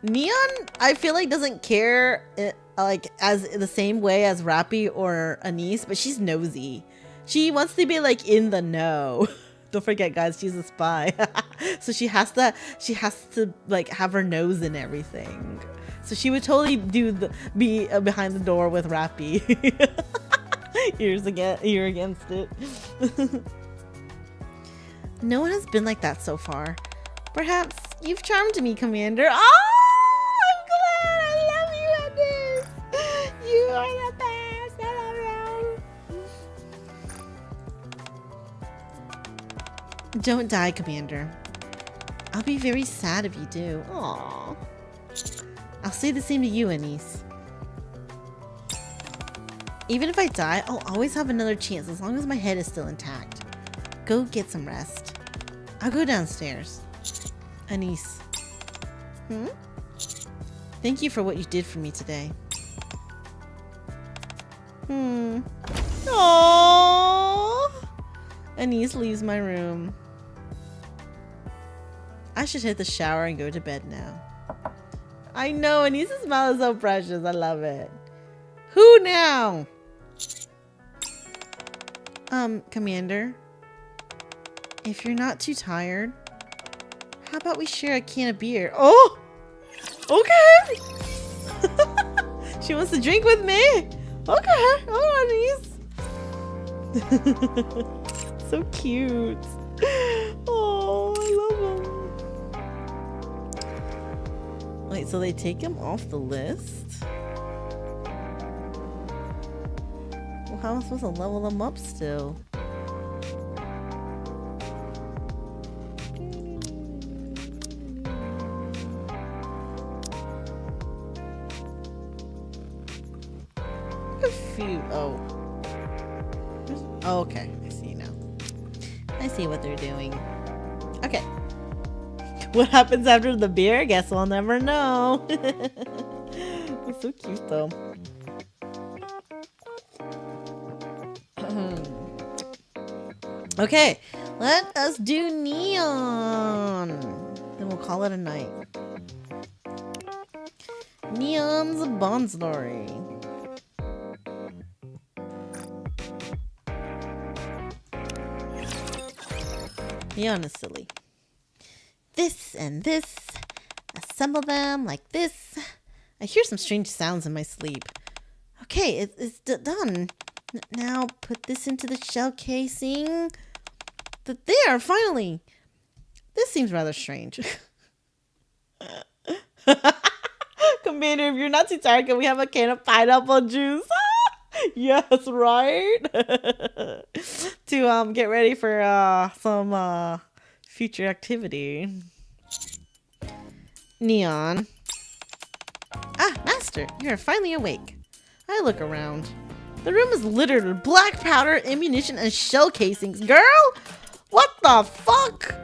Neon, I feel like doesn't care like as the same way as Rapi or Anise, but she's nosy. She wants to be like in the know. Don't forget, guys, she's a spy. So she has to like have her nose in everything. So she would totally be behind the door with Rapi. You're against it. No one has been like that so far. Perhaps you've charmed me, Commander. Oh, I'm glad. I love you, Anise. You are the best. I love you. Don't die, Commander. I'll be very sad if you do. Aww. I'll say the same to you, Anise. Even if I die, I'll always have another chance as long as my head is still intact. Go get some rest. I'll go downstairs. Anise. Thank you for what you did for me today. Aww. Anise leaves my room. I should hit the shower and go to bed now. I know, Anise's smile is so precious. I love it. Who now? Commander. If you're not too tired, how about we share a can of beer? Oh! Okay! She wants to drink with me! Okay! Oh, Anise! So cute. Oh, I love him. Wait, so they take him off the list? Well, how am I supposed to level them up still? Oh, okay. I see now. I see what they're doing. Okay. What happens after the beer? Guess we'll never know. It's so cute though. Okay, let us do Neon. Then we'll call it a night. Neon's Bond Story. Neon is silly. This and this. Assemble them like this. I hear some strange sounds in my sleep. Okay, it's done. Now put this into the shell casing. There, finally. This seems rather strange. Commander, if you're not too tired, can we have a can of pineapple juice? Yes, right? To get ready for some future activity. Neon. Ah, Master, you're finally awake. I look around. The room is littered with black powder, ammunition, and shell casings. Girl, what the fuck?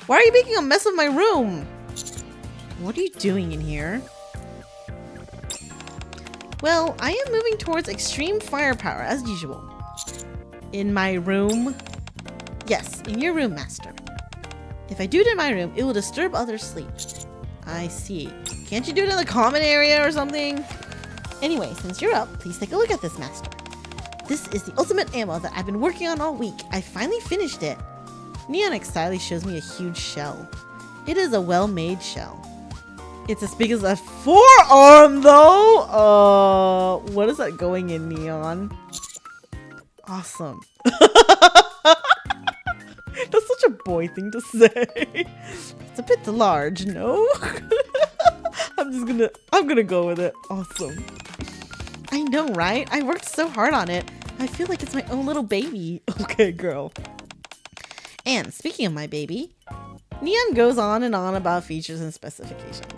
Why are you making a mess of my room? What are you doing in here? Well, I am moving towards extreme firepower as usual. In my room? Yes, in your room, Master. If I do it in my room, it will disturb others' sleep. I see. Can't you do it in the common area or something? Anyway, since you're up, please take a look at this, Master. This is the ultimate ammo that I've been working on all week. I finally finished it. Neon excitedly shows me a huge shell. It is a well-made shell. It's as big as a forearm, though. What is that going in, Neon? Awesome. That's such a boy thing to say. It's a bit large, no? I'm gonna go with it. Awesome. I know, right? I worked so hard on it. I feel like it's my own little baby. Okay, girl. And speaking of my baby, Neon goes on and on about features and specifications.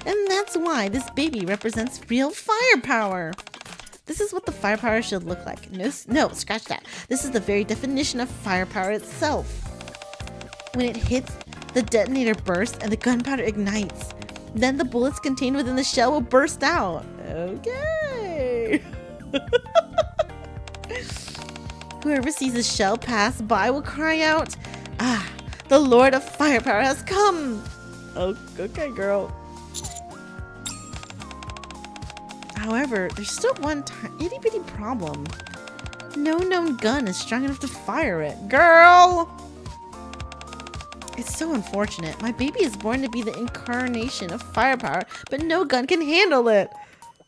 And that's why this baby represents real firepower. This is what the firepower should look like. No, scratch that. This is the very definition of firepower itself. When it hits, the detonator bursts and the gunpowder ignites. Then the bullets contained within the shell will burst out. Okay. Whoever sees the shell pass by will cry out, "Ah, the Lord of Firepower has come!" Oh, okay, girl. However, there's still one itty-bitty problem. No known gun is strong enough to fire it. Girl! It's so unfortunate. My baby is born to be the incarnation of firepower, but no gun can handle it.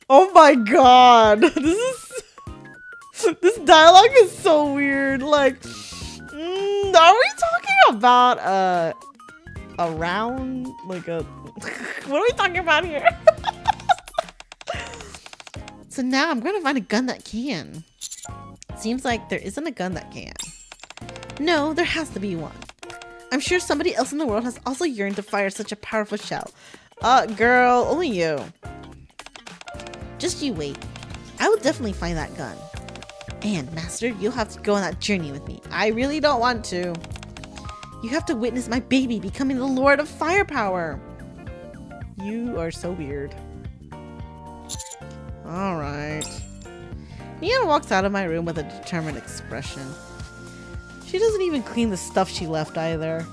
Oh my god! This dialogue is so weird. Like, are we talking about a round? Like a... What are we talking about here? So now I'm going to find a gun that can. Seems like there isn't a gun that can. No, there has to be one. I'm sure somebody else in the world has also yearned to fire such a powerful shell. Girl, only you. Just you wait. I will definitely find that gun. And, Master, you'll have to go on that journey with me. I really don't want to. You have to witness my baby becoming the Lord of Firepower. You are so weird. Alright. Neon walks out of my room with a determined expression. She doesn't even clean the stuff she left either.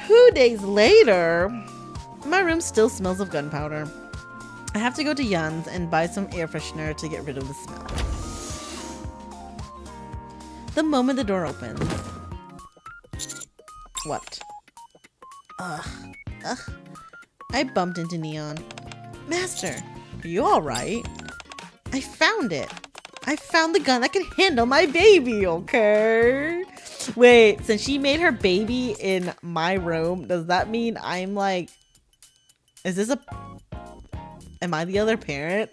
2 days later, my room still smells of gunpowder. I have to go to Yun's and buy some air freshener to get rid of the smell. The moment the door opens. What? Ugh. I bumped into Neon. Master, are you alright? I found it. I found the gun that can handle my baby, okay? Wait, since she made her baby in my room, does that mean I'm like... Is this a... Am I the other parent?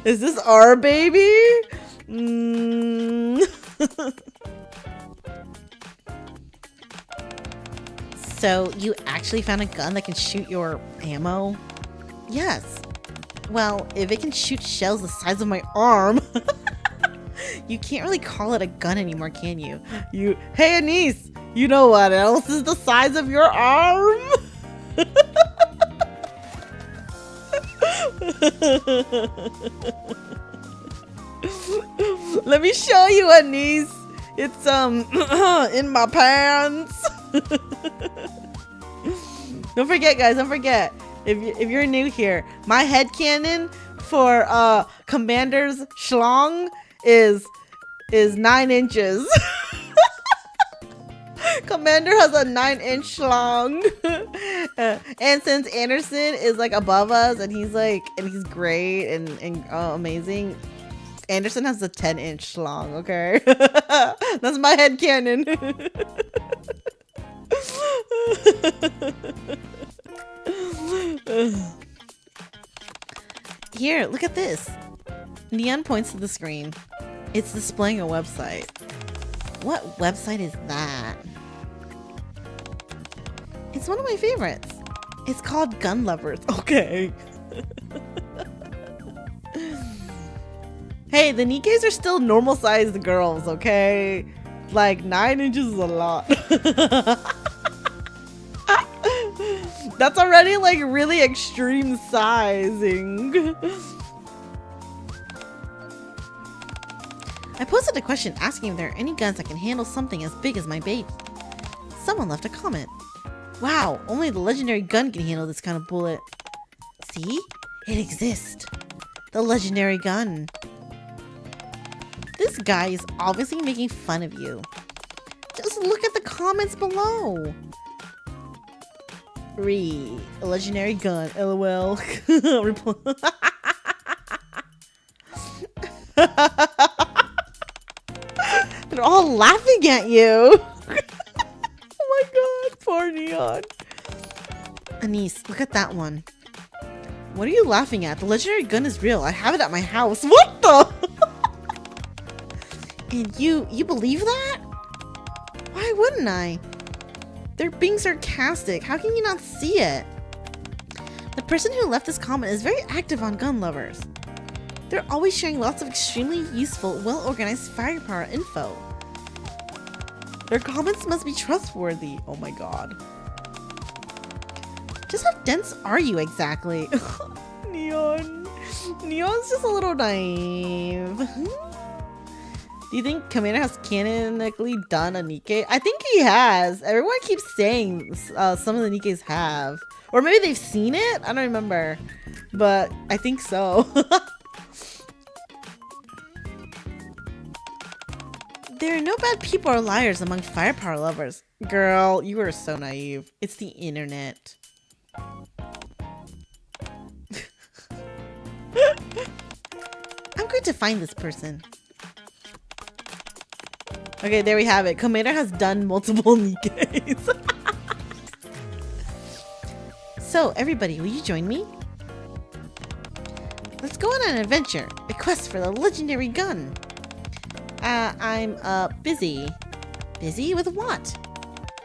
Is this our baby? So, you actually found a gun that can shoot your ammo? Yes. Well, if it can shoot shells the size of my arm, you can't really call it a gun anymore, can you? Hey, Anise, you know what else is the size of your arm? Let me show you, Anise. It's in my pants. Don't forget, guys. Don't forget. If you're new here, my headcanon for Commander's schlong is 9 inches. Commander has a 9-inch schlong. And since Anderson is like above us and he's great and amazing, Anderson has a 10-inch schlong, okay? That's my headcanon. Here, look at this. Neon points to the screen. It's displaying a website. What website is that? It's one of my favorites. It's called Gun Lovers. Okay. Hey, the Nikkes are still normal sized girls, okay? Like 9 inches is a lot. That's already like really extreme sizing. I posted a question asking if there are any guns that can handle something as big as my baby. Someone left a comment. Wow, only the legendary gun can handle this kind of bullet. See? It exists. The legendary gun. This guy is obviously making fun of you. Just look at the comments below. A legendary gun, lol. They're all laughing at you. Oh my god, poor Neon. Anise, look at that one. What are you laughing at? The legendary gun is real. I have it at my house. What the? And you believe that? Why wouldn't I? They're being sarcastic. How can you not see it? The person who left this comment is very active on Gun Lovers. They're always sharing lots of extremely useful, well-organized firepower info. Their comments must be trustworthy. Oh my god. Just how dense are you exactly? Neon. Neon's just a little naive. Do you think Commander has canonically done a Nikke? I think he has. Everyone keeps saying some of the Nikkes have. Or maybe they've seen it? I don't remember. But I think so. There are no bad people or liars among firepower lovers. Girl, you are so naive. It's the internet. I'm going to find this person. Okay, there we have it. Commander has done multiple Nikkes. So, everybody, will you join me? Let's go on an adventure. A quest for the legendary gun. I'm busy. Busy with what?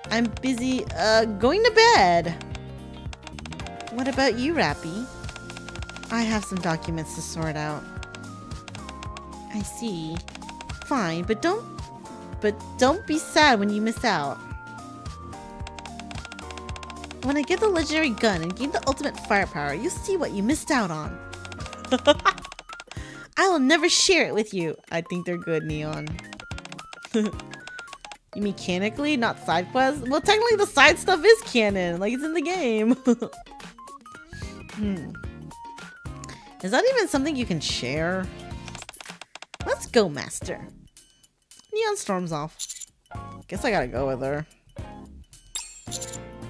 I'm busy going to bed. What about you, Rapi? I have some documents to sort out. I see. Fine, but don't be sad when you miss out. When I get the legendary gun and gain the ultimate firepower, you'll see what you missed out on. I will never share it with you. I think they're good, Neon. You mean canonically, not side quests? Well, technically the side stuff is canon. Like, it's in the game. Is that even something you can share? Let's go, Master. Neon storms off. Guess I gotta go with her.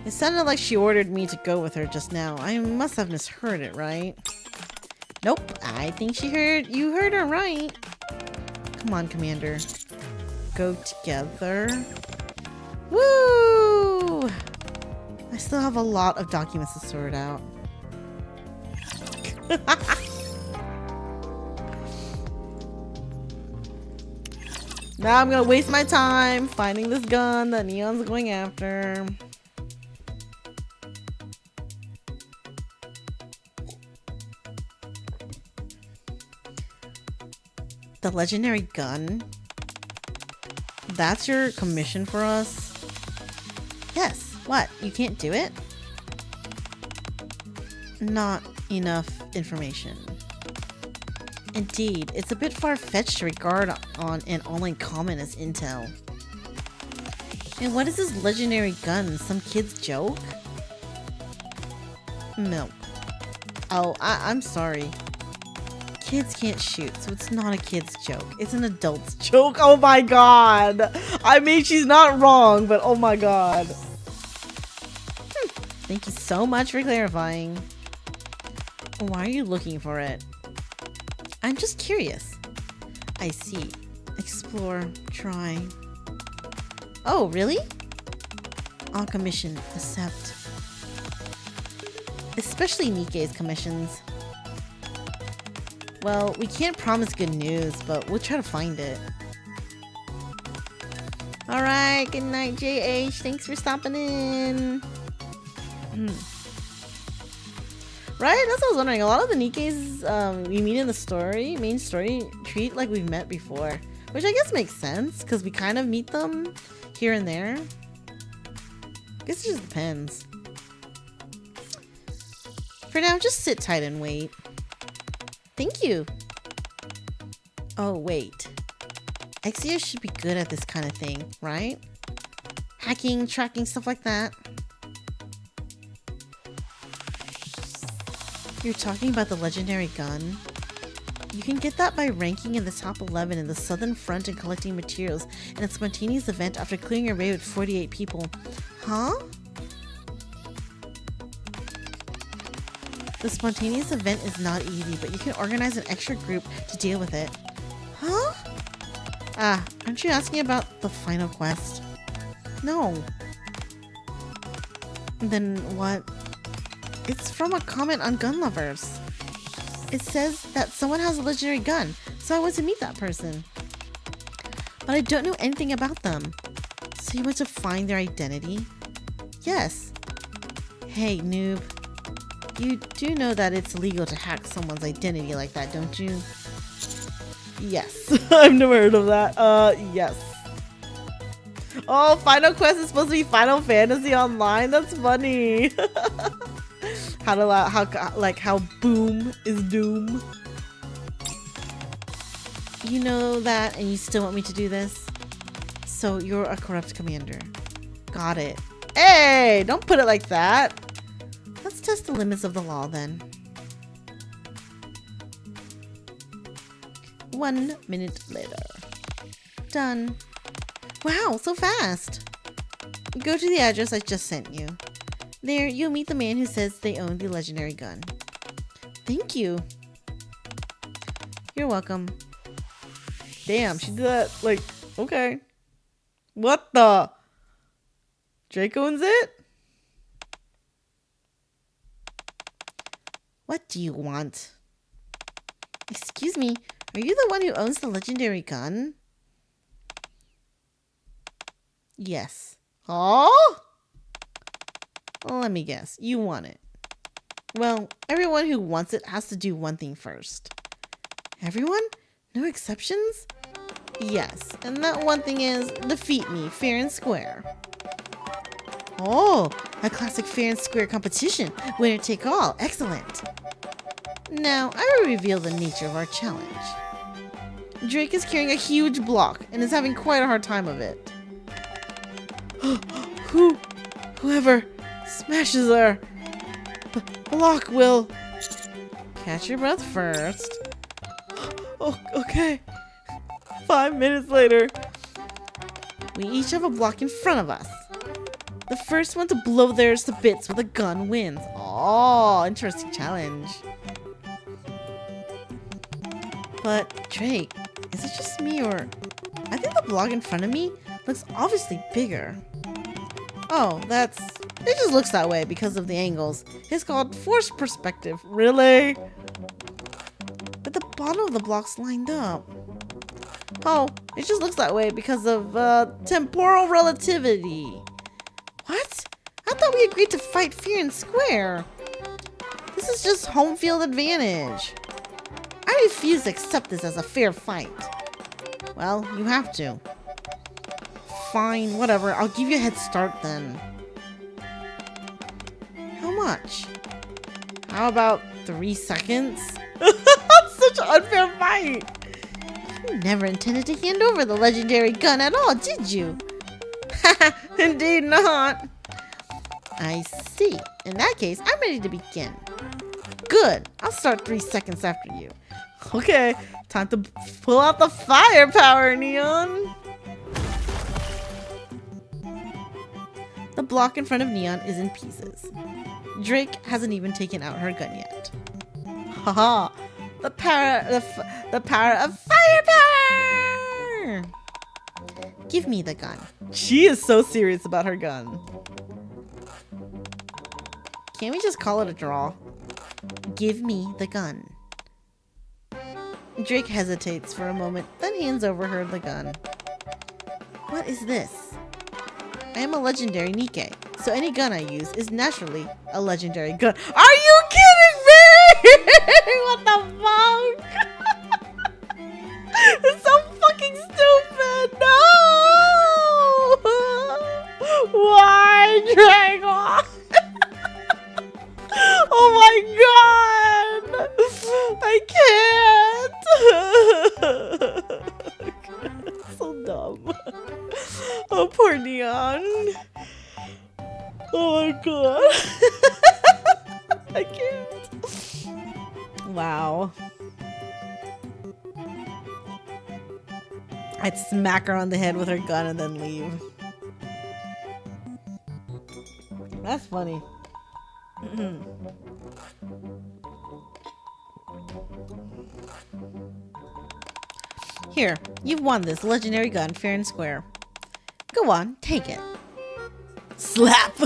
It sounded like she ordered me to go with her just now. I must have misheard it, right? Nope, I think you heard her right. Come on, Commander. Go together. Woo! I still have a lot of documents to sort out. Now I'm gonna waste my time finding this gun that Neon's going after. The legendary gun? That's your commission for us? Yes. What? You can't do it? Not enough information. Indeed, it's a bit far-fetched to regard on an online comment as intel. And what is this legendary gun? Some kid's joke? Milk. Oh, I'm sorry. Kids can't shoot, so it's not a kid's joke. It's an adult's joke. Oh my god! I mean, she's not wrong, but oh my god. Thank you so much for clarifying. Why are you looking for it? I'm just curious. I see. Explore. Try. Oh, really? On commission. Accept. Especially NIKKE's commissions. Well, we can't promise good news, but we'll try to find it. Alright, good night, JH. Thanks for stopping in. Right? That's what I was wondering. A lot of the NIKKEs we meet in the main story, treat like we've met before. Which I guess makes sense, because we kind of meet them here and there. I guess it just depends. For now, just sit tight and wait. Thank you. Oh, wait. Exia should be good at this kind of thing, right? Hacking, tracking, stuff like that. You're talking about the legendary gun? You can get that by ranking in the top 11 in the southern front and collecting materials in a spontaneous event after clearing a raid with 48 people. Huh? The spontaneous event is not easy, but you can organize an extra group to deal with it. Huh? Ah, aren't you asking about the final quest? No. Then what? It's from a comment on gun lovers. It says that someone has a legendary gun, so I went to meet that person. But I don't know anything about them. So you went to find their identity? Yes. Hey, noob. You do know that it's illegal to hack someone's identity like that, don't you? Yes. I've never heard of that. Yes. Oh, Final Quest is supposed to be Final Fantasy Online? That's funny. How boom is doom. You know that and you still want me to do this? So you're a corrupt commander. Got it. Hey, don't put it like that. Let's test the limits of the law then. 1 minute later. Done. Wow, so fast. Go to the address I just sent you. There, you'll meet the man who says they own the legendary gun. Thank you. You're welcome. Damn, she did that, like, okay. What the? Drake owns it? What do you want? Excuse me, are you the one who owns the legendary gun? Yes. Oh? Let me guess. You want it. Well, everyone who wants it has to do one thing first. Everyone? No exceptions? Yes, and that one thing is defeat me fair and square. Oh, a classic fair and square competition. Winner take all. Excellent. Now, I will reveal the nature of our challenge. Drake is carrying a huge block and is having quite a hard time of it. Whoever smashes our block will catch your breath first. Oh, okay. 5 minutes later. We each have a block in front of us. The first one to blow theirs to bits with a gun wins. Oh, interesting challenge. But Drake, is it just me or... I think the block in front of me looks obviously bigger. Oh, it just looks that way because of the angles. It's called forced perspective. Really? But the bottom of the block's lined up. Oh, it just looks that way because of temporal relativity. What? I thought we agreed to fight fair and square. This is just home field advantage. I refuse to accept this as a fair fight. Well, you have to. Fine, whatever. I'll give you a head start then. How much? How about 3 seconds? That's so such an unfair fight. You never intended to hand over the legendary gun at all, did you? Haha, indeed not. I see. In that case, I'm ready to begin. Good. I'll start 3 seconds after you. Okay, time to pull out the firepower, Neon. The block in front of Neon is in pieces. Drake hasn't even taken out her gun yet. Haha! The power of firepower! Give me the gun. She is so serious about her gun. Can't we just call it a draw? Give me the gun. Drake hesitates for a moment, then hands over her the gun. What is this? I am a legendary NIKKE, so any gun I use is naturally a legendary gun. Are you kidding me? What the fuck? It's so fucking stupid. No! Why, Dragon? Oh my god! I can't! So dumb. Oh, poor Neon. Oh my god. I can't. Wow. I'd smack her on the head with her gun and then leave. That's funny. Here, you've won this legendary gun fair and square. Go on, take it. Slap!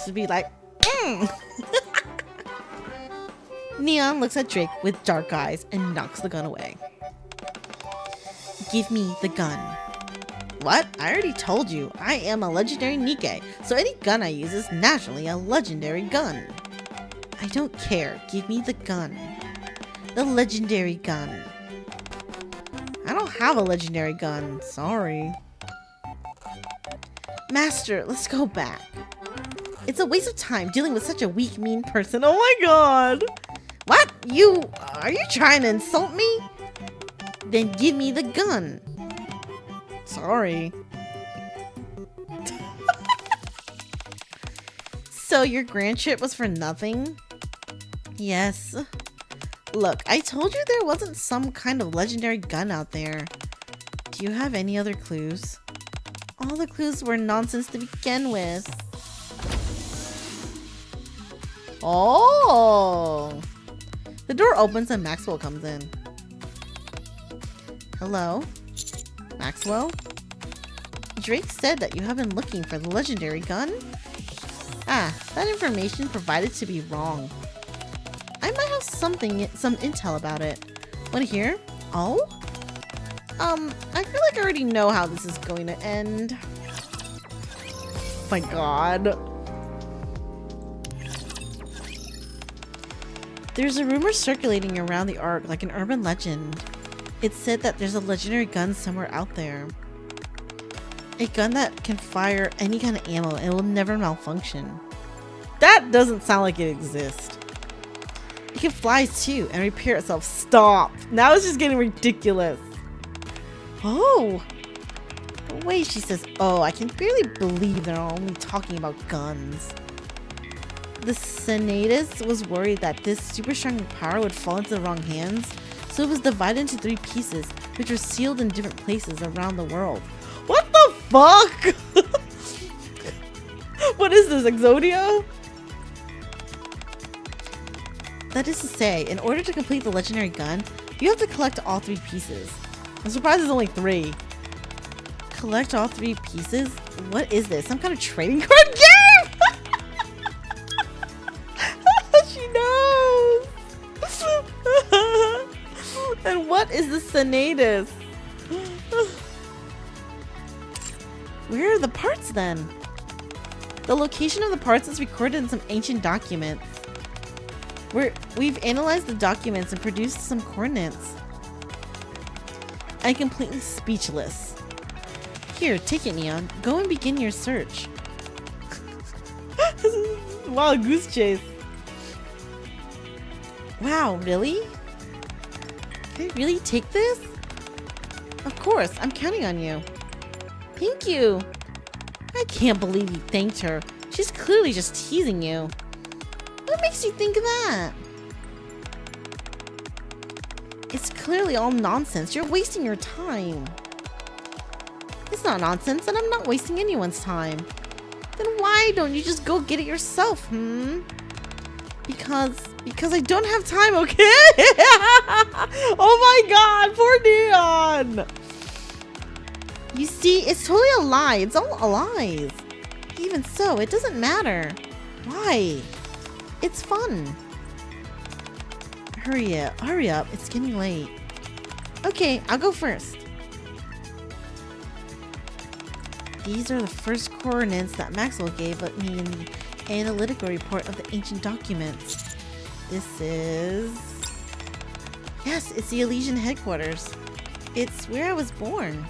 Should be like, Neon looks at Drake with dark eyes and knocks the gun away. Give me the gun. What? I already told you. I am a legendary NIKKE, so any gun I use is naturally a legendary gun. I don't care. Give me the gun. The legendary gun. I don't have a legendary gun. Sorry. Master, let's go back. It's a waste of time dealing with such a weak, mean person. Oh my god. What? Are you trying to insult me? Then give me the gun. Sorry. So your grand trip was for nothing? Yes. Look, I told you there wasn't some kind of legendary gun out there. Do you have any other clues? All the clues were nonsense to begin with. Oh! The door opens and Maxwell comes in. Hello? Maxwell? Drake said that you have been looking for the legendary gun? Ah, that information provided to be wrong. I might have some intel about it. Want to hear? Oh? I feel like I already know how this is going to end. Oh my god. There's a rumor circulating around the Ark like an urban legend. It's said that there's a legendary gun somewhere out there. A gun that can fire any kind of ammo and will never malfunction. That doesn't sound like it exists. It can fly too and repair itself. Stop. Now it's just getting ridiculous. Oh. Wait, she says, oh, I can barely believe they're only talking about guns. The Senatus was worried that this super strong power would fall into the wrong hands, so it was divided into 3 pieces, which were sealed in different places around the world. What the fuck? What is this, Exodia? That is to say, in order to complete the legendary gun, you have to collect all 3 pieces. I'm surprised there's only 3. Collect all 3 pieces? What is this? Some kind of trading card game? She knows. And what is the Senatus? Where are the parts then? The location of the parts is recorded in some ancient documents. We've analyzed the documents and produced some coordinates. I'm completely speechless. Here, take it, Neon. Go and begin your search. Wild goose chase. Wow, really? Can I really take this? Of course, I'm counting on you. Thank you. I can't believe you thanked her. She's clearly just teasing you. What makes you think that? It's clearly all nonsense. You're wasting your time. It's not nonsense, and I'm not wasting anyone's time. Then why don't you just go get it yourself, Because I don't have time, okay? Oh my god, poor Neon! You see, it's totally a lie. It's all lies. Even so, it doesn't matter. Why? It's fun. Hurry up. It's getting late. Okay, I'll go first. These are the first coordinates that Maxwell gave me in the analytical report of the ancient documents. This is... Yes, it's the Elysian headquarters. It's where I was born.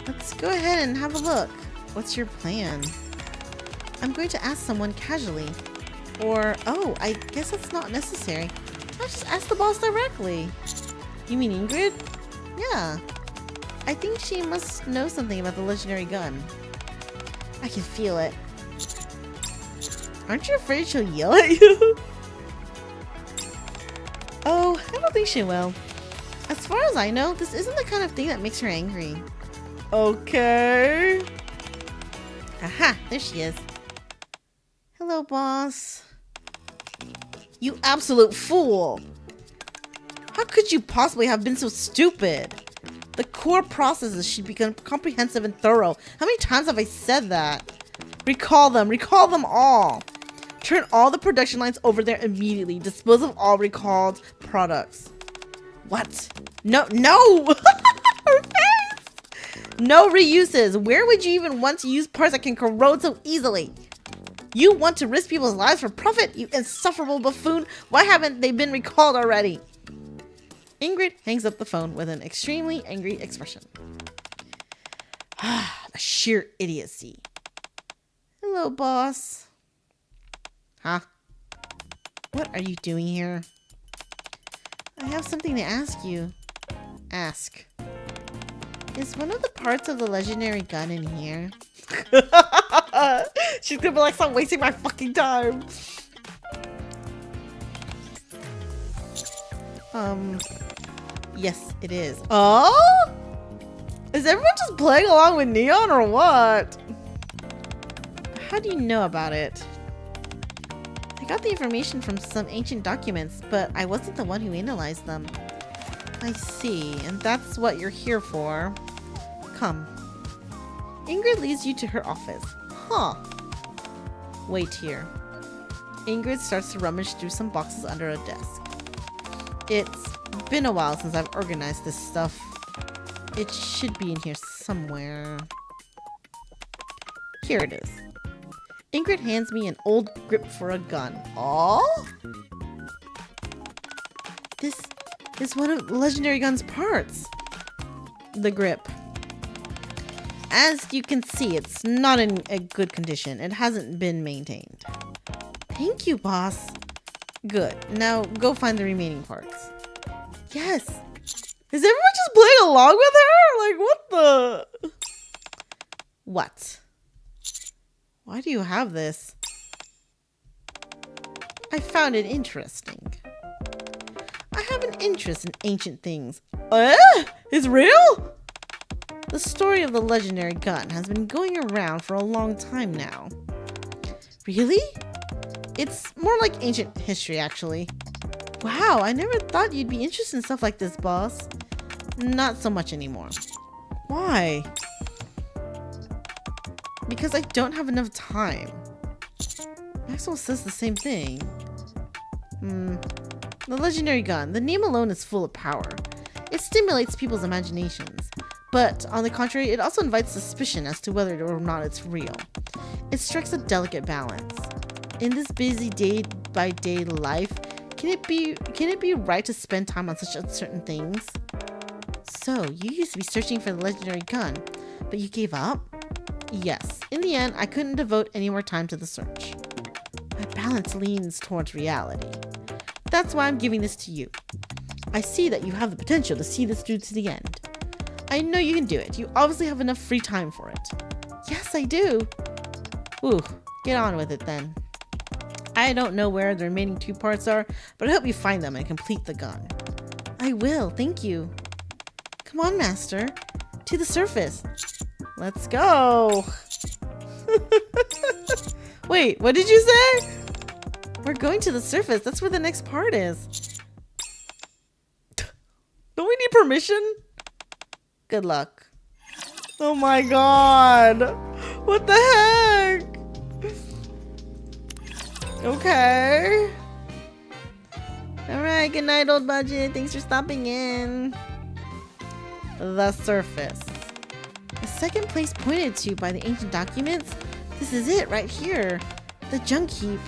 Let's go ahead and have a look. What's your plan? I'm going to ask someone casually. Or, oh, I guess that's not necessary. I'll just ask the boss directly. You mean Ingrid? Yeah. I think she must know something about the legendary gun. I can feel it. Aren't you afraid she'll yell at you? Oh, I don't think she will. As far as I know, this isn't the kind of thing that makes her angry. Okay. Aha, there she is. Hello, boss. You absolute fool! How could you possibly have been so stupid? The core processes should become comprehensive and thorough. How many times have I said that? Recall them all. Turn all the production lines over there immediately. Dispose of all recalled products. What? No! Her face! No reuses. Where would you even want to use parts that can corrode so easily? You want to risk people's lives for profit, you insufferable buffoon? Why haven't they been recalled already? Ingrid hangs up the phone with an extremely angry expression. Ah, a sheer idiocy. Hello, boss. Huh? What are you doing here? I have something to ask you. Ask. Is one of the parts of the legendary gun in here? She's gonna be like, stop wasting my fucking time. Yes, it is. Oh? Is everyone just playing along with Neon or what? How do you know about it? I got the information from some ancient documents, but I wasn't the one who analyzed them. I see, and that's what you're here for. Come. Ingrid leads you to her office. Huh. Wait here. Ingrid starts to rummage through some boxes under a desk. It's been a while since I've organized this stuff. It should be in here somewhere. Here it is. Ingrid hands me an old grip for a gun. Oh? This is one of Legendary Gun's parts. The grip. As you can see, it's not in a good condition. It hasn't been maintained. Thank you, boss. Good. Now go find the remaining parts. Yes. Is everyone just playing along with her? Like, what the? What? Why do you have this? I found it interesting. I have an interest in ancient things. It's real? The story of the legendary gun has been going around for a long time now. Really? It's more like ancient history, actually. Wow, I never thought you'd be interested in stuff like this, boss. Not so much anymore. Why? Because I don't have enough time. Maxwell says the same thing. The legendary gun. The name alone is full of power. It stimulates people's imaginations. But, on the contrary, it also invites suspicion as to whether or not it's real. It strikes a delicate balance. In this busy day-by-day life, can it be right to spend time on such uncertain things? So, you used to be searching for the legendary gun, but you gave up? Yes. In the end, I couldn't devote any more time to the search. My balance leans towards reality. That's why I'm giving this to you. I see that you have the potential to see this through to the end. I know you can do it. You obviously have enough free time for it. Yes, I do. Ooh, get on with it then. I don't know where the remaining 2 parts are, but I hope you find them and complete the gun. I will, thank you. Come on, Master. To the surface. Let's go. Wait, what did you say? We're going to the surface. That's where the next part is. Don't we need permission? Good luck. Oh my god. What the heck? Okay. Alright, good night, old budget. Thanks for stopping in. The surface. The second place pointed to by the ancient documents? This is it right here. The junk heap.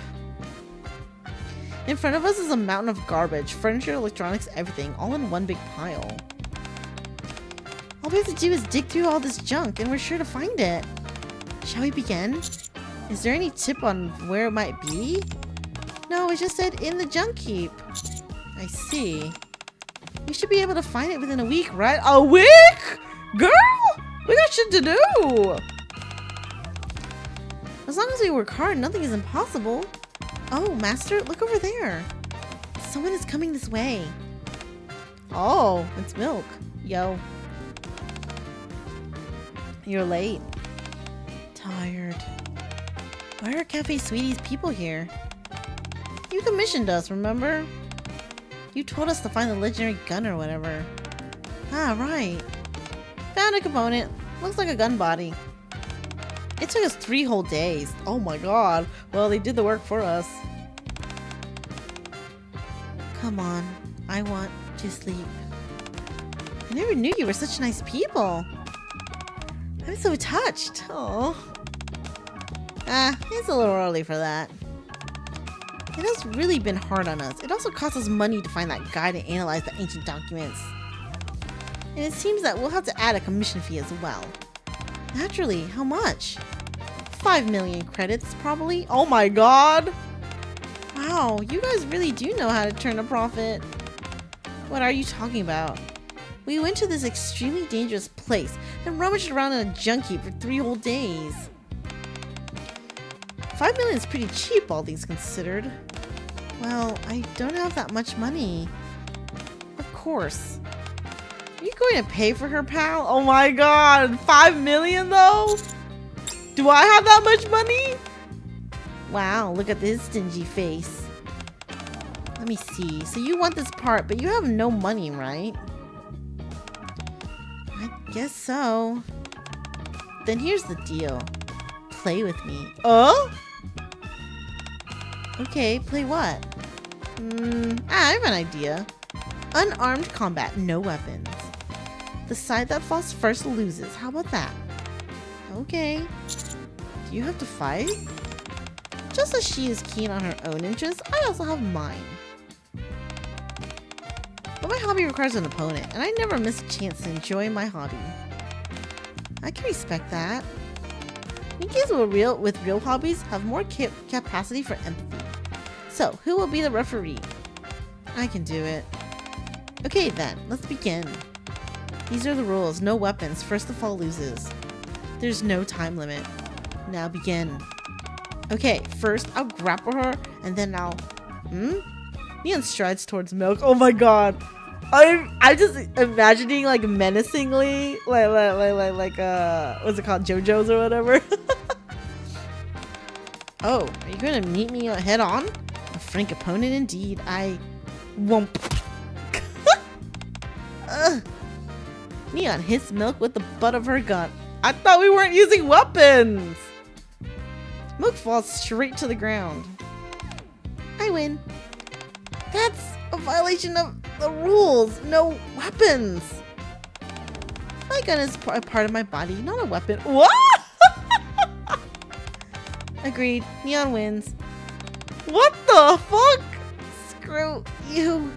In front of us is a mountain of garbage. Furniture, electronics, everything. All in one big pile. All we have to do is dig through all this junk and we're sure to find it. Shall we begin? Is there any tip on where it might be? No, it just said in the junk heap. I see. We should be able to find it within a week, right? A week? Girl! We got shit to do! As long as we work hard, nothing is impossible. Oh, Master, look over there. Someone is coming this way. Oh, it's Milk. Yo. You're late. Tired. Why are Cafe Sweetie's people here? You commissioned us, remember? You told us to find the legendary gun or whatever. Ah, right. Found a component. Looks like a gun body. It took us 3 whole days. Oh my god. Well, they did the work for us. Come on. I want to sleep. I never knew you were such nice people. I'm so touched. Oh. Ah, it's a little early for that. It has really been hard on us. It also cost us money to find that guy to analyze the ancient documents. And it seems that we'll have to add a commission fee as well. Naturally, how much? 5 million credits, probably. Oh my god! Wow, you guys really do know how to turn a profit. What are you talking about? We went to this extremely dangerous place and rummaged around in a junk heap for 3 whole days. 5 million is pretty cheap, all things considered. Well, I don't have that much money. Of course. Are you going to pay for her, pal? Oh my god, 5 million though? Do I have that much money? Wow, look at this stingy face. Let me see. So you want this part, but you have no money, right? I guess so. Then here's the deal. Play with me. Oh? Okay, play what? I have an idea. Unarmed combat, no weapons. The side that falls first loses. How about that? Okay. Do you have to fight? Just as she is keen on her own interests, I also have mine. But my hobby requires an opponent, and I never miss a chance to enjoy my hobby. I can respect that. Nikke's with real hobbies have more capacity for empathy. So, who will be the referee? I can do it. Okay then, let's begin. These are the rules. No weapons. First to fall loses. There's no time limit. Now begin. Okay, first I'll grapple her, and then I'll... Neon strides towards Milk. Oh my god. I'm just imagining like menacingly, like what's it called, JoJo's or whatever. Oh, are you going to meet me head on? A frank opponent indeed. I won't. Neon hits Milk with the butt of her gun. I thought we weren't using weapons. Milk falls straight to the ground. I win. That's a violation of the rules. No weapons. My gun is a part of my body, not a weapon. What? Agreed. Neon wins. What the fuck? Screw you.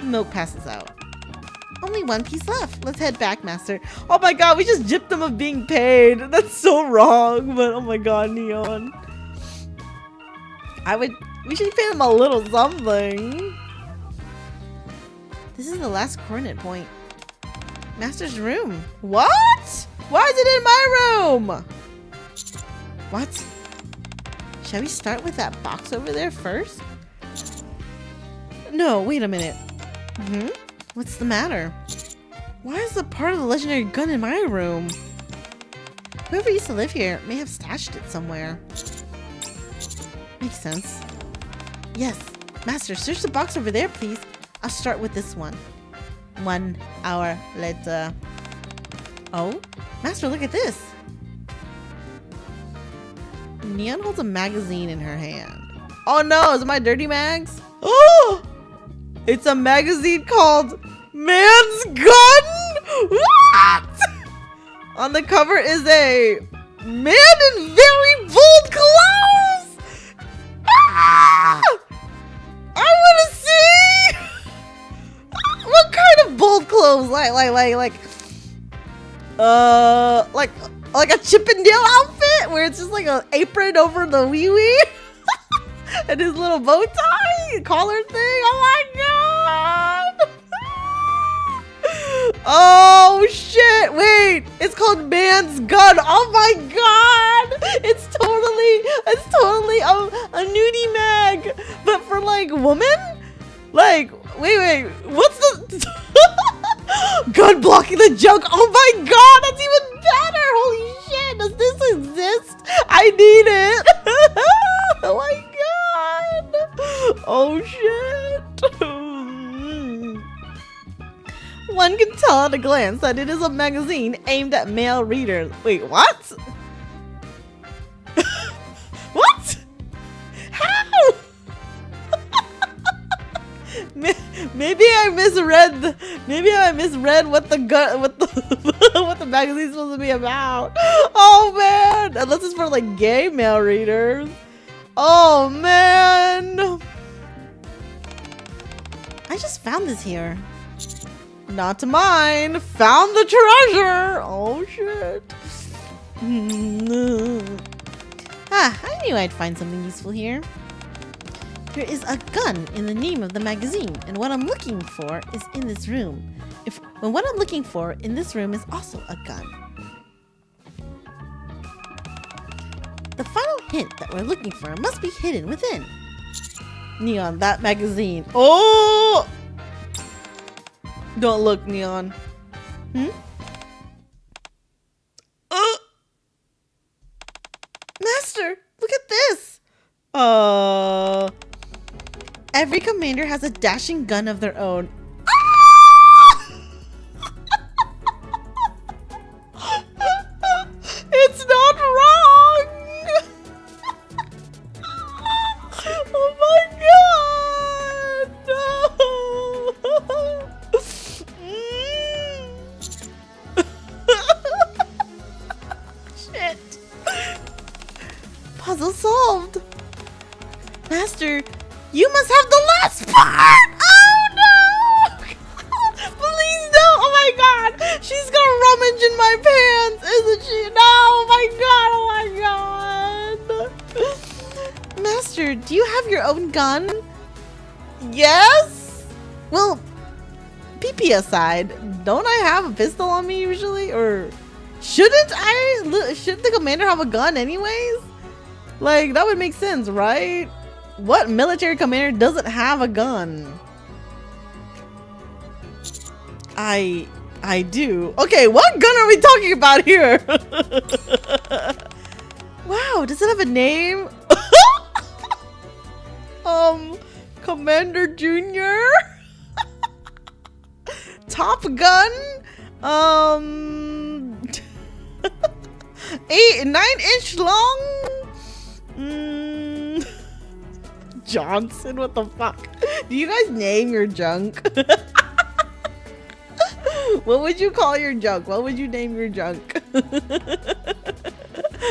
Milk passes out. Only one piece left. Let's head back, Master. Oh my god, we just gypped them of being paid. That's so wrong, but oh my god, Neon. We should pay them a little something. This is the last coordinate point. Master's room. What? Why is it in my room? What? Shall we start with that box over there first? No, wait a minute. What's the matter? Why is the part of the legendary gun in my room? Whoever used to live here may have stashed it somewhere. Makes sense. Yes. Master, search the box over there, please. I'll start with this one. 1 hour later. Oh? Master, look at this. Neon holds a magazine in her hand. Oh no, is it my dirty mags? Oh! It's a magazine called Man's Gun? What? On the cover is a man in very bold clothes! Ah! I want to see! What kind of bold clothes? Like a Chippendale outfit where it's just like an apron over the wee wee and his little bow tie collar thing. Oh my god! Oh shit! Wait, it's called Man's Gun. Oh my god! It's totally a nudie mag, but for like woman. Like, wait, what's the gun blocking the junk? Oh my god, that's even better! Holy shit, does this exist? I need it! Oh my god! Oh shit! One can tell at a glance that it is a magazine aimed at male readers. Wait, what? What? How? Maybe I misread what the magazine's supposed to be about. Oh man, unless it's for like gay male readers. Oh man, I just found this here. Not to mine. Found the treasure. Oh shit. I knew I'd find something useful here. There is a gun in the name of the magazine, and what I'm looking for is in this room. What I'm looking for in this room is also a gun. The final hint that we're looking for must be hidden within. Neon, that magazine. Oh! Don't look, Neon. Master, look at this. Every commander has a dashing gun of their own. It's not wrong. Oh my god, no. Shit. Puzzle solved. Master, you must have the last part! Oh no! Please no! Oh my god! She's gonna rummage in my pants, isn't she? No! Oh my god! Oh my god! Master, do you have your own gun? Yes? Well, PP aside, don't I have a pistol on me usually? Or shouldn't the commander have a gun anyways? Like, that would make sense, right? What military commander doesn't have a gun? I do. Okay, what gun are we talking about here? Wow, does it have a name? Commander Junior? Top Gun? 9-inch long? Johnson, what the fuck? Do you guys name your junk? What would you call your junk? What would you name your junk?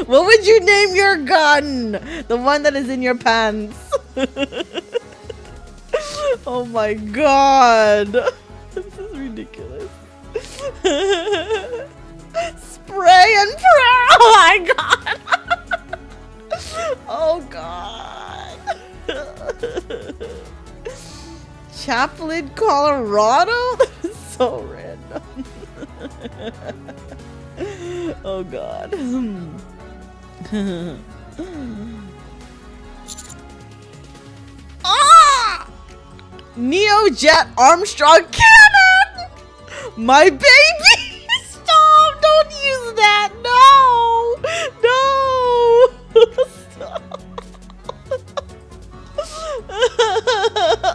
What would you name your gun? The one that is in your pants. Oh my god. This is ridiculous. Spray and pray. Oh my god. Oh god. Chaplin, Colorado? That is so random. Oh god. Ah! Neojet Armstrong cannon! My baby! Stop! Don't use that! No! No! Stop.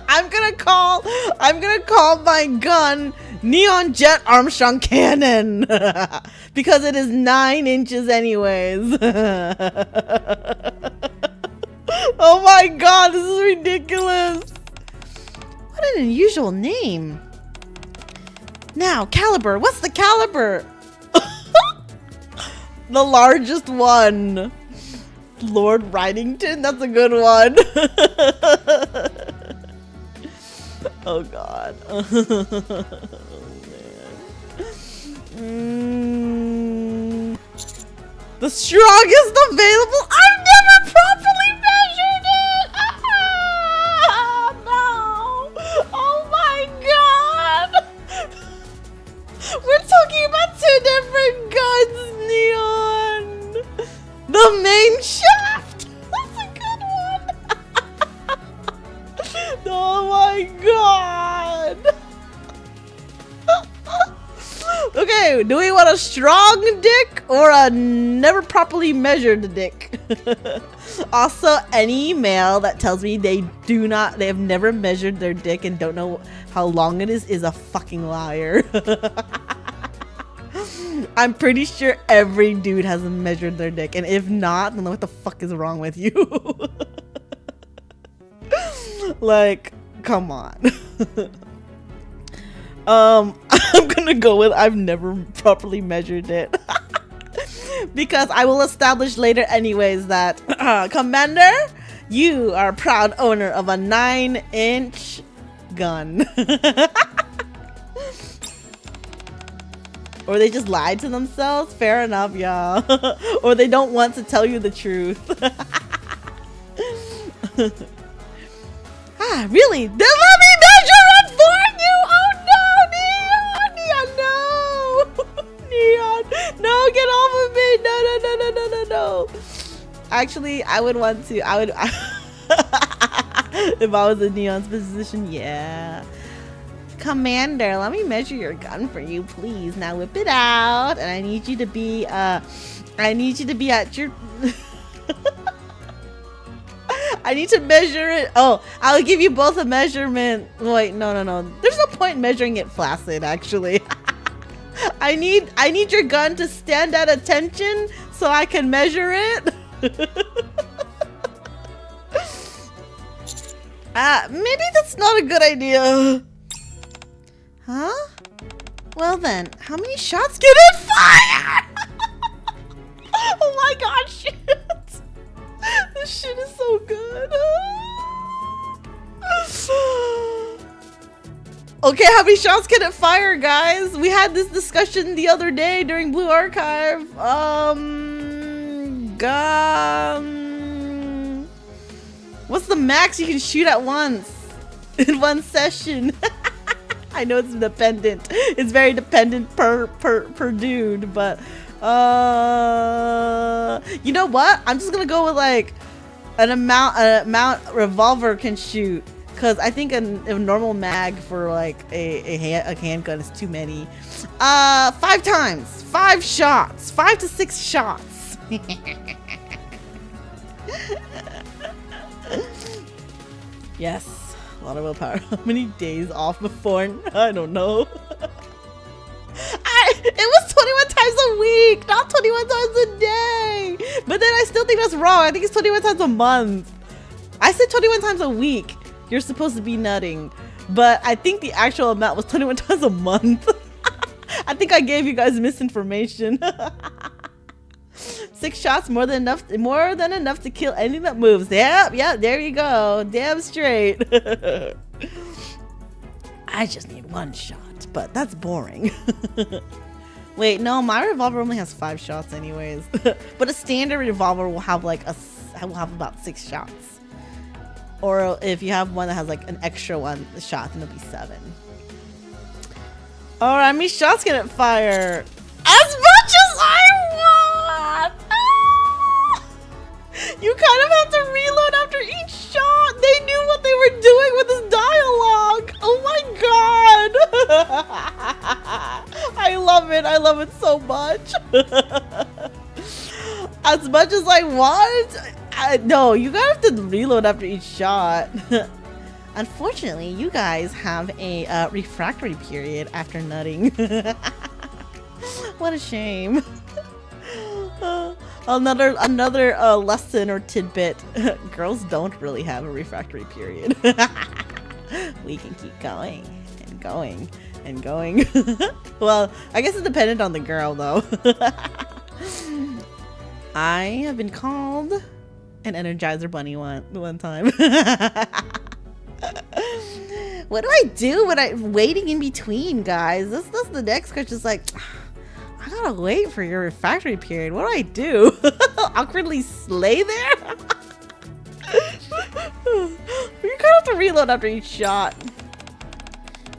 I'm gonna call my gun Neon Jet Armstrong Cannon because it is 9 inches anyways. Oh my god, this is ridiculous. What an unusual name. Now, caliber. What's the caliber? The largest one. Lord Ridington? That's a good one. Oh god. Oh man. The strongest available? I've never properly measured it! No! Oh my god! We're talking about 2 different guns, Neon! The main shaft! That's a good one! Oh my god! Okay, do we want a strong dick or a never properly measured dick? Also, any male that tells me they have never measured their dick and don't know how long it is a fucking liar. I'm pretty sure every dude has measured their dick, and if not, then what the fuck is wrong with you? Like, come on. I'm gonna go with I've never properly measured it. Because I will establish later anyways that Commander, you are a proud owner of a 9-inch gun. Or they just lied to themselves. Fair enough, y'all. Or they don't want to tell you the truth. Ah, really? Then let me measure it for you! Oh no, Neon! Neon, no! Neon! No, get off of me! No, no, no, no, no, no, no! Actually, I would want to. I would... If I was in Neon's position, yeah. Commander, let me measure your gun for you, please. Now whip it out. And I need you to be, at your... I need to measure it. Oh, I'll give you both a measurement. Wait, no. There's no point in measuring it flaccid, actually. I need your gun to stand at attention so I can measure it. Maybe that's not a good idea. Huh? Well then, how many shots can it fire? Oh my god, shit. This shit is so good. Okay, how many shots can it fire, guys? We had this discussion the other day during Blue Archive. What's the max you can shoot at once in one session? I know it's dependent. It's very dependent per dude, but you know what? I'm just gonna go with like an amount revolver can shoot, because I think a normal mag for like a handgun is too many. 5 times, 5 shots, 5 to 6 shots. Yes, a lot of willpower. How many days off before? I don't know. It was 21 times a week, not 21 times a day. But then I still think that's wrong. I think it's 21 times a month. I said 21 times a week. You're supposed to be nutting. But I think the actual amount was 21 times a month. I think I gave you guys misinformation. 6 shots, more than enough to kill anything that moves. Yep, there you go. Damn straight. I just need 1 shot, but that's boring. Wait, no, my revolver only has 5 shots anyways. But a standard revolver will have like about 6 shots. Or if you have one that has like an extra one shot, then it'll be 7. Alright, how many shots can it fire? As much as I want! Ah! You kind of have to reload after each shot. They knew what they were doing with this dialogue. Oh my god! I love it. I love it so much. As much as I want? No, you guys have to reload after each shot. Unfortunately, you guys have a refractory period after nutting. What a shame. Another lesson or tidbit. Girls don't really have a refractory period. We can keep going and going and going. Well, I guess it depended on the girl though. I have been called an Energizer Bunny one time. What do I do when I'm waiting in between, guys? That's the next question. Is like, I gotta wait for your refractory period. What do I do? Awkwardly lay there? You kind of have to reload after each shot.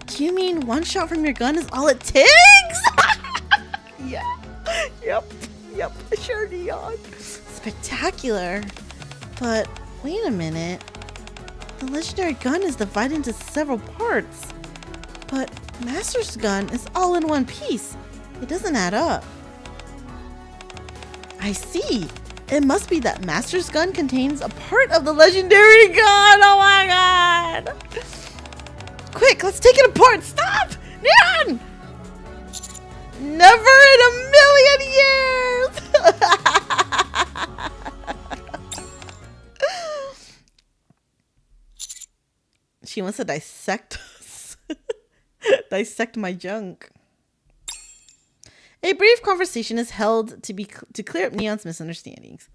Do you mean one shot from your gun is all it takes? Yeah. Yep. Sure, Neon. Spectacular. But wait a minute. The legendary gun is divided into several parts. But Master's gun is all in one piece. It doesn't add up. I see. It must be that Master's gun contains a part of the legendary gun. Oh my god. Quick, let's take it apart. Stop! Neon! Never in a million years! She wants to dissect us. Dissect my junk. A brief conversation is held to clear up Neon's misunderstandings.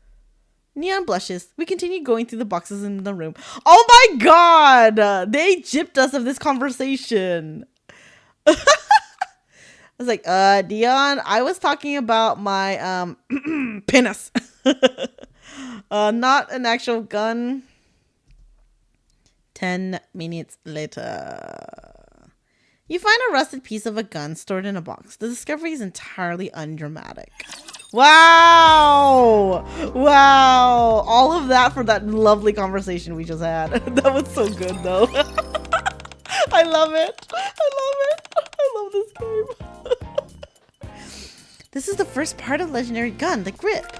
Neon blushes. We continue going through the boxes in the room. Oh my god! They gypped us of this conversation. I was like, Neon, I was talking about my penis. Not an actual gun. 10 minutes later. You find a rusted piece of a gun stored in a box. The discovery is entirely undramatic. Wow! Wow! All of that for that lovely conversation we just had. That was so good though. I love it. I love it. I love this game. This is the first part of legendary gun, the grip.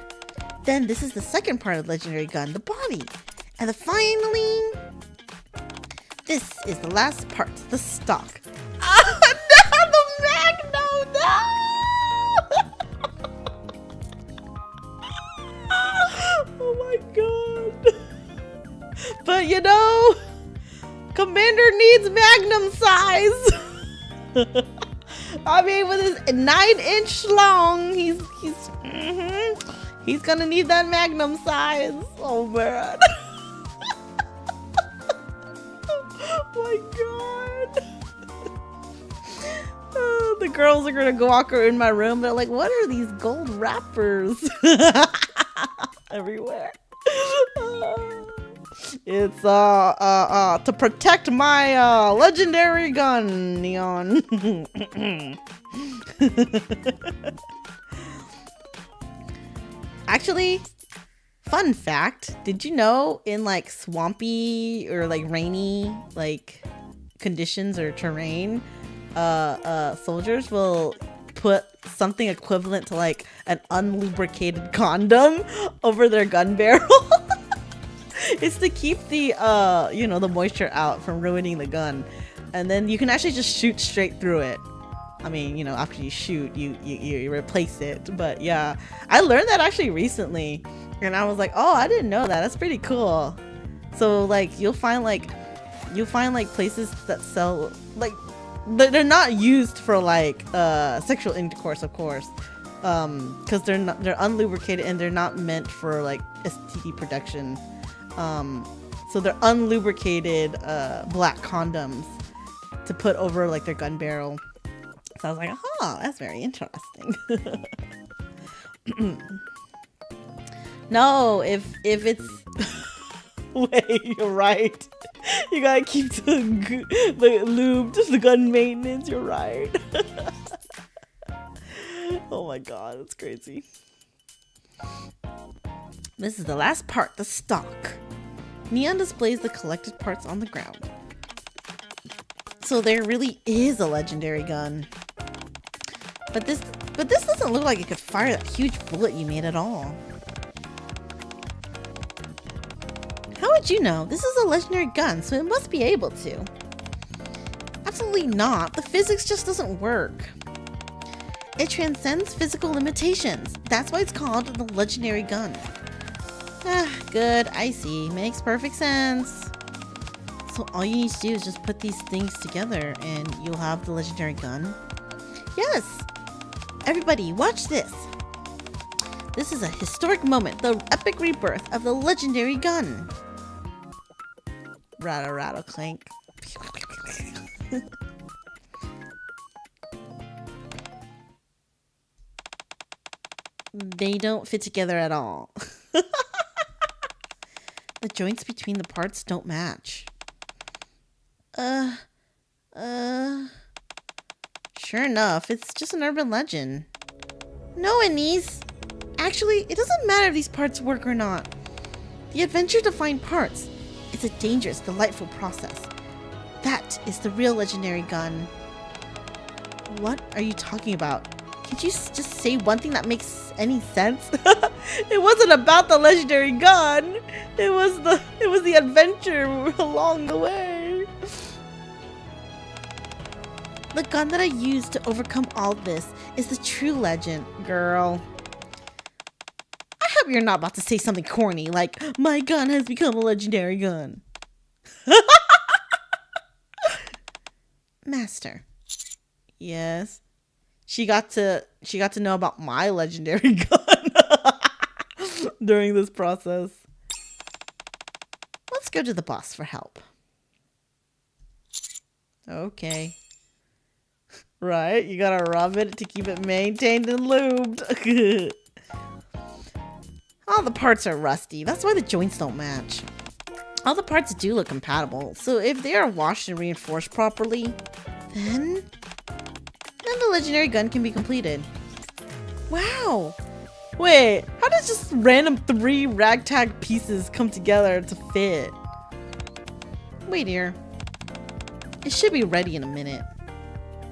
Then this is the second part of legendary gun, the body. And finally, this is the last part, the stock. Oh, no, the Magnum, no! Oh my god. But you know, Commander needs Magnum size. I mean, with his 9-inch long, he's gonna need that Magnum size. Oh man. Oh my god. Oh, the girls are gonna go walk in my room. They're like, what are these gold wrappers everywhere? It's to protect my legendary gun, Neon. Actually, fun fact, did you know in like swampy or like rainy like conditions or terrain, soldiers will put something equivalent to like an unlubricated condom over their gun barrel? It's to keep the you know, the moisture out from ruining the gun, and then you can actually just shoot straight through it. I mean, you know, after you shoot, you replace it. But yeah, I learned that actually recently, and I was like, oh, I didn't know that. That's pretty cool. So like, you'll find like places that sell like they're not used for like sexual intercourse, of course, because they're unlubricated and they're not meant for like STD protection. So they're unlubricated black condoms to put over like their gun barrel. So I was like, oh, that's very interesting. No, if it's Wait, you're right. You gotta keep the lube, just the gun maintenance. You're right. Oh my god, that's crazy. This is the last part, the stock. Neon displays the collected parts on the ground. So there really is a legendary gun. But this doesn't look like it could fire that huge bullet you made at all. How would you know? This is a legendary gun, so it must be able to. Absolutely not. The physics just doesn't work. It transcends physical limitations. That's why it's called the legendary gun. Ah, good. I see. Makes perfect sense. So all you need to do is just put these things together and you'll have the legendary gun. Yes! Everybody, watch this. This is a historic moment, the epic rebirth of the legendary gun. Rattle, rattle, clank. They don't fit together at all. The joints between the parts don't match. Sure enough, it's just an urban legend. No, Anise. Actually, it doesn't matter if these parts work or not. The adventure to find parts is a dangerous, delightful process. That is the real legendary gun. What are you talking about? Can't you just say one thing that makes any sense? It wasn't about the legendary gun. It was the adventure along the way. The gun that I used to overcome all this is the true legend, girl. I hope you're not about to say something corny like, my gun has become a legendary gun. Master. Yes. She got to know about my legendary gun during this process. Let's go to the boss for help. Okay. Right, you gotta rub it to keep it maintained and lubed. All the parts are rusty. That's why the joints don't match. All the parts do look compatible. So if they are washed and reinforced properly, then the legendary gun can be completed. Wow. Wait, how does just random 3 ragtag pieces come together to fit? Wait here. It should be ready in a minute.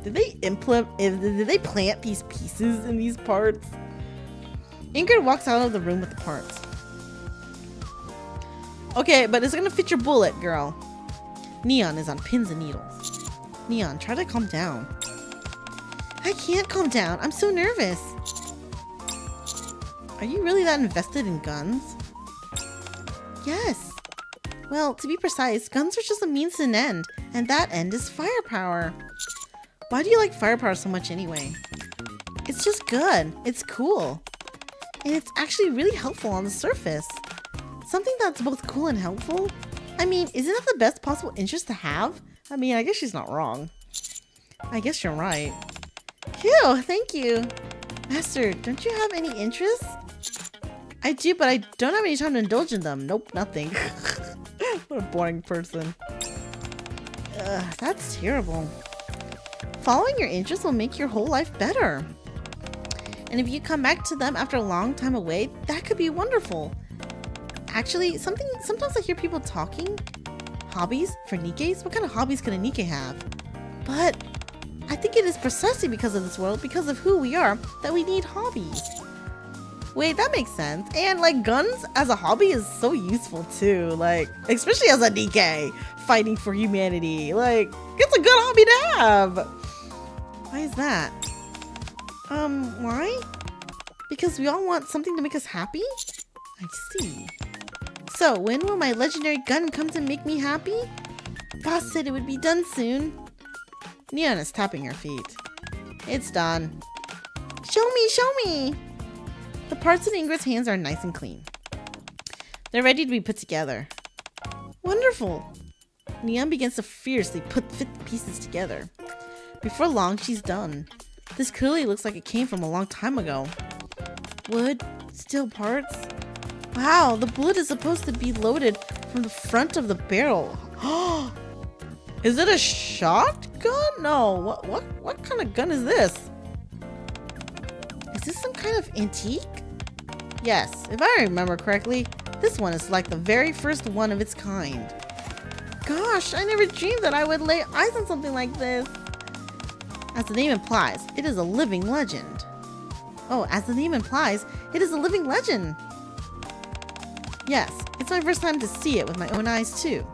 Did they plant these pieces in these parts? Ingrid walks out of the room with the parts. Okay, but it's gonna fit your bullet, girl. Neon is on pins and needles. Neon, try to calm down. I can't calm down. I'm so nervous. Are you really that invested in guns? Yes. Well, to be precise, guns are just a means to an end, and that end is firepower. Why do you like firepower so much anyway? It's just good. It's cool. And it's actually really helpful on the surface. Something that's both cool and helpful? I mean, isn't that the best possible interest to have? I mean, I guess she's not wrong. I guess you're right. Phew, thank you. Master, don't you have any interests? I do, but I don't have any time to indulge in them. Nope, nothing. What a boring person. That's terrible. Following your interests will make your whole life better. And if you come back to them after a long time away, that could be wonderful. Actually, sometimes I hear people talking. Hobbies for Nikkes? What kind of hobbies can a Nikke have? But I think it is precisely because of this world, because of who we are, that we need hobbies. Wait, that makes sense. And like guns as a hobby is so useful too. Like, especially as a Nikke fighting for humanity. Like, it's a good hobby to have. Why is that? Why? Because we all want something to make us happy? I see. So, when will my legendary gun come to make me happy? Boss said it would be done soon. Neon is tapping her feet. It's done. Show me, show me! The parts in Ingrid's hands are nice and clean. They're ready to be put together. Wonderful! Neon begins to fiercely fit the pieces together. Before long, she's done. This clearly looks like it came from a long time ago. Wood? Steel parts? Wow, the bullet is supposed to be loaded from from the front of the barrel. Is it a shotgun? No. What kind of gun is this? Is this some kind of antique? Yes, if I remember correctly, this one is like the very first one of its kind. Gosh, I never dreamed that I would lay eyes on something like this. As the name implies, it is a living legend. Oh, as the name implies, it is a living legend. Yes, it's my first time to see it with my own eyes too.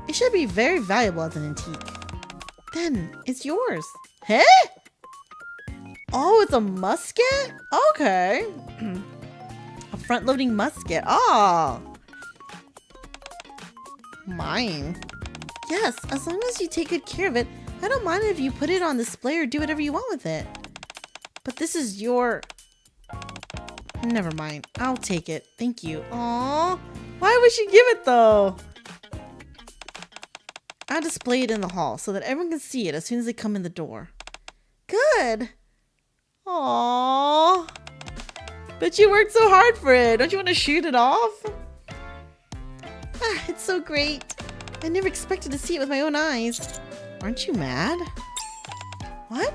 It should be very valuable as an antique. Then, it's yours. Hey? Oh, it's a musket? Okay. A front-loading musket. Oh. Mine. Yes, as long as you take good care of it, I don't mind if you put it on display or do whatever you want with it. But this is your... Never mind. I'll take it. Thank you. Aww. Why would she give it though? I'll display it in the hall so that everyone can see it as soon as they come in the door. Good. Aww. But you worked so hard for it. Don't you want to shoot it off? Ah, it's so great. I never expected to see it with my own eyes. Aren't you mad? What?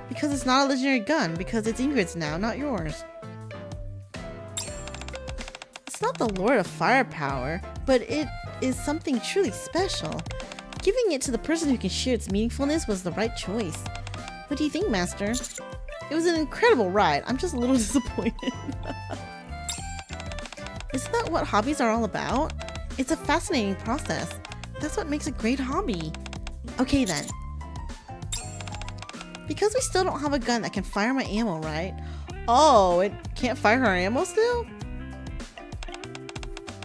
Because it's not a legendary gun. Because it's Ingrid's now, not yours. It's not the Lord of Firepower, but it is something truly special. Giving it to the person who can share its meaningfulness was the right choice. What do you think, Master? It was an incredible ride. I'm just a little disappointed. Isn't that what hobbies are all about? It's a fascinating process. That's what makes a great hobby. Okay then. Because we still don't have a gun that can fire my ammo, right? Oh, it can't fire our ammo still?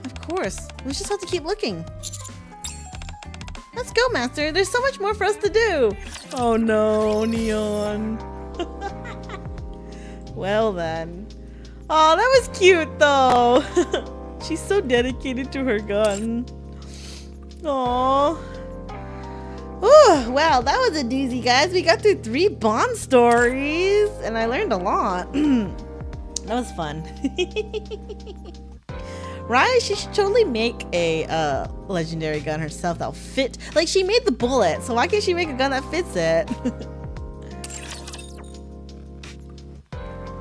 Of course. We just have to keep looking. Let's go, Master. There's so much more for us to do. Oh no, Neon. Well then. Oh, that was cute though. She's so dedicated to her gun. Aww. Oh, wow, that was a doozy, guys. We got through 3 Bond stories, and I learned a lot. That was fun. Right? She should totally make a legendary gun herself that'll fit. Like, she made the bullet, so why can't she make a gun that fits it?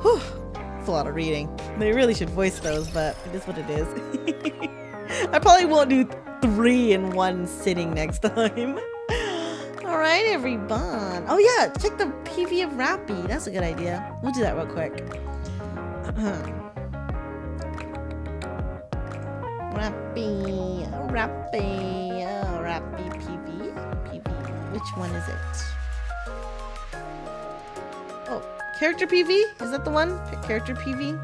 Whew. That's a lot of reading. They really should voice those, but it is what it is. I probably won't do 3 in one sitting next time. Alright, everyone. Oh yeah, check the PV of Rapi. That's a good idea. We'll do that real quick. Rapi. Oh, Rapi. Oh, Rapi PV. PV. Which one is it? Oh, character PV? Is that the one? Character PV?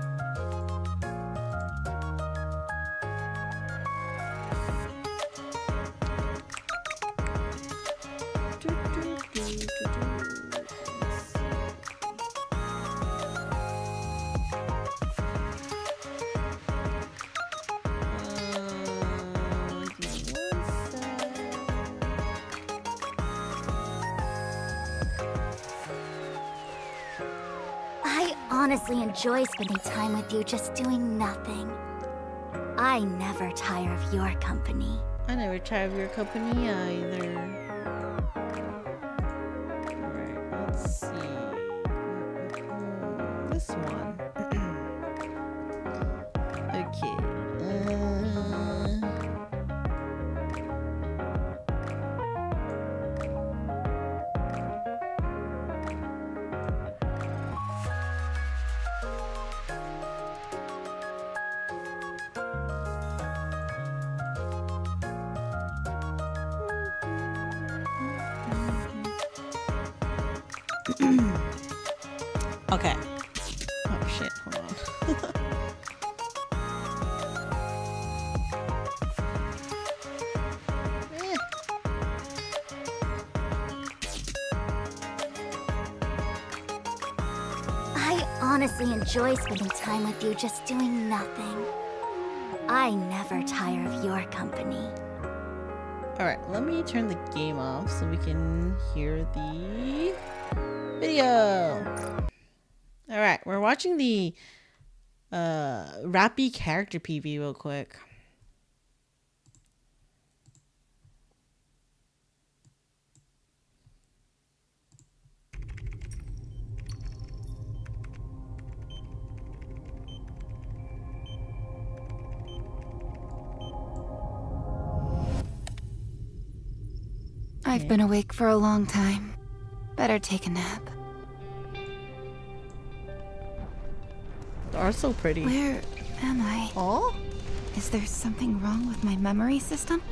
Honestly enjoy spending time with you just doing nothing. I never tire of your company. I never tire of your company either. Alright, let's see. This one. Okay. Okay. Oh shit, hold on. I honestly enjoy spending time with you just doing nothing. I never tire of your company. Alright, let me turn the game off so we can hear the video. Alright, we're watching the Rapi character PV real quick. I've been awake for a long time. Better take a nap. They are so pretty. Where am I? Oh? Is there something wrong with my memory system?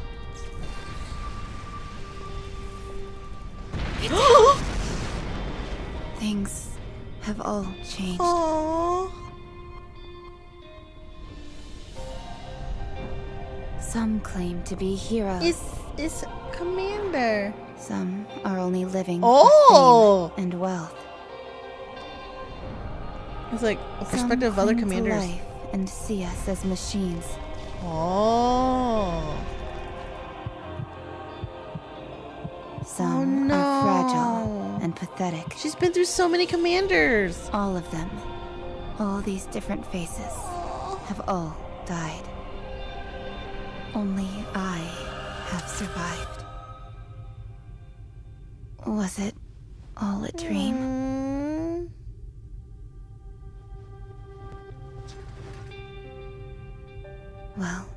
Things have all changed. Oh. Some claim to be heroes. It's Commander. Some are only living Oh. for fame and wealth. It's like a Some perspective of other cling to commanders. life and see us as machines. Oh. Some no. are fragile and pathetic. She's been through so many commanders. All of them, all these different faces, have all died. Only I have survived. Was it all a dream? Mm. Well,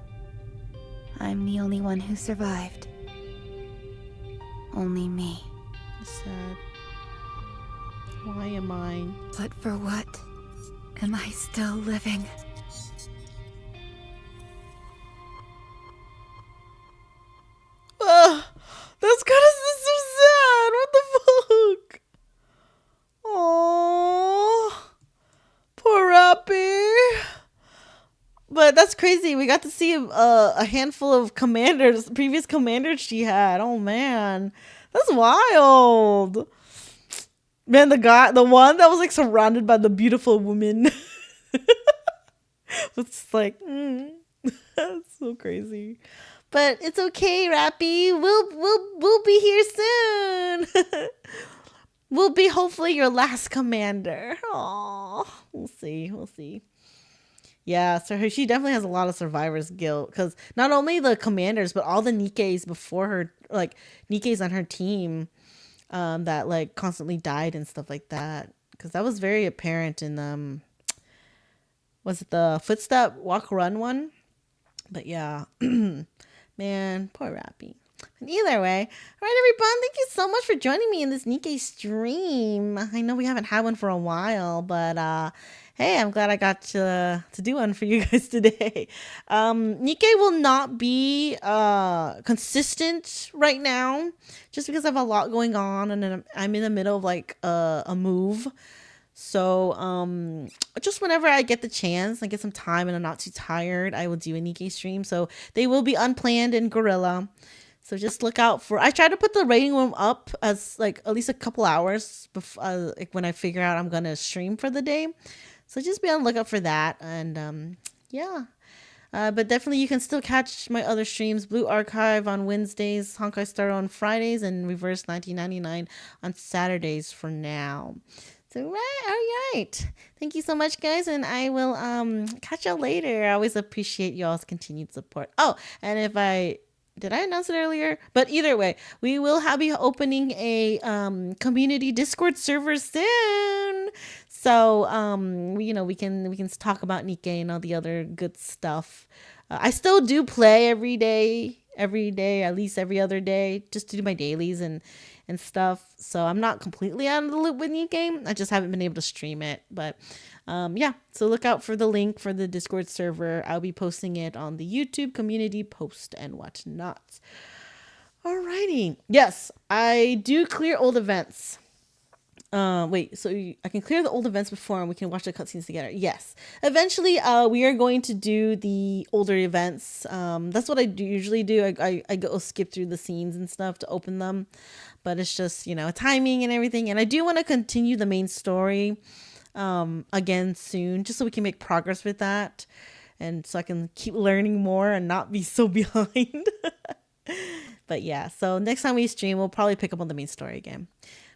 I'm the only one who survived. Only me. Sad. Why am I? But for what am I still living? That's kind of so sad. What the fuck? Oh, poor Rapi. But that's crazy. We got to see a handful of commanders, previous commanders she had. Oh man, that's wild. Man, the one that was like surrounded by the beautiful woman. It's like, that's so crazy. But it's okay, Rapi. We'll be here soon. We'll be hopefully your last commander. Oh, we'll see. Yeah, so she definitely has a lot of survivor's guilt because not only the commanders but all the NIKKEs before her, like NIKKEs on her team, that like constantly died and stuff like that. Because that was very apparent in was it the footstep walk run one? But yeah. Man, poor Rapi. And either way, all right, everyone, thank you so much for joining me in this NIKKE stream. I know we haven't had one for a while, but hey, I'm glad I got to do one for you guys today. NIKKE will not be consistent right now, just because I have a lot going on, and I'm in the middle of like a move. So just whenever I get the chance, I get some time and I'm not too tired, I will do a NIKKE stream. So they will be unplanned in Gorilla. So just look out for, I try to put the rating room up as like at least a couple hours before, like when I figure out I'm going to stream for the day. So just be on the lookout for that. And yeah. But definitely you can still catch my other streams. Blue Archive on Wednesdays, Honkai Star on Fridays, and Reverse 1999 on Saturdays for now. So, all right. Thank you so much, guys, and I will catch y'all later. I always appreciate y'all's continued support. Oh, and did I announce it earlier? But either way, we will be opening a community Discord server soon. So, we can talk about NIKKE and all the other good stuff. I still do play every day, at least every other day, just to do my dailies and stuff. So I'm not completely out of the loop with NIKKE. I just haven't been able to stream it. But yeah, so look out for the link for the Discord server. I'll be posting it on the YouTube community post and whatnot. Alrighty. Yes, I do clear old events. Wait, so I can clear the old events before and we can watch the cutscenes together. Yes. Eventually, we are going to do the older events. That's what I usually do. I go skip through the scenes and stuff to open them. But it's just, timing and everything. And I do want to continue the main story again soon, just so we can make progress with that. And so I can keep learning more and not be so behind. But yeah, so next time we stream, we'll probably pick up on the main story again.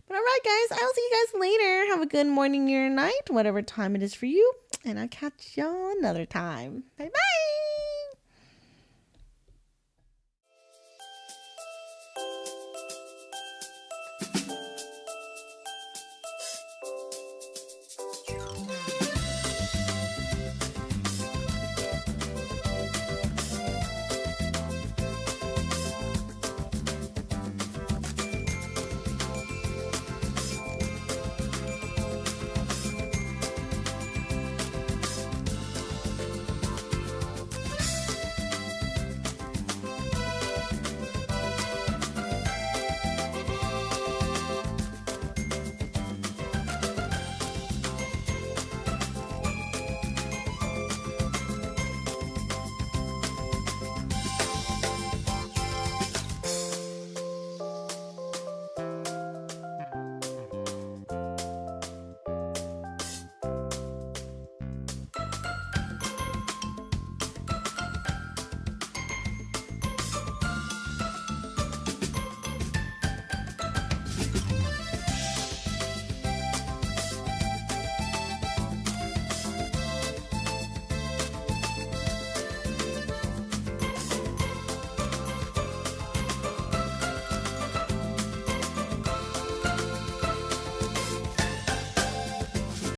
But all right, guys, I'll see you guys later. Have a good morning or night, whatever time it is for you. And I'll catch y'all another time. Bye-bye.